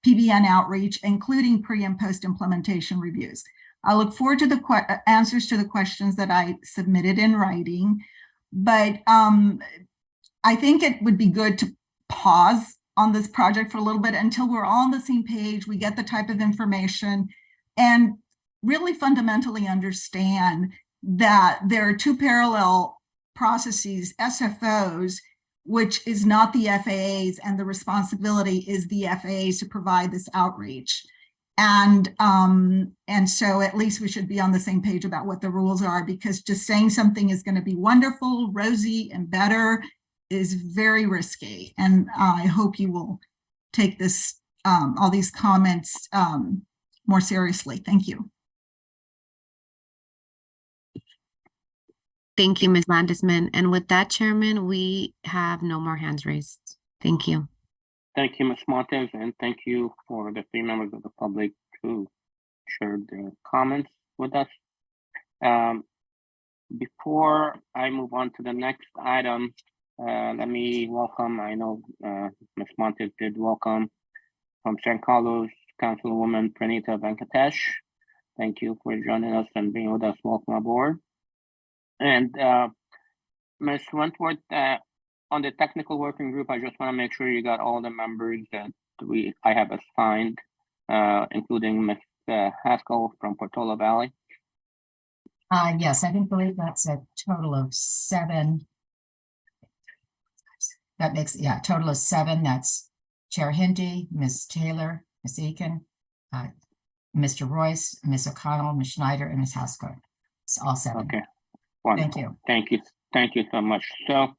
PBN outreach, including pre- and post-implementation reviews. I look forward to the answers to the questions that I submitted in writing, but I think it would be good to pause on this project for a little bit until we're all on the same page, we get the type of information, and really fundamentally understand that there are two parallel processes, SFOs, which is not the FAA's, and the responsibility is the FAA's to provide this outreach. And so at least we should be on the same page about what the rules are, because just saying something is going to be wonderful, rosy, and better is very risky. And I hope you will take this, all these comments more seriously. Thank you. Thank you, Ms. Landesman. And with that, Chairman, we have no more hands raised. Thank you. Thank you, Ms. Montes, and thank you for the 3 members of the public who shared their comments with us. Before I move on to the next item, let me welcome, I know Ms. Montes did welcome from San Carlos, Councilwoman Pranita Venkatesh. Thank you for joining us and being with us. Welcome aboard. And Ms. Wentworth, on the technical working group, I just want to make sure you got all the members that I have assigned, including Ms. Haskell from Portola Valley. Yes, I believe that's a total of 7. That makes, yeah, a total of 7. That's Chair Hindi, Ms. Taylor, Ms. Eakin, Mr. Royce, Ms. O'Connell, Ms. Schneider, and Ms. Haskell. It's all 7. Okay, wonderful. Thank you. Thank you. Thank you so much. So,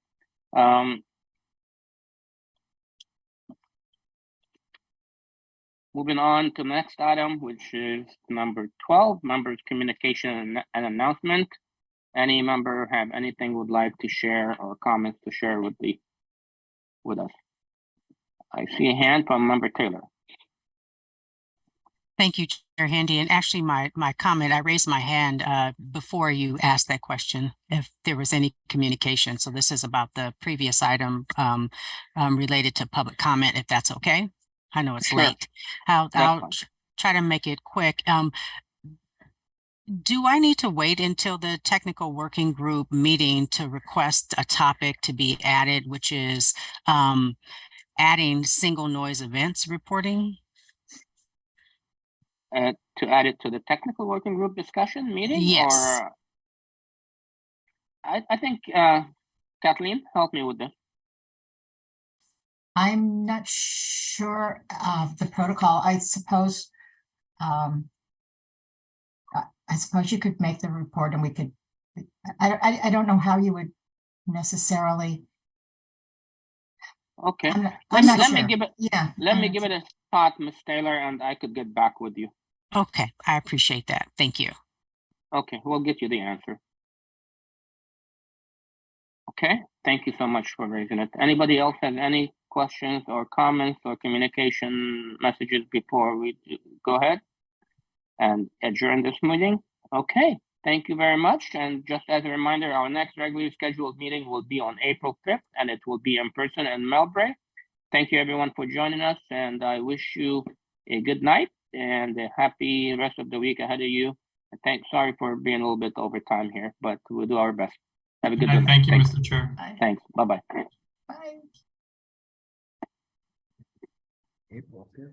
moving on to the next item, which is number 12, members' communication and announcement. Any member have anything would like to share or comments to share with us? I see a hand from Member Taylor. Thank you, Chair Handy. And actually, my comment, I raised my hand before you asked that question, if there was any communication. So this is about the previous item related to public comment, if that's okay. I know it's late. I'll try to make it quick. Do I need to wait until the technical working group meeting to request a topic to be added, which is adding single noise events reporting? To add it to the technical working group discussion meeting? Yes. Or I think Kathleen, help me with this. I'm not sure of the protocol. I suppose you could make the report and we could, I don't know how you would necessarily. Okay. Let me give it a thought, Ms. Taylor, and I could get back with you. Okay, I appreciate that. Thank you. Okay, we'll get you the answer. Okay, thank you so much for raising it. Anybody else have any questions or comments or communication messages before we go ahead and adjourn this meeting? Okay, thank you very much. And just as a reminder, our next regularly scheduled meeting will be on April 5th, and it will be in person in Melbourne. Thank you everyone for joining us, and I wish you a good night and a happy rest of the week ahead of you. Sorry for being a little bit over time here, but we'll do our best. Have a good night. Thank you, Mr. Chair. Thanks. Bye-bye. Bye. April 5th.